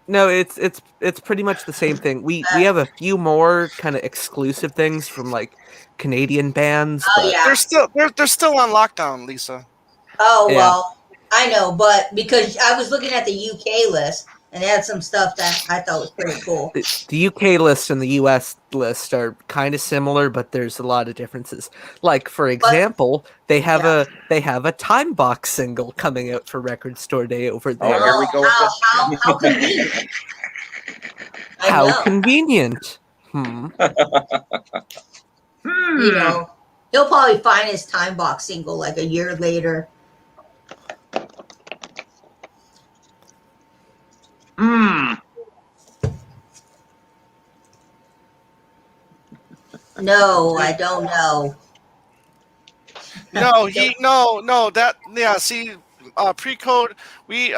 No, it's pretty much the same thing. We have a few more kind of exclusive things from like Canadian bands. Oh yeah, they're still on lockdown, Lisa. Oh well, I know, but because I was looking at the UK list and they had some stuff that I thought was pretty cool. The UK list and the US list are kind of similar, but there's a lot of differences. Like for example, they have a Time Box single coming out for Record Store Day over there. Oh, here we go with this. How convenient. How convenient. You know, he'll probably find his Time Box single like a year later. No, I don't know. See, pre-code, we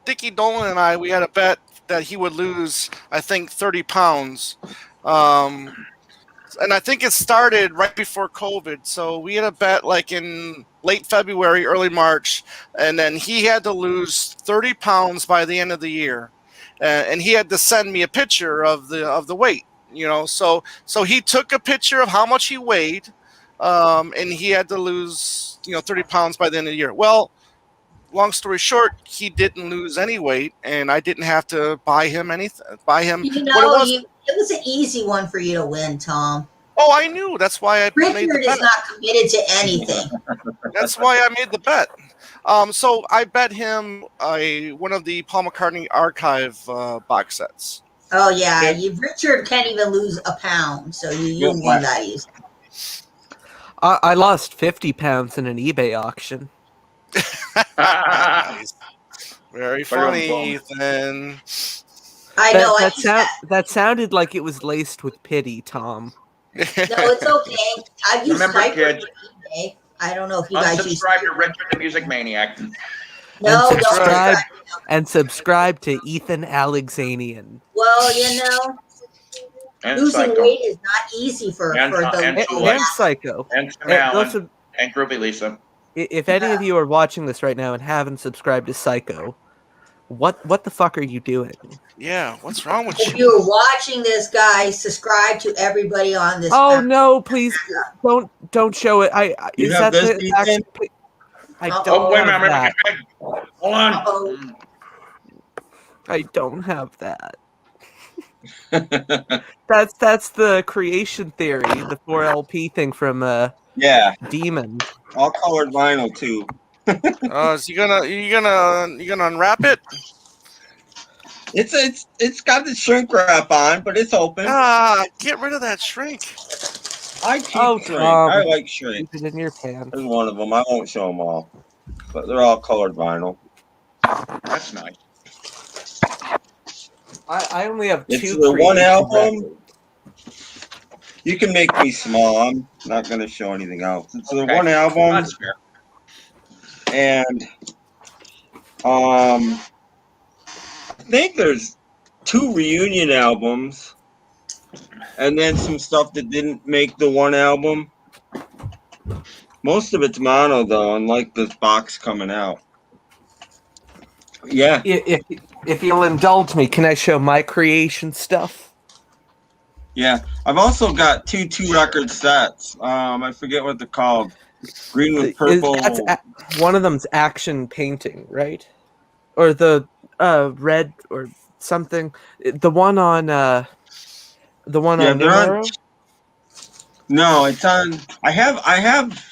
Dickie Dolan and I, we had a bet that he would lose, I think, 30 pounds. And I think it started right before COVID. So we had a bet like in late February, early March, and then he had to lose 30 pounds by the end of the year, and he had to send me a picture of the weight. So he took a picture of how much he weighed, and he had to lose 30 pounds by the end of the year. Well, long story short, he didn't lose any weight, and I didn't have to buy him anything. What it was. It was an easy one for you to win, Tom. Oh, I knew. That's why I made the Richard bet. is not committed to anything. That's why I made the bet. So I bet him one of the Paul McCartney archive box sets. Oh yeah, Richard can't even lose a pound, so you won that easy. I lost 50 pounds in an eBay auction. Very funny, Ethan. I know. That sounded like it was laced with pity, Tom. No, it's okay. I've used Sniper for eBay. I don't know if you guys use. Unsubscribe to Richard the Music Maniac. No, and subscribe to Ethan Alexanian. Well, and losing Psycho. weight is not easy for and Psycho and Alan and Groovy Lisa. If any of you are watching this right now and haven't subscribed to Psycho, what the fuck are you doing? Yeah, what's wrong with If you're watching this, guys, subscribe to everybody on this. Oh no, please don't show it. You have this, Ethan? I don't wait a have minute. that. Hold on. I don't have that. That's the creation theory, the 4LP thing from Demon. All colored vinyl too. Is you gonna unwrap it? It's got the shrink wrap on, but it's open. Get rid of that shrink. I keep shrink. I like shrink. Keep it in your pants. There's one of them. I won't show them all, but they're all colored vinyl. That's nice. I only have two. It's the one album. You can make me small. I'm not going to show anything else. It's the one album. That's fair. And I think there's 2 reunion albums, and then some stuff that didn't make the one album. Most of it's mono though, unlike this box coming out. Yeah. If you'll indulge me, can I show my creation stuff? Yeah, I've also got two record sets. I forget what they're called. Green with purple. One of them's action painting, right? Or the red or something. The one on on Numero? No, it's on. I have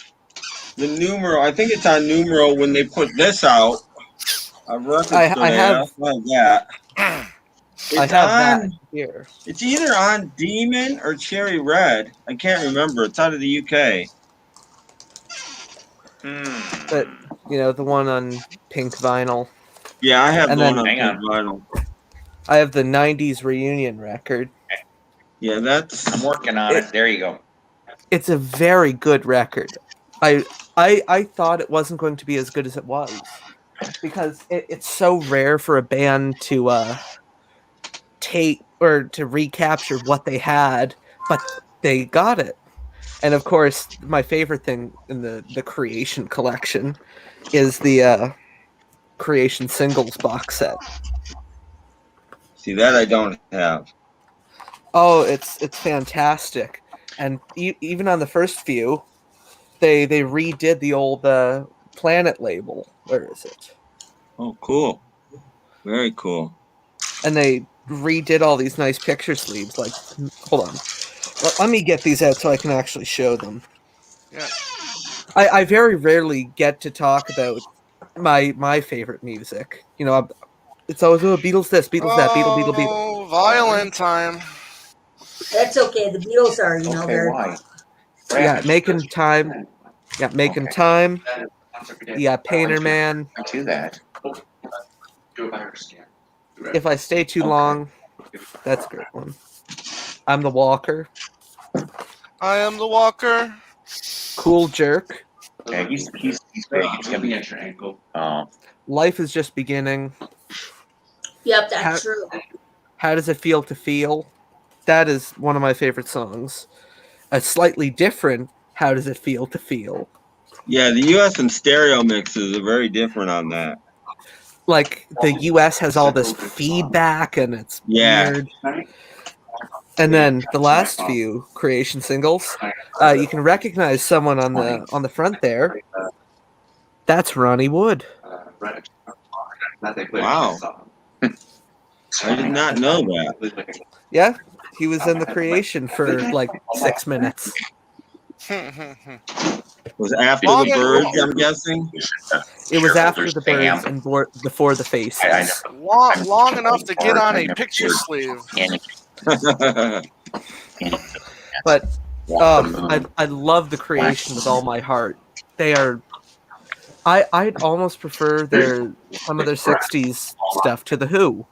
the Numero. I think it's on Numero when they put this out. I have that. I have that here. It's either on Demon or Cherry Red. I can't remember. It's out of the UK. But the one on pink vinyl. Yeah, I have the one on pink vinyl. I have the '90s reunion record. Yeah, I'm working on it. There you go. It's a very good record. I thought it wasn't going to be as good as it was because it's so rare for a band to take or to recapture what they had, but they got it. And of course, my favorite thing in the Creation collection is the Creation singles box set. See, that I don't have. Oh, it's fantastic. And even on the first few, they redid the old Planet label. Where is it? Oh, cool. Very cool. And they redid all these nice picture sleeves. Like, hold on. Let me get these out so I can actually show them. Yeah. I very rarely get to talk about my favorite music. It's always Beatles this, Beatles that, Beatles. Oh, violent time. That's okay. The Beatles are, very. Why? Yeah, making time. Yeah, making time. Yeah, Painter Man. Do that. Do it by your skin. If I stay too long, that's a great one. I'm the Walker. I am the walker. Cool Jerk. Yeah, he's big. It's gonna be at your ankle. Oh, Life is just beginning. Yep, that's true. How does it feel to feel? That is one of my favorite songs. A slightly different How Does It Feel to Feel? Yeah, the U.S. and stereo mixes are very different on that. Like the US has all this feedback and it's weird. And then the last few creation singles, you can recognize someone on the front there. That's Ronnie Wood. Wow. I did not know that. Yeah, he was in the creation for like 6 minutes. Was after the birds, I'm guessing? It was after the birds and before the faces. Long enough to get on a picture sleeve. But I love the creation with all my heart. They are. I'd almost prefer some of their '60s stuff to the Who,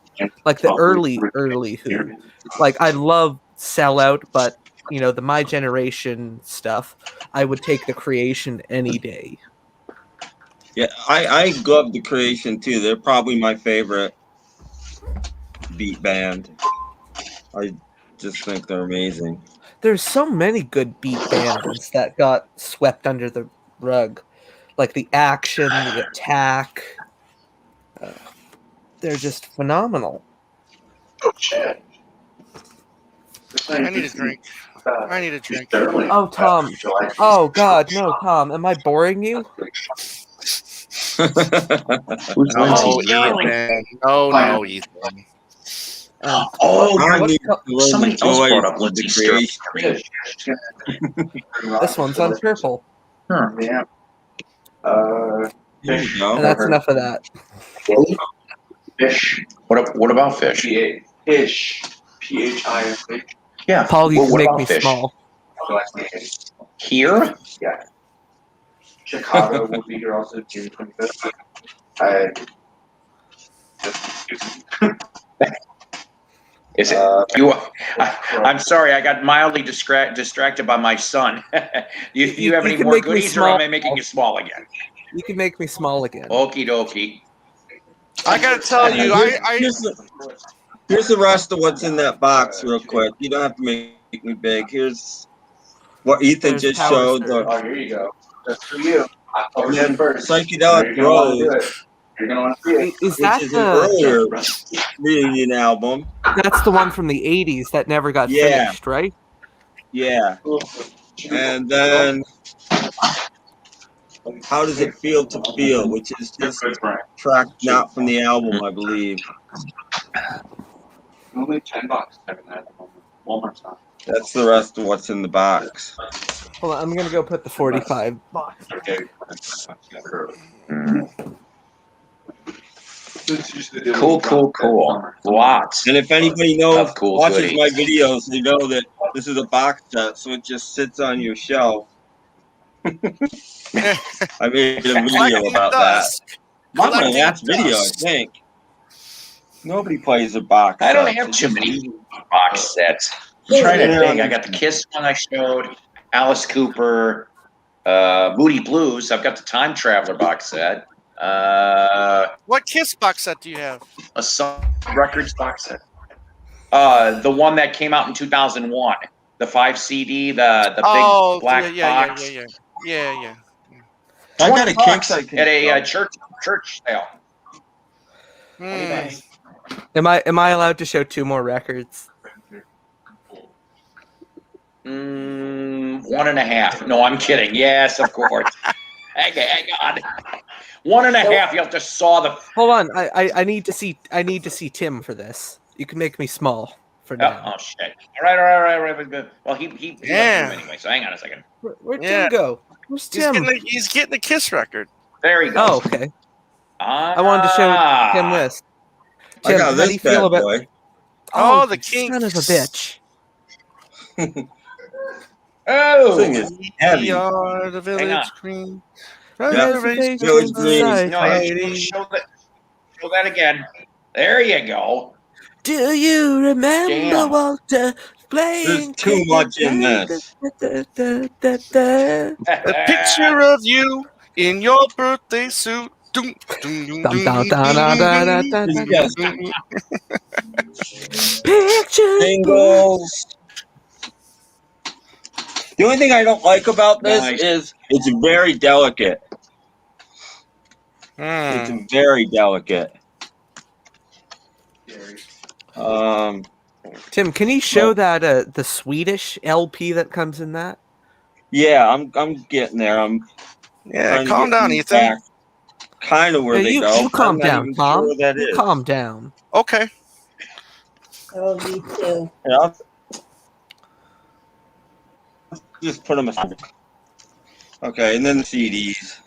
like the early Who. Like I love Sell Out, but the My Generation stuff, I would take the creation any day. Yeah, I love the creation too. They're probably my favorite beat band. I just think they're amazing. There's so many good beat bands that got swept under the rug, like the Action, the Attack. They're just phenomenal. Oh shit! I need a drink. I need a drink. Oh, Tom. Oh, God, no, Tom. Am I boring you? who's Lindsay? No, Ethan. Somebody else brought up Lindsay creation. This one's on purple. Huh. Yeah. There you go. And that's enough of that. Fish. What about Fish? Fish. PHISH. Yeah, Paul, you can what make about me Fish? small. Here? Yeah. Chicago will be here also June 25th. Is it you? I'm sorry, I got mildly distracted by my son. you have any can more make me goodies, or small. am I making you small again? You can make me small again. Okie dokie. I gotta tell you, Here's the rest of what's in that box, real quick. You don't have to make me big. Here's what Ethan There's just Power showed. Surge. Oh, here you go. That's for you. And then first. Psychedelic Rose, You're gonna want to see it. Is which that is an earlier reunion album. That's the one from the '80s that never got Yeah. finished, right? Yeah. And then How Does It Feel to Feel, which is just track not from the album, I believe. Only $10 having that at the moment. Walmart's not. That's the rest of what's in the box. Hold on, I'm gonna go put the 45 box. Okay. Cool. Lots. And if anybody knows, Of cool watches goodies. my videos, they know that this is a box set, so it just sits on your shelf. I made a video about that. Not my last video, I think. Nobody plays a box. I don't set. have too many box sets. I'm trying to think. I got the Kiss one I showed, Alice Cooper, Moody Blues. I've got the Time Traveler box set. What Kiss box set do you have? A Sun Records box set. The one that came out in 2001. The 5 CD, the big black box. Yeah. I got a Bucks Kinks at a church sale. Am I allowed to show 2 more records? 1.5. No, I'm kidding. Yes, of course. hang on. 1.5. You have to saw the. Hold on, I need to see Tim for this. You can make me small for now. Oh shit! All right. Well, he Yeah. anyway. So hang on a second. Where'd Tim go? Where's Tim? He's getting the Kiss record. There he goes. Oh, okay. I wanted to show Tim this. I Tim, got how do this you feel bad about? boy. Oh, the you Kinks. son of a bitch! Oh, This thing is heavy. We are the on. Village Green. Reservation Village Green. Society. Show that again. There you go. Do you remember Damn. Walter playing. too much in this. A picture of you in your birthday suit. Doom, doom, doom, Dun, doom, dun, doom, dun, dun, dun, dun, doom, dun, It's dun, just doom. Picture singles. The only thing I don't like about this Nice. is it's very delicate. It's very delicate. Tim, can you show that the Swedish LP that comes in that? Yeah, I'm getting there. I'm Yeah, trying to calm get down, these Ethan. back kind of where Yeah, they you go. calm I'm not down, even Tom. sure where that You is. calm down. Okay. Oh, me too. Yeah, I'll just put them aside. Okay, and then the CDs.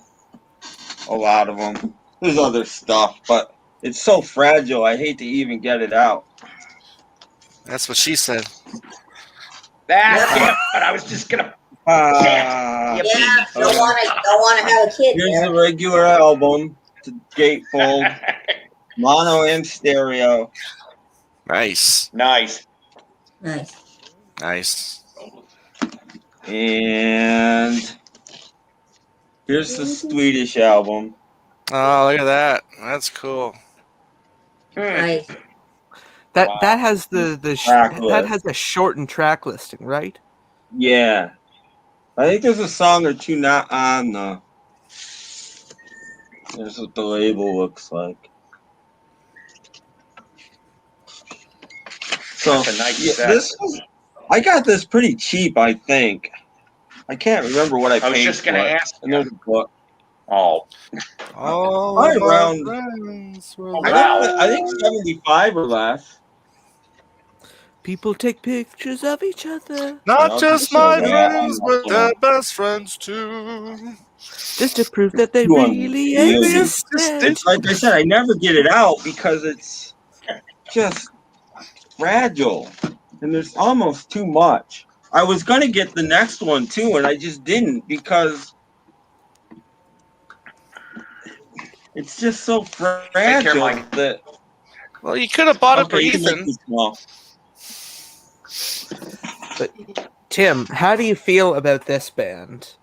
A lot of them. There's other stuff, but it's so fragile. I hate to even get it out. That's what she said. Damn it, I was just gonna. Ah, You Yeah, beat me. don't want to have a kid here's there. the regular album. It's a gatefold, mono and stereo. Nice. Nice. Nice. Nice. And here's the Swedish album. Oh, look at that. That's cool. Nice. That Wow. that has Track that list. has a shortened track listing, right? Yeah. I think there's a song or two not on the. Here's what the label looks like. So That's a nice yeah, set. I got this pretty cheap, I think. I can't remember what I paid I was just gonna for it. ask And you. there's a book. Oh, Oh, Probably my around. friends were Oh, there. I think 75 or less. People take pictures of each other Not I'll just show my that friends, on but the their best friends too. just to prove that they 200 really million. existed. It's like I said, I never get it out because it's just fragile. And there's almost too much. I was going to get the next one too, and I just didn't because it's just so care, fragile Mike. that. Well, you could have bought it for Okay, you can make Ethan. me small. But Tim, how do you feel about this band?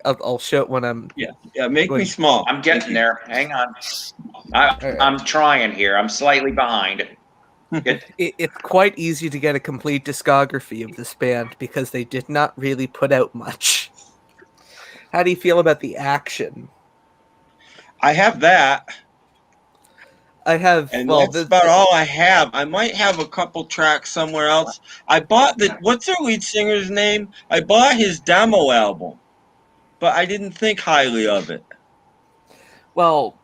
I'll show it when I'm. Yeah, make me small. I'm getting there. Hang on. I'm trying here. I'm slightly behind. It's quite easy to get a complete discography of this band because they did not really put out much. How do you feel about the action? I have that, I have, and well, that's about all I have. I might have a couple tracks somewhere else. I bought what's their lead singer's name? I bought his demo album, but I didn't think highly of it. well,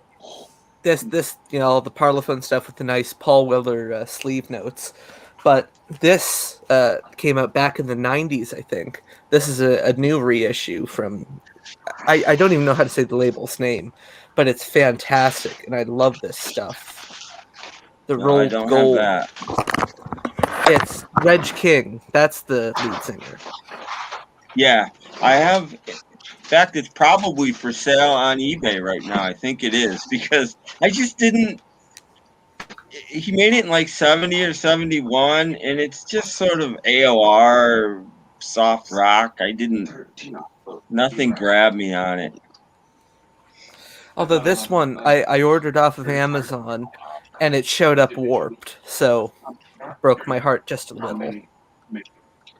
this the Parlophone stuff with the nice Paul Weller sleeve notes, but this came out back in the 90s, I think. This is a new reissue from, I don't even know how to say the label's name, but it's fantastic, and I love this stuff. The No, I Rolled don't Gold. have that. It's Reg King. That's the lead singer. Yeah, I have. In fact, it's probably for sale on eBay right now. I think it is because I just didn't. He made it in like 70 or 71, and it's just sort of AOR soft rock. Nothing grabbed me on it. Although this one I ordered off of Amazon, and it showed up warped, so broke my heart just a little.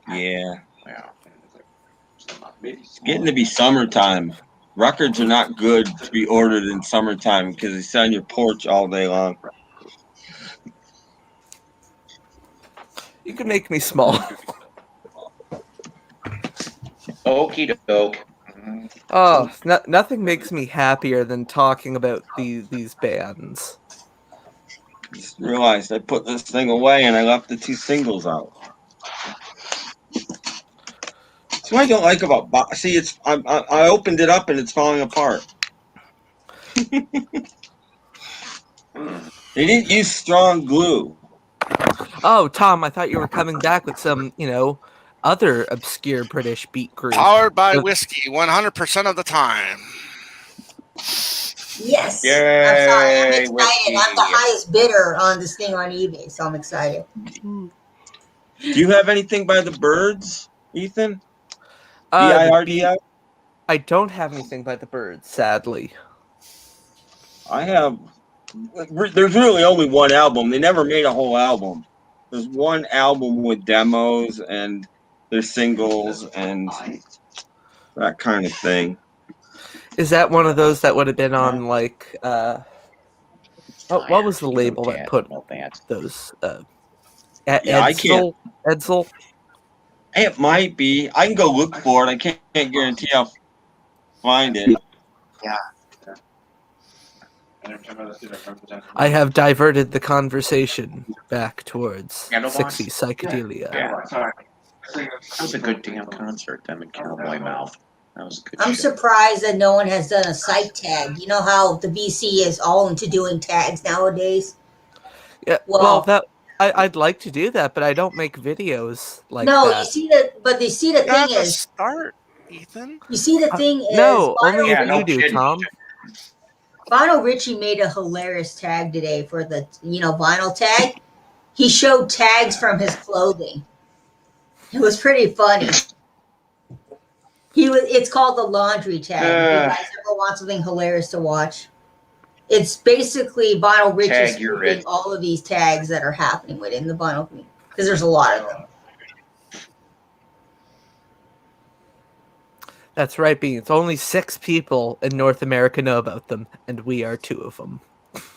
Yeah. It's getting to be summertime. Records are not good to be ordered in summertime because they sit on your porch all day long. You can make me small. Okie doke. Oh, nothing makes me happier than talking about these bands. Just realized I put this thing away and I left the two singles out. That's what I don't like about. See, I opened it up and it's falling apart. They didn't use strong glue. Oh, Tom, I thought you were coming back with some, other obscure British beat group. Powered by whiskey 100% of the time. Yes. Yay, I'm sorry. I'm excited. whiskey. I'm the highest bidder on this thing on eBay, so I'm excited. Do you have anything by the Birds, Ethan? The BIRDS? I don't have anything by the Birds, sadly. I have. There's really only one album. They never made a whole album. There's one album with demos and there's singles and that kind of thing. Is that one of those that would have been on like what was the label that put those Yeah, I can't. Edsel? It might be. I can go look for it. I can't guarantee I'll find it. Yeah. I have diverted the conversation back towards Candlebox? 60s psychedelia. Yeah. That was a good damn concert, them in Cowboy Mouth. That was good. I'm shit. surprised that no one has done a site tag. You know how the BC is all into doing tags nowadays? Yeah, Well, that I'd like to do that, but I don't make videos like no, that. you see that, but you see the You got thing to is, start, Ethan. you see the thing is, No, only Yeah, if no you do, kidding. Tom. Vinyl Richie made a hilarious tag today for the vinyl tag. He showed tags from his clothing. It was pretty funny. It's called the laundry tag. If you guys ever want something hilarious to watch, it's basically Vinyl Richie Tag your spoofing it. all of these tags that are happening within the vinyl community because there's a lot of them. That's right, Beans. Only 6 people in North America know about them, and we are 2 of them.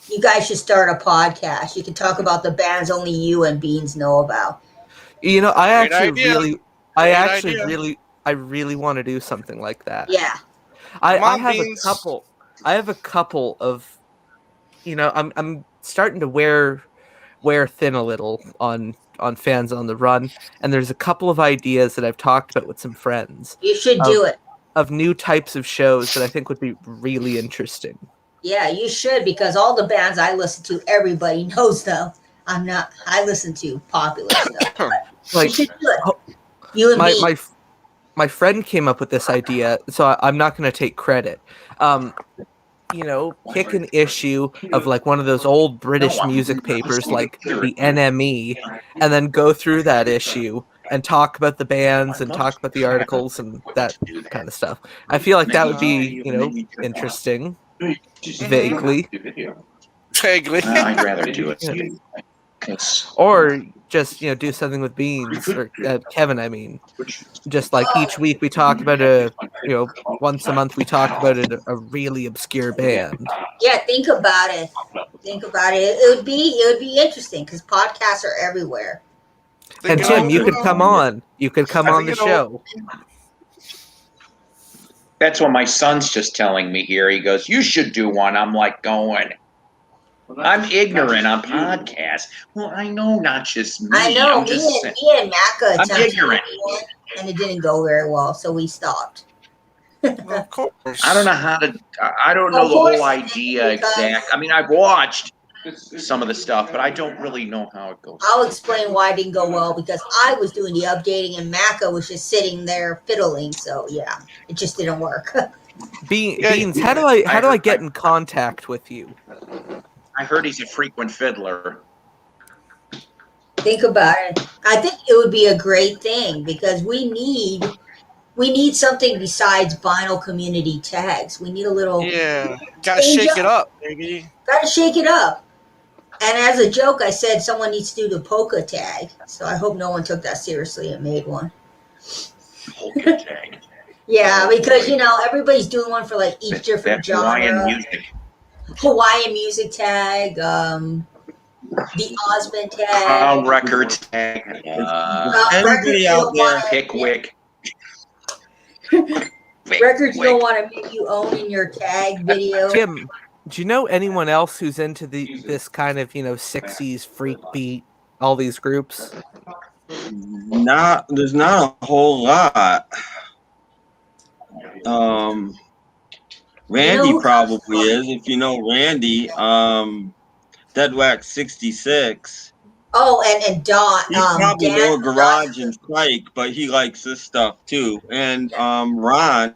You guys should start a podcast. You can talk about the bands only you and Beans know about. You know, I idea. really want to do something like that. Yeah. I have a couple of, I'm starting to wear thin a little on Fans on the Run, and there's a couple of ideas that I've talked about with some friends. You should do it. Of new types of shows that I think would be really interesting. Yeah, you should, because all the bands I listen to, everybody knows them. I listen to popular stuff. Like, you should do it. You and me. My friend came up with this idea, so I'm not going to take credit. Pick an issue of like one of those old British music papers like the NME, and then go through that issue and talk about the bands and talk about the articles and that kind of stuff. I feel like that would be, interesting. Vaguely. Vaguely. I'd rather do it. Or just, do something with Beans, or Kevin, I mean. Just like each week we talk about once a month we talk about a really obscure band. Yeah, think about it. It would be interesting because podcasts are everywhere. And Tim, you could come on. You could come on the show. That's what my son's just telling me here. He goes, "You should do one." I'm like going, I'm ignorant on podcasts. Well, I know, not just me. I know. I'm Me and Macca I'm ignorant. and it didn't go very well, so we stopped. Of course. I don't know how to. I don't know the whole idea exact. I mean, I've watched some of the stuff, but I don't really know how it goes. I'll explain why it didn't go well, because I was doing the updating and Macca was just sitting there fiddling. So yeah, it just didn't work. Beans, how do I get in contact with you? I heard he's a frequent fiddler. Think about it. I think it would be a great thing because we need something besides vinyl community tags. We need a little. Yeah, gotta shake it up, baby. Gotta shake it up. And as a joke, I said someone needs to do the polka tag. So I hope no one took that seriously and made one. Polka tag. Yeah, because everybody's doing one for like each different genre. Hawaiian music. Hawaiian music tag, the Osmond tag, Crown Records tag, Anybody out there? Pickwick. Records you don't want to make you own in your tag video. Tim, do you know anyone else who's into this kind of 60s freak beat? All these groups. There's not a whole lot. Randy probably is, if you know Randy. Dead Wax 66. Oh, and Don. He's probably more garage and psych, but he likes this stuff too. And Ron,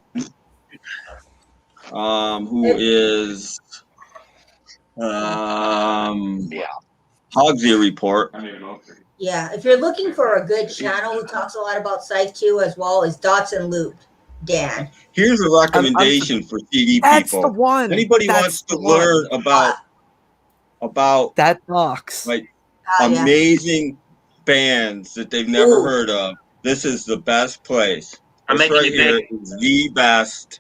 who is Hogsy Report. Yeah, if you're looking for a good channel who talks a lot about Psych 2 as well as Dots and Loop, Dan. Here's a recommendation for CD That's people. the one. Anybody That's wants to the one. learn about that box. like Yeah. amazing bands that they've never heard of, this is the best place. I'm This making right it here big. is the best.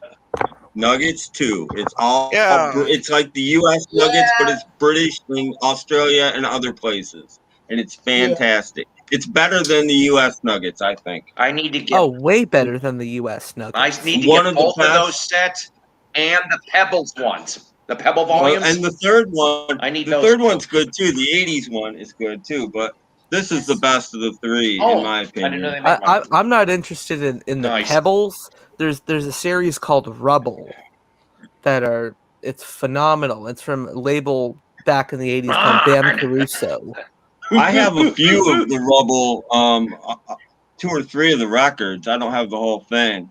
Nuggets 2. It's all Yeah. it's like the US Nuggets, but it's British in Australia and other places. And it's fantastic. It's better than the US Nuggets, I think. I need to get. Oh, way better than the U.S. Nuggets. I need to One get of the both of best- those sets and the Pebbles ones. The Pebble Well, volumes. and the third one, I need the those third too. one's good too. The 80s one is good too, but this is the best of the three, in my I didn't know opinion. they made one. I'm not interested in the Nice. Pebbles. There's a series called Rubble it's phenomenal. It's from a label back in the 80s called Bam Caruso. I have a few of the Rubble, 2 or 3 of the records. I don't have the whole thing.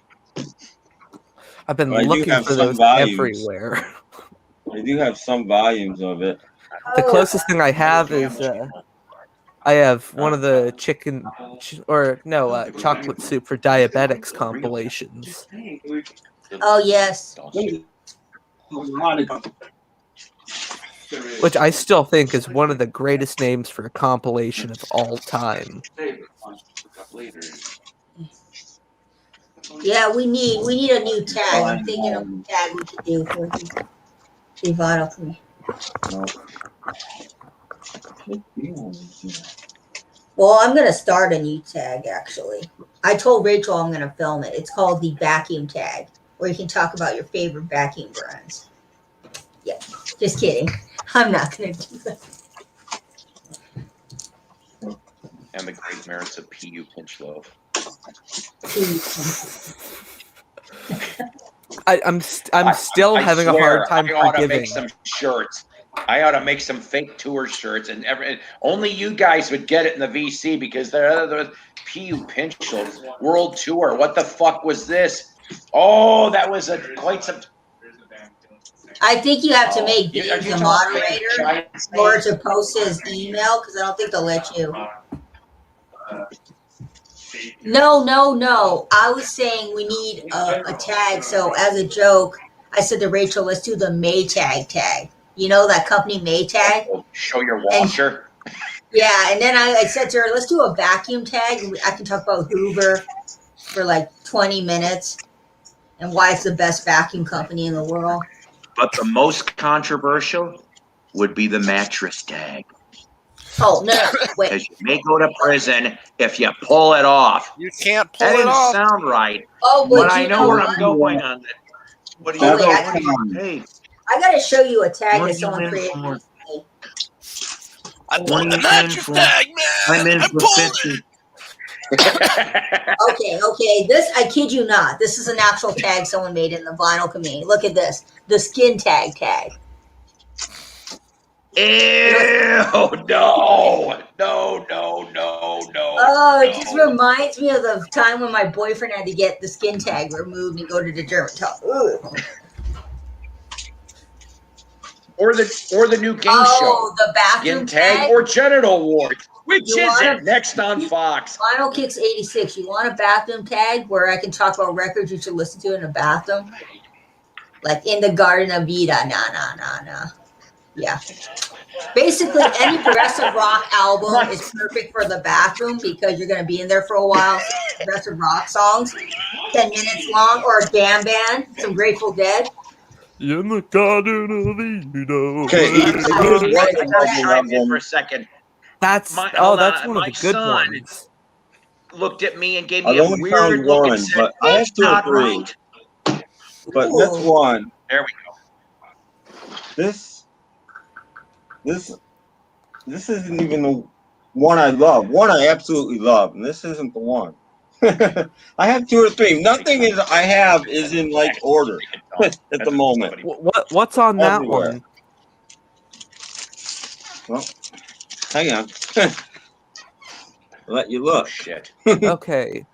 I've been I do looking have for some those volumes. everywhere. I do have some volumes of it. The closest thing I have is I have one of the chocolate soup for diabetics compilations, Oh, yes. which I still think is one of the greatest names for a compilation of all time. Yeah, we need a new tag. I'm thinking of a tag we could do for the vinyl for me. Well, I'm gonna start a new tag actually. I told Rachel I'm gonna film it. It's called the vacuum tag, where you can talk about your favorite vacuum brands. Yeah, just kidding. I'm not gonna do that. And the great merits of P.U. Pinch Loaf. I'm still having a hard time I ought to forgiving. make some shirts. I ought to make some fake tour shirts, and only you guys would get it in the VC because the P.U. Pinch Loaf World Tour. What the fuck was this? Oh, that was quite some. I think you have to make Are Dave you the talking moderator or to post his email because I don't think they'll let you. No. I was saying we need a tag. So as a joke, I said to Rachel, let's do the Maytag tag. You know that company Maytag? Show your washer. Yeah, and then I said to her, let's do a vacuum tag. I can talk about Hoover for like 20 minutes and why it's the best vacuum company in the world. But the most controversial would be the mattress tag. Oh, no, wait. Because you may go to prison if you pull it off. You can't pull That it didn't off. sound right. Oh, But I know where I'm going on it. What do you wait, Hey, I got to show you a tag what that are someone you in created. for? I What pulled are the you mattress in for? tag, man. I'm in I for pulled 50. it. Okay. This, I kid you not. This is an actual tag someone made in the vinyl community. Look at this. The skin tag. Ew, no. Oh, it just reminds me of the time when my boyfriend had to get the skin tag removed and go to the dermatologist. Or the new game show. Oh, the bathroom Skin tag tag. or genital ward. Which You is wanna- it? Next on Fox. Vinyl Kicks 86. You want a bathroom tag where I can talk about records you should listen to in a bathroom? Like In the Garden of Vida. Nah. Yeah. Basically, any progressive rock album is perfect for the bathroom because you're going to be in there for a while. So progressive rock songs, 10 minutes long, or a jam band, some Grateful Dead. In the Garden of Eden. Okay, Chime in for a second. That's Hold one on. of the My good son ones. looked at me and gave me I've a only weird found look one, and said, but I have "That's 2 or not 3. right." But this one, There we go. this isn't even the one I love. One I absolutely love, and this isn't the one. I have 2 or 3. Nothing I have is in like order at the moment. What's on that Everywhere. one? Well, hang on. Let you Oh look. shit. Okay.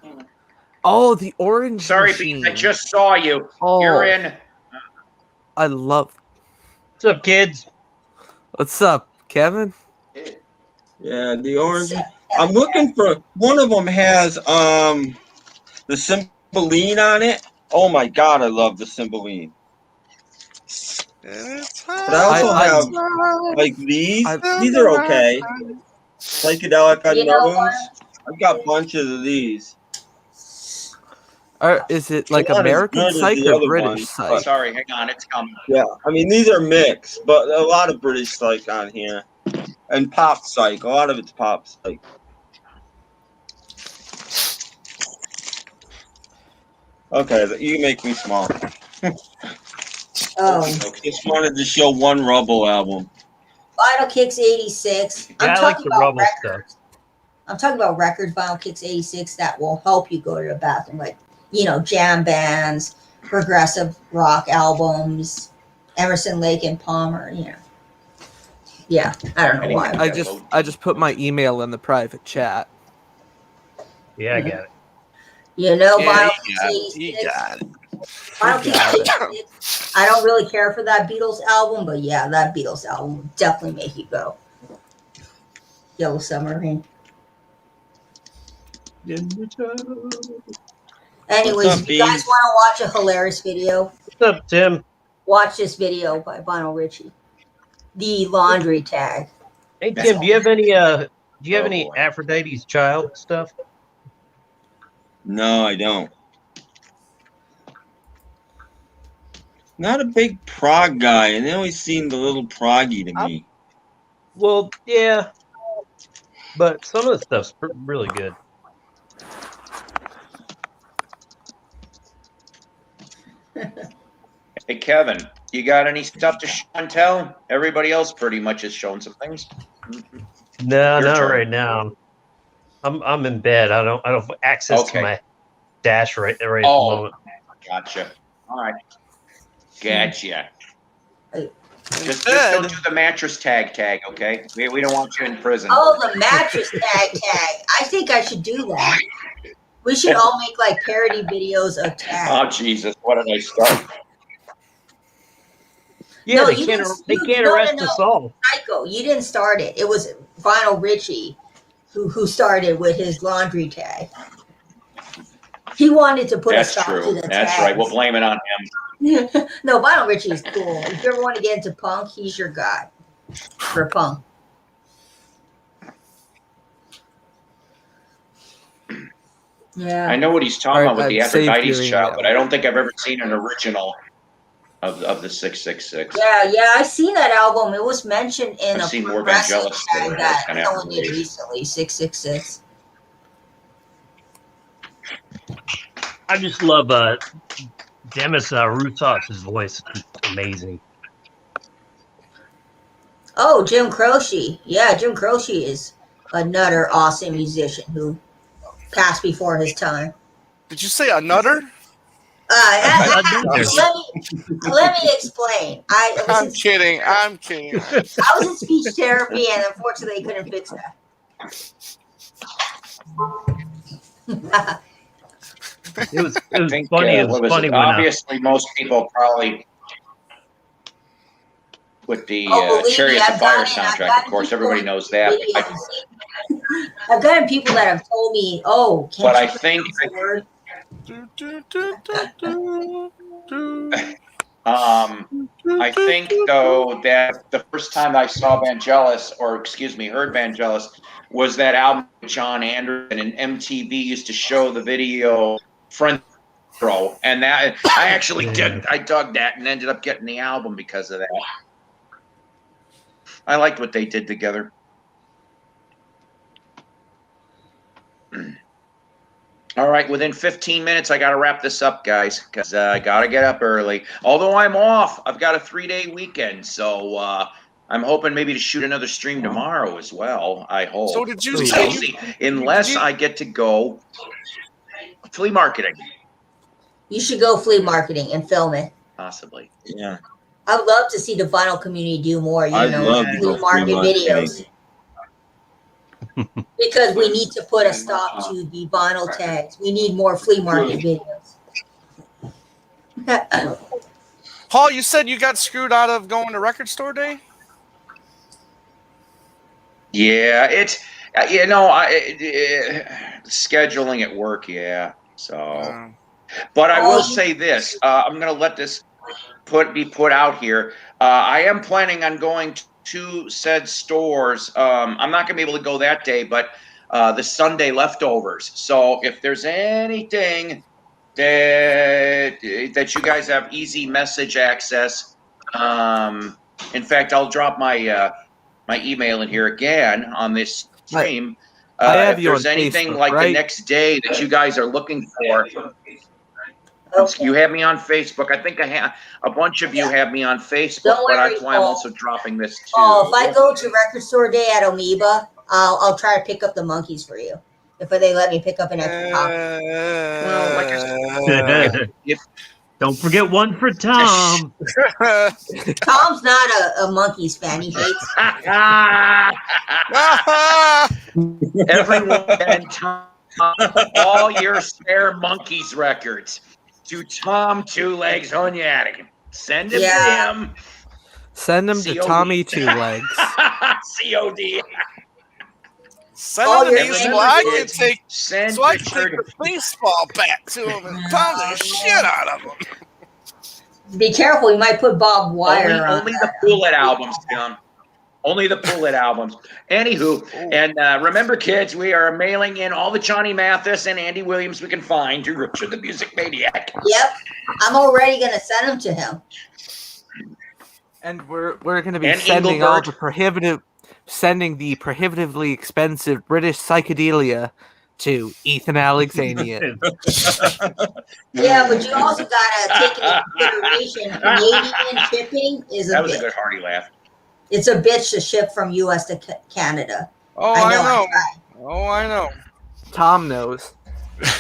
Oh, the Orange Sorry, Machine. I just saw you. Oh, You're in. I love. What's up, kids? What's up, Kevin? Yeah, the orange. I'm looking for one of them has the Cymbeline on it. Oh my god, I love the Cymbeline. But I also have like these. These are okay. Psychedelic unknowns. I've got bunches of these. Is it like Not as American good as Psych the or other British ones, Psych? but- Sorry, hang on, it's coming. Yeah, I mean these are mixed, but a lot of British Psych on here, and pop Psych. A lot of it's pop Psych. Okay, you can make me small. Oh, Just wanted to show one Rubble album. Vinyl Kicks 86. Yeah, I like the Rubble stuff. I'm talking about records, Vinyl Kicks 86, that will help you go to the bathroom, like, you know, jam bands, progressive rock albums, Emerson, Lake and Palmer, you know. Yeah, I don't know why. I just put my email in the private chat. Yeah, I got it. You know, Yeah, Vinyl Kicks 86. you got it. Vinyl Kicks 86. I don't really care for that Beatles album, but yeah, that Beatles album will definitely make you go. Yellow Submarine. Anyways, if you guys want to watch a hilarious video, What's up, Tim? watch this video by Vinyl Richie. The laundry tag. Hey, Tim, do you have any Aphrodite's Child stuff? No, I don't. Not a big prog guy, and they always seemed a little proggy to me. Well, yeah, but some of the stuff's really good. Hey, Kevin, you got any stuff to show and tell? Everybody else pretty much has shown some things. No, Your not turn. right now. I'm in bed. I don't have access to my dash right at the moment. Gotcha. All right. Gotcha. Just don't do the mattress tag, okay? We don't want you in prison. Oh, the mattress tag. I think I should do that. We should all make like parody videos of tags. Oh, Jesus. What did I start? Yeah, No, they can't arrest us all. Psycho, you didn't start it. It was Vinyl Richie who started with his laundry tag. He wanted to put a stop to the That's tags. right. We'll blame it on him. No, Vinyl Richie is cool. If you ever want to get into punk, he's your guy for punk. Yeah. I know what he's talking about with the I've saved Aphrodite's your Child, email. but I don't think I've ever seen an original of the 666. Yeah, I seen that album. It was mentioned in I've a seen more progressive Vangelis tag than that kind of someone did Aphrodite. recently, 666. I just love Demis Roussos' voice. It's amazing. Oh, Jim Croce. Yeah, Jim Croce is another awesome musician who passed before his time. Did you say a nutter? Let me explain. I'm kidding. I'm kidding. I was in speech therapy, and unfortunately, I couldn't fix that. It was I think, funny. It what was funny it? when Obviously, most people probably with the believe Chariot me, of I've Fire gotten soundtrack. Of course, everybody knows that. I've gotten people that have told me, "Oh, can't But you I think pronounce the word?" I think though that the first time I saw Vangelis, or excuse me, heard Vangelis, was that album with John Anderson, and MTV used to show the video Front Row, and that I actually dug that and ended up getting the album because of that. I liked what they did together. All right, within 15 minutes, I got to wrap this up, guys, because I got to get up early. Although I'm off, I've got a 3-day weekend, so I'm hoping maybe to shoot another stream tomorrow as well. I hope. So did you We'll say see. Unless I get to go flea marketing, You should go flea marketing and film it. possibly. Yeah. I'd love to see the vinyl community do more, I'd love to go flea market flea marketing. videos. Because we need to put a stop to the vinyl tags. We need more flea market videos. Paul, you said you got screwed out of going to record store day? Yeah, Scheduling at work, yeah. So, but I will say this: I'm going to let this be put out here. I am planning on going to said stores. I'm not going to be able to go that day, but the Sunday leftovers. So if there's anything that you guys have easy message access, in fact, I'll drop my my email in here again on this stream. I have if you there's on anything Facebook, like right? the next day that you guys are looking for, you have me on Facebook. I think I have a bunch of you have me on Facebook, Don't but worry, that's why I'm Paul. also dropping this too. Oh, if I go to record store day at Amoeba, I'll try to pick up the monkeys for you. If they let me pick up an extra copy. Well, like I said, Don't forget one for Tom. Tom's not a monkeys fan. He hates. Everyone and Tom, all your spare monkeys records to Tom Two Legs Honyatic. Send them to him. Send them to COD. Tommy Two Legs. COD. Send them to me And so remember, I kids, can take send so I can Richard. take the baseball bat to him and pound the shit out of him. Be careful, you might put Bob Wire on. Only the Bullet albums, Tim. Only the Bullet albums. Anywho, and remember, kids, we are mailing in all the Johnny Mathis and Andy Williams we can find to Richard the Music Maniac. Yep, I'm already gonna send them to him. And we're going to be And sending all Engelbert. the prohibitively expensive British psychedelia to Ethan Alexanian. Yeah, but you also gotta take into consideration Canadian shipping is That a was a bitch. good hearty laugh. It's a bitch to ship from U.S. to Canada. Oh, I know. I know. Tom knows.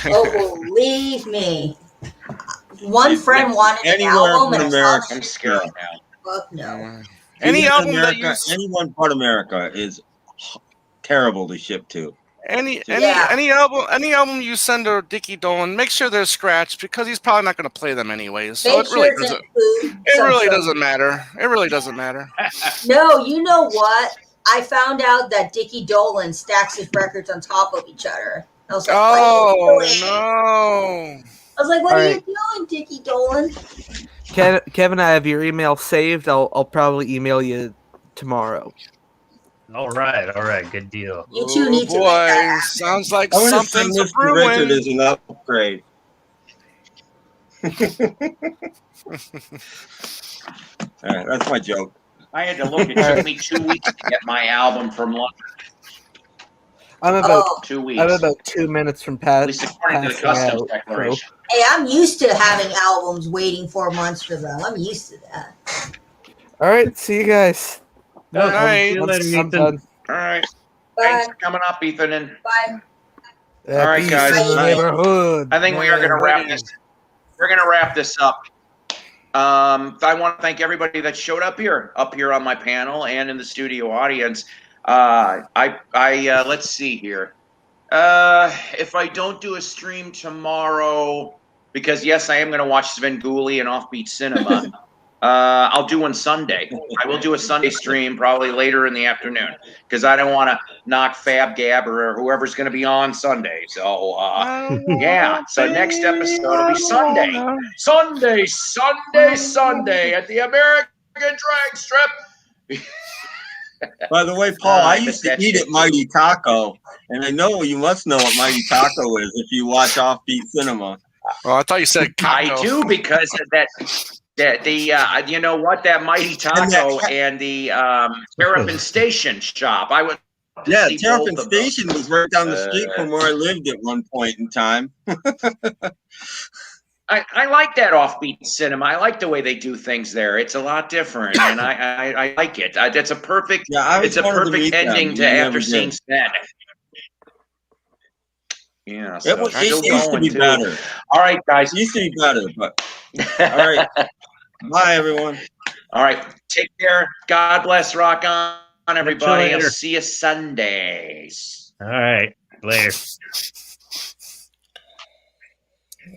Oh, believe me. One friend wanted an Anywhere album in and America. I'm scared now. fuck no. Any Even album America, that you anyone but America is terrible to ship to. any album you send to Dickie Dolan, make sure they're scratched because he's probably not going to play them anyways. So Make it really sure it's doesn't. include It some really sort of- doesn't matter. It really doesn't matter. No, you know what? I found out that Dickie Dolan stacks his records on top of each other. I was like, what are you doing? No! I was like, what All are right. you doing, Dickie Dolan? Kevin, I have your email saved. I'll probably email you tomorrow. All right, good deal. You two need to make that happen. Sounds like I want to something's send a this to Richard brewing. as an upgrade. All right, that's my joke. I had to look. It took me 2 weeks to get my album from London. I'm about 2 weeks. I'm about 2 minutes from At least according to the passing customs out. declaration. Hey, I'm used to having albums waiting 4 months for them. I'm used to that. All right, see you guys. No, All right. see you later, I'm Ethan. done. All right. Bye. Thanks for coming up, Ethan. And Bye. All right, Peace guys. in the neighborhood. I think we are going to wrap this. We're going to wrap this up. I want to thank everybody that showed up here on my panel and in the studio audience. Let's see here. If I don't do a stream tomorrow, because yes, I am going to watch Svengoolie and Offbeat Cinema. I'll do one Sunday. I will do a Sunday stream probably later in the afternoon because I don't want to knock Fab Gab or whoever's going to be on Sunday. So yeah. So next episode will be Sunday. Sunday at the American Drag Strip. By the way, Paul, I I used missed to that eat shit, at Mighty Taco, and I know you must know what Mighty Taco is if you watch Offbeat Cinema. Oh, I thought you said I Kako. do because of that you know what, that Mighty Taco and the Terrapin Station shop. I would Yeah, see Terrapin both of those. Station was right down the street from where I lived at one point in time. I like that Offbeat Cinema. I like the way they do things there. It's a lot different, and I like it. That's a perfect. Yeah, I was It's a wanted to perfect meet them. ending You to never After did. Seeing Sven. Yeah, so It still used to going be too. better. All right, guys. It used to be better, but all right. Bye, everyone. All right. Take care. God bless. Rock on, everybody. I'll later. see you Sundays. All right, later.